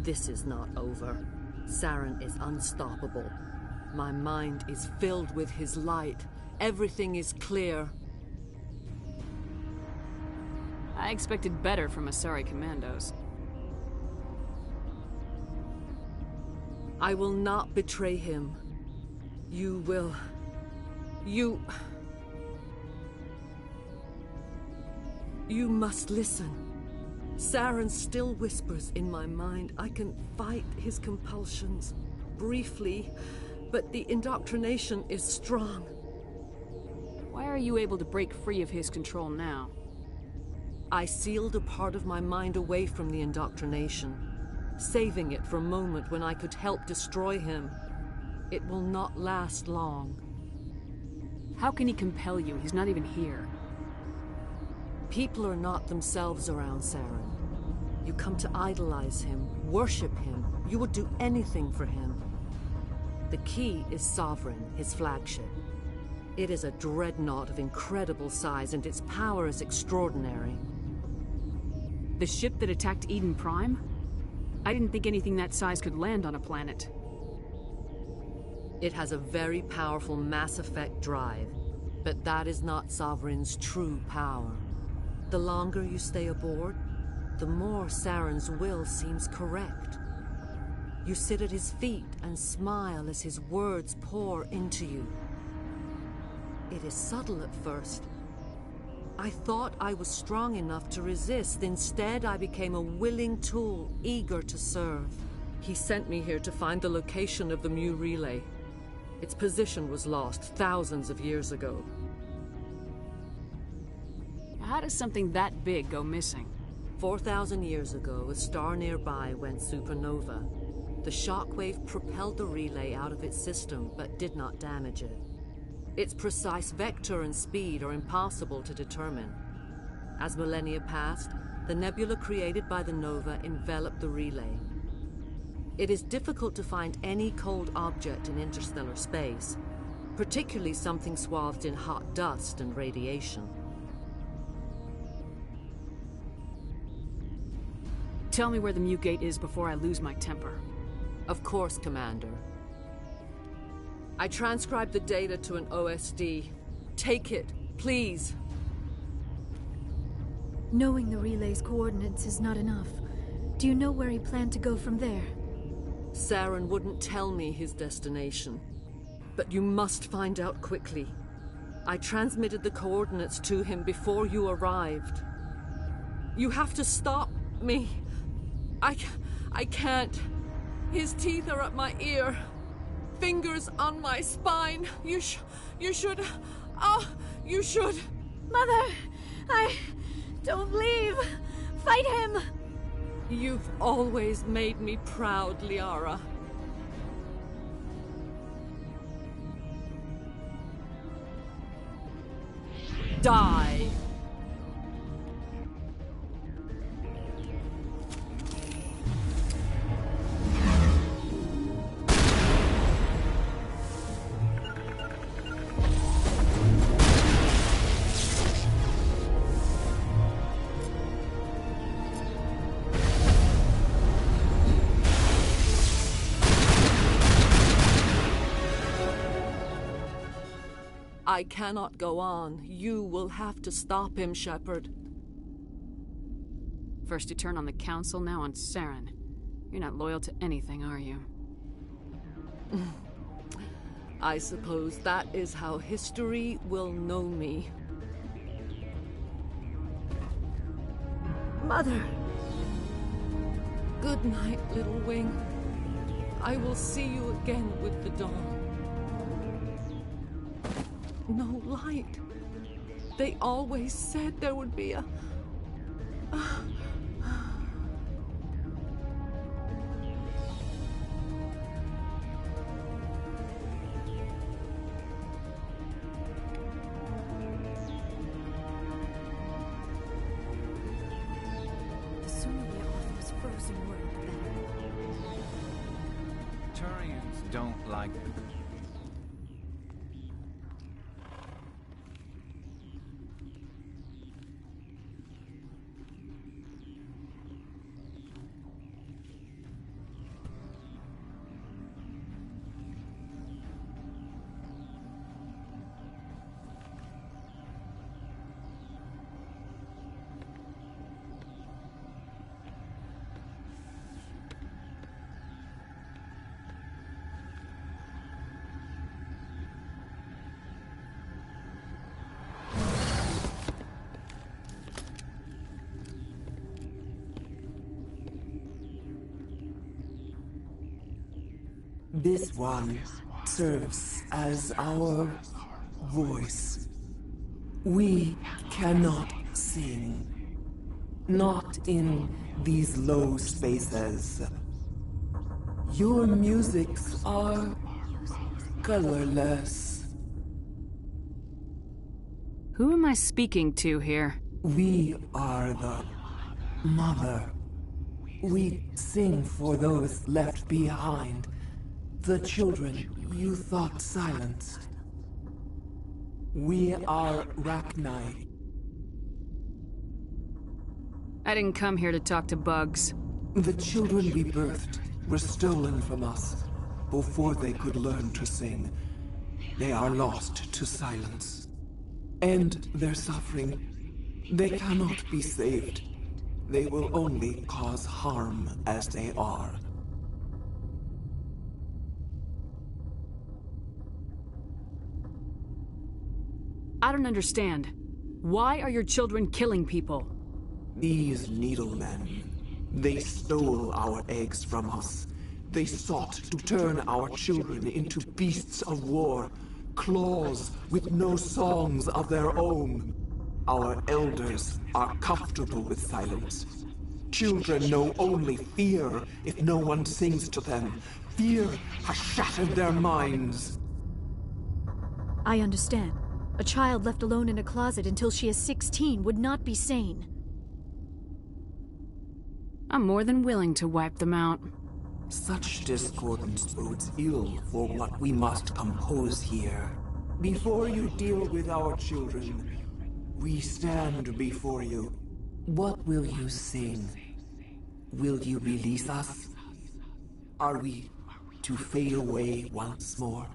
This is not over. Saren is unstoppable. My mind is filled with his light. Everything is clear. I expected better from Asari commandos. I will not betray him. You will... You must listen. Saren still whispers in my mind. I can fight his compulsions, briefly, but the indoctrination is strong. Why are you able to break free of his control now? I sealed a part of my mind away from the indoctrination, saving it for a moment when I could help destroy him. It will not last long. How can he compel you? He's not even here. People are not themselves around Saren. You come to idolize him, worship him. You would do anything for him. The key is Sovereign, his flagship. It is a dreadnought of incredible size, and its power is extraordinary. The ship that attacked Eden Prime? I didn't think anything that size could land on a planet. It has a very powerful mass effect drive, but that is not Sovereign's true power. The longer you stay aboard, the more Saren's will seems correct. You sit at his feet and smile as his words pour into you. It is subtle at first. I thought I was strong enough to resist. Instead, I became a willing tool, eager to serve. He sent me here to find the location of the Mu relay. Its position was lost thousands of years ago. How does something that big go missing? 4,000 years ago, a star nearby went supernova. The shockwave propelled the relay out of its system, but did not damage it. Its precise vector and speed are impossible to determine. As millennia passed, the nebula created by the nova enveloped the relay. It is difficult to find any cold object in interstellar space, particularly something swathed in hot dust and radiation. Tell me where the Mu Gate is before I lose my temper. Of course, Commander. I transcribed the data to an OSD. Take it, please. Knowing the relay's coordinates is not enough. Do you know where he planned to go from there? Saren wouldn't tell me his destination. But you must find out quickly. I transmitted the coordinates to him before you arrived. You have to stop me. I can't. His teeth are at my ear. Fingers on my spine. You should. Oh, you should. Mother, don't leave. Fight him. You've always made me proud, Liara. Die. I cannot go on. You will have to stop him, Shepard. First you turn on the Council, now on Saren. You're not loyal to anything, are you? I suppose that is how history will know me. Mother! Good night, little wing. I will see you again with the dawn. No light. They always said there would be a... The sooner we are off this frozen world, the better. Turians don't like... This one serves as our voice. We cannot sing. Not in these low spaces. Your musics are colorless. Who am I speaking to here? We are the mother. We sing for those left behind. The children you thought silenced. We are Rachni. I didn't come here to talk to bugs. The children we birthed were stolen from us before they could learn to sing. They are lost to silence. End their suffering. They cannot be saved. They will only cause harm as they are. I don't understand. Why are your children killing people? These needlemen, they stole our eggs from us. They sought to turn our children into beasts of war, claws with no songs of their own. Our elders are comfortable with silence. Children know only fear if no one sings to them. Fear has shattered their minds. I understand. A child left alone in a closet until she is 16 would not be sane. I'm more than willing to wipe them out. Such discordance bodes ill for what we must compose here. Before you deal with our children, we stand before you. What will you sing? Will you release us? Are we to fade away once more?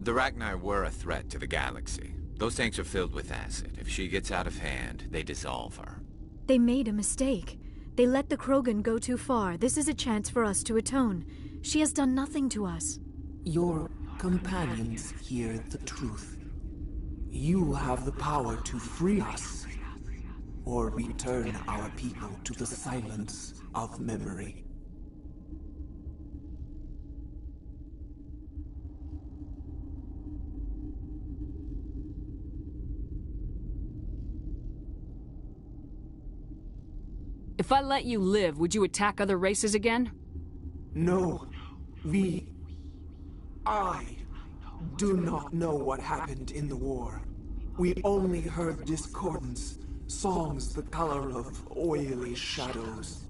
The Rachni were a threat to the galaxy. Those tanks are filled with acid. If she gets out of hand, they dissolve her. They made a mistake. They let the Krogan go too far. This is a chance for us to atone. She has done nothing to us. Your companions hear the truth. You have the power to free us, or return our people to the silence of memory. If I let you live, would you attack other races again? No. I do not know what happened in the war. We only heard discordance, songs the color of oily shadows.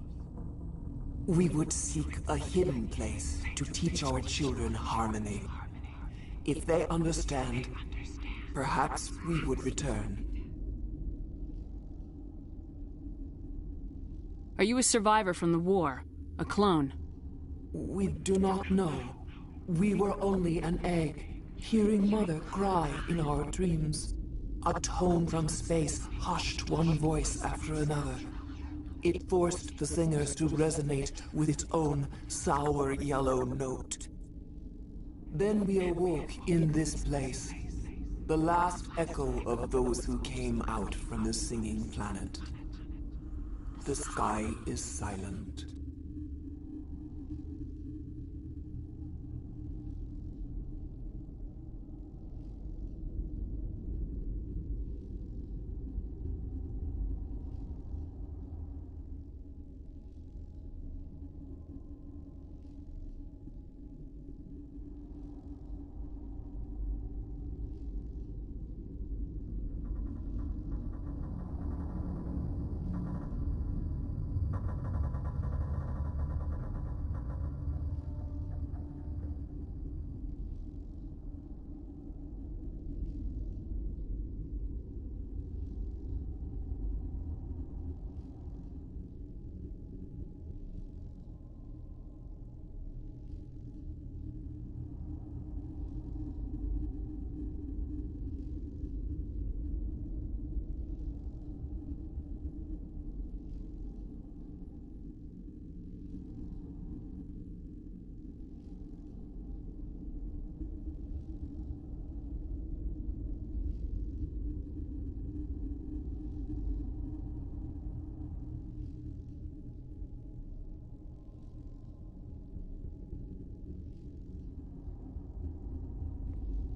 We would seek a hidden place to teach our children harmony. If they understand, perhaps we would return. Are you a survivor from the war? A clone? We do not know. We were only an egg, hearing Mother cry in our dreams. A tone from space hushed one voice after another. It forced the singers to resonate with its own sour yellow note. Then we awoke in this place, the last echo of those who came out from the singing planet. The sky is silent.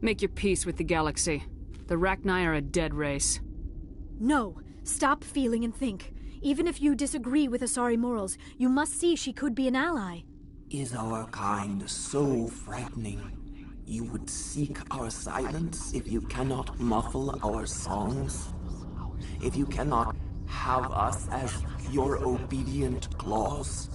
Make your peace with the galaxy. The Rachni are a dead race. No. Stop feeling and think. Even if you disagree with Asari morals, you must see she could be an ally. Is our kind so frightening? You would seek our silence if you cannot muffle our songs? If you cannot have us as your obedient claws?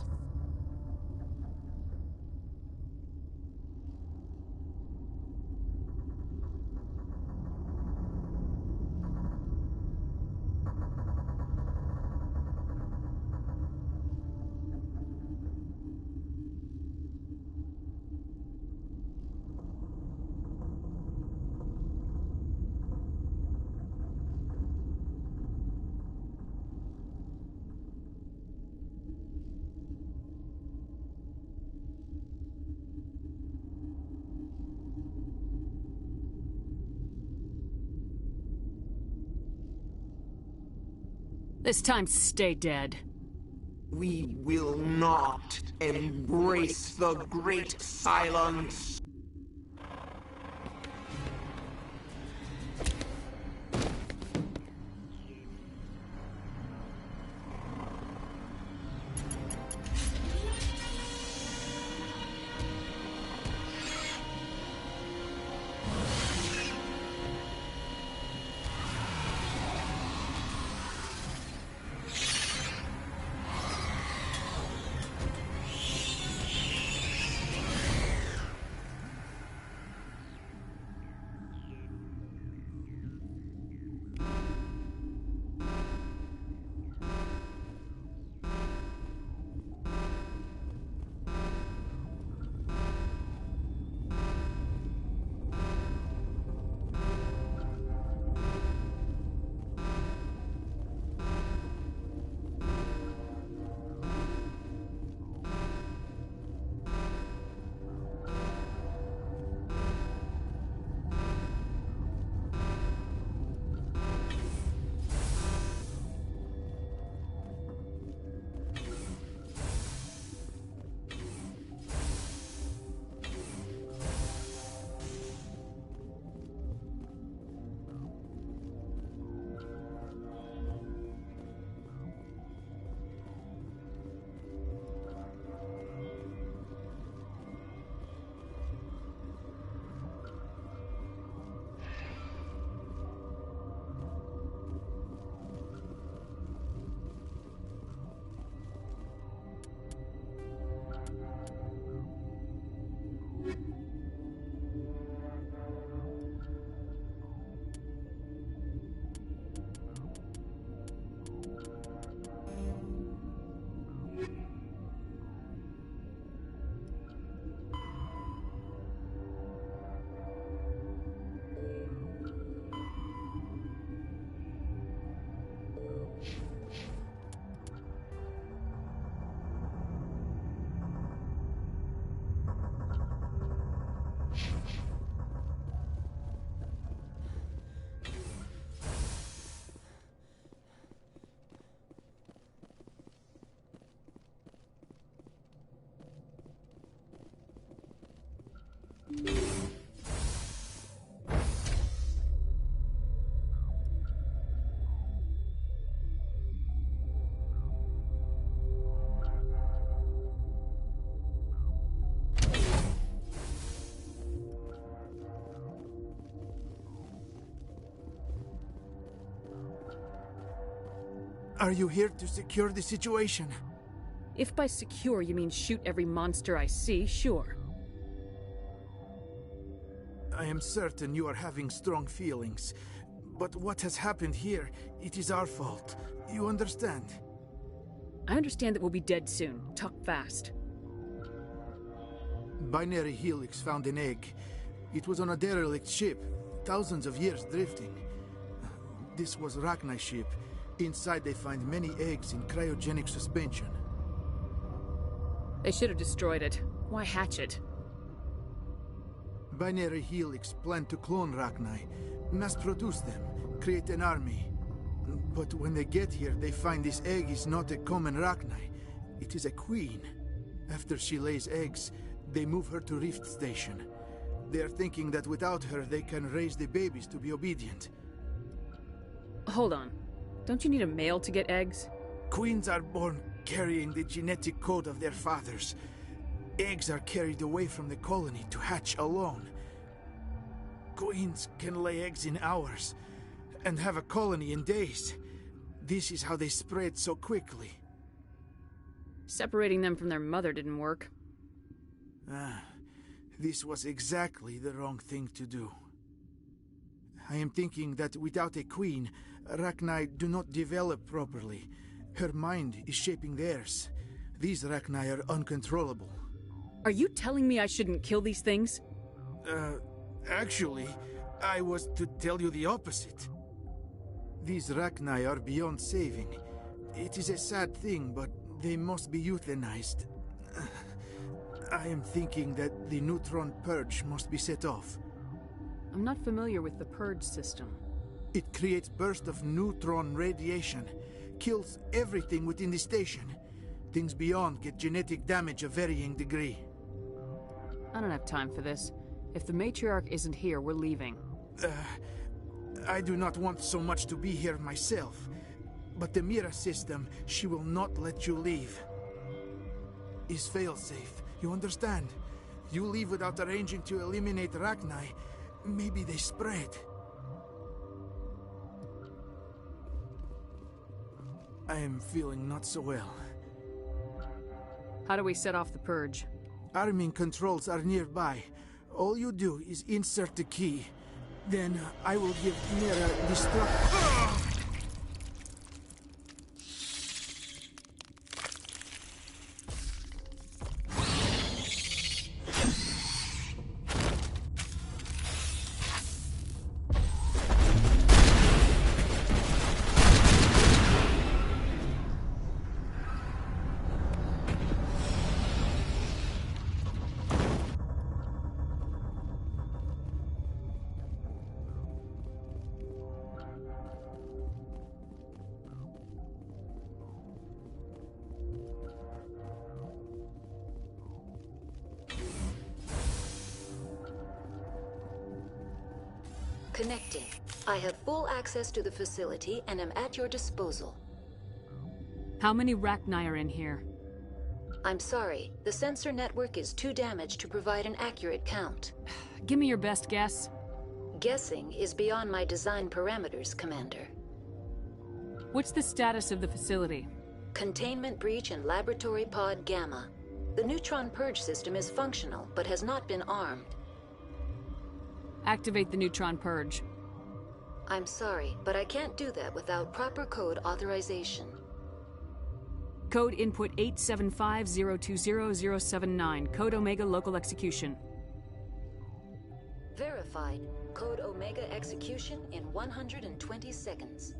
This time, stay dead. We will not embrace the great silence. Are you here to secure the situation? If by secure you mean shoot every monster I see, sure. I am certain you are having strong feelings. But what has happened here, it is our fault. You understand? I understand that we'll be dead soon. Talk fast. Binary Helix found an egg. It was on a derelict ship, thousands of years drifting. This was Rachni's ship. Inside they find many eggs in cryogenic suspension. They should have destroyed it. Why hatch it? Binary Helix planned to clone Rachni, mass-produce them, create an army. But when they get here, they find this egg is not a common Rachni. It is a queen. After she lays eggs, they move her to Rift Station. They are thinking that without her, they can raise the babies to be obedient. Hold on. Don't you need a male to get eggs? Queens are born carrying the genetic code of their fathers. Eggs are carried away from the colony to hatch alone. Queens can lay eggs in hours, and have a colony in days. This is how they spread so quickly. Separating them from their mother didn't work. This was exactly the wrong thing to do. I am thinking that without a queen, Rachni do not develop properly. Her mind is shaping theirs. These Rachni are uncontrollable. Are you telling me I shouldn't kill these things? Actually, I was to tell you the opposite. These Rachni are beyond saving. It is a sad thing, but they must be euthanized. I am thinking that the neutron purge must be set off. I'm not familiar with the purge system. It creates bursts of neutron radiation, kills everything within the station. Things beyond get genetic damage of varying degree. I don't have time for this. If the matriarch isn't here, we're leaving. I do not want so much to be here myself. But the Mira system, she will not let you leave. Is failsafe, you understand? You leave without arranging to eliminate Rachni, maybe they spread. I am feeling not so well. How do we set off the purge? Arming controls are nearby. All you do is insert the key. Then I will give Mira destruct. Connecting. I have full access to the facility and am at your disposal. How many Rachni are in here? I'm sorry. The sensor network is too damaged to provide an accurate count. Give me your best guess. Guessing is beyond my design parameters, Commander. What's the status of the facility? Containment breach in Laboratory Pod Gamma. The neutron purge system is functional, but has not been armed. Activate the neutron purge. I'm sorry, but I can't do that without proper code authorization. Code input 875020079. Code Omega local execution. Verified. Code Omega execution in 120 seconds.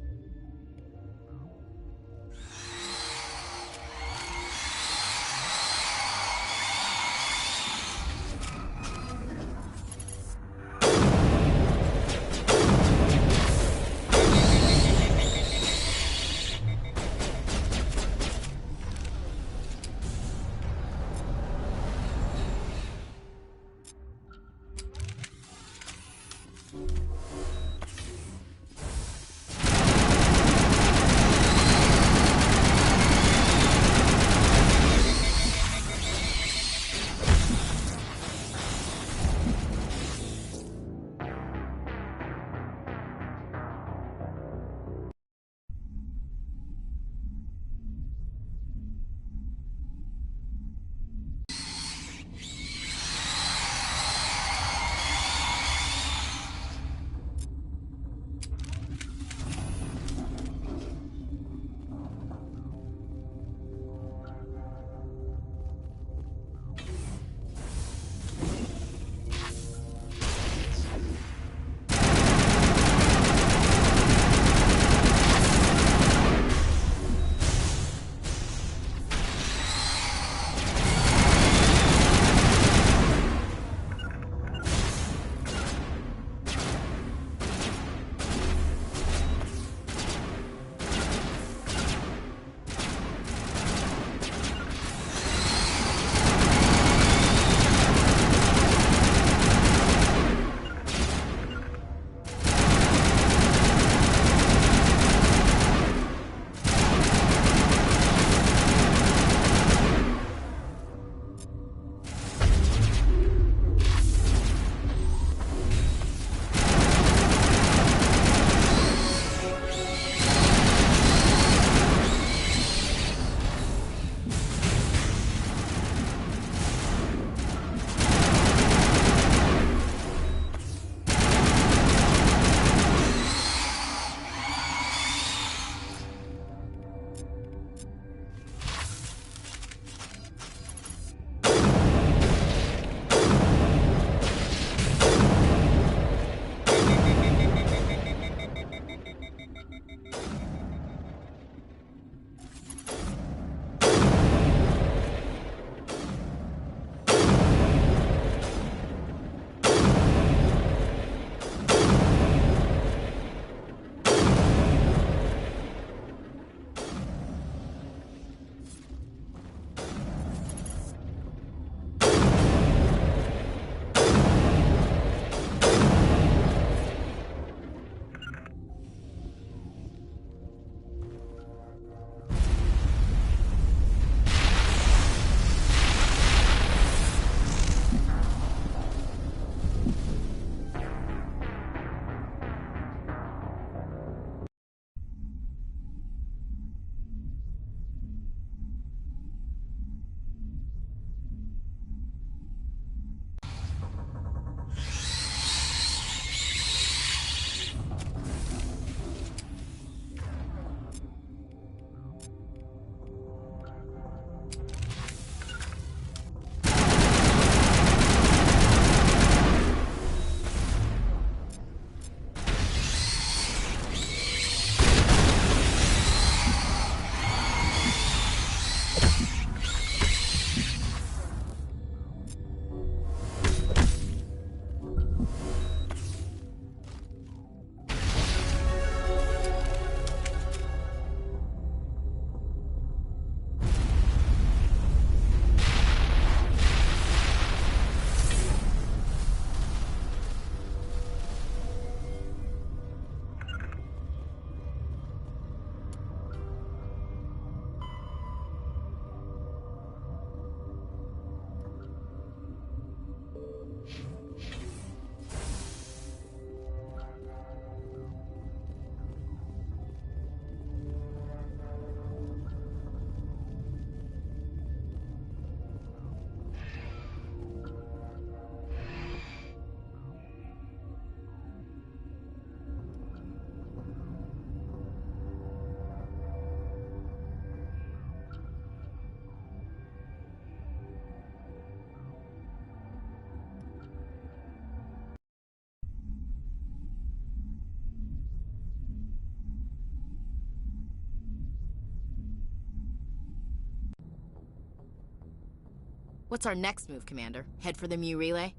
What's our next move, Commander? Head for the Mu relay?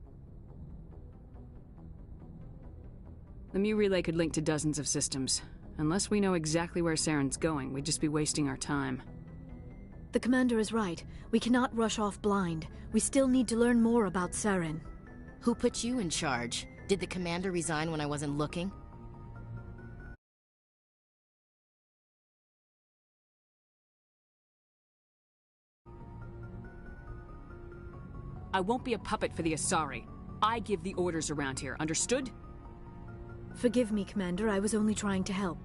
The Mu relay could link to dozens of systems. Unless we know exactly where Saren's going, we'd just be wasting our time. The Commander is right. We cannot rush off blind. We still need to learn more about Saren. Who put you in charge? Did the Commander resign when I wasn't looking? I won't be a puppet for the Asari. I give the orders around here, understood? Forgive me, Commander. I was only trying to help.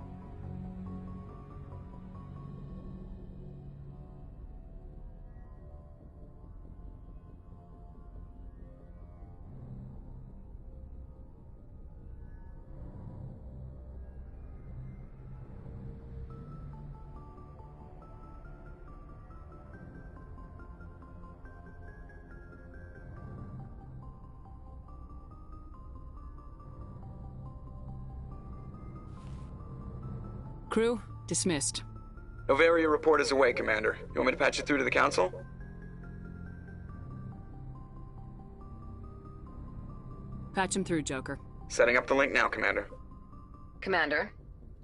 Crew, dismissed. Novaria report is away, Commander. You want me to patch it through to the Council? Patch him through, Joker. Setting up the link now, Commander. Commander,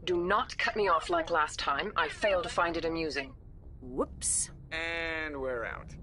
do not cut me off like last time. I failed to find it amusing. Whoops. And we're out.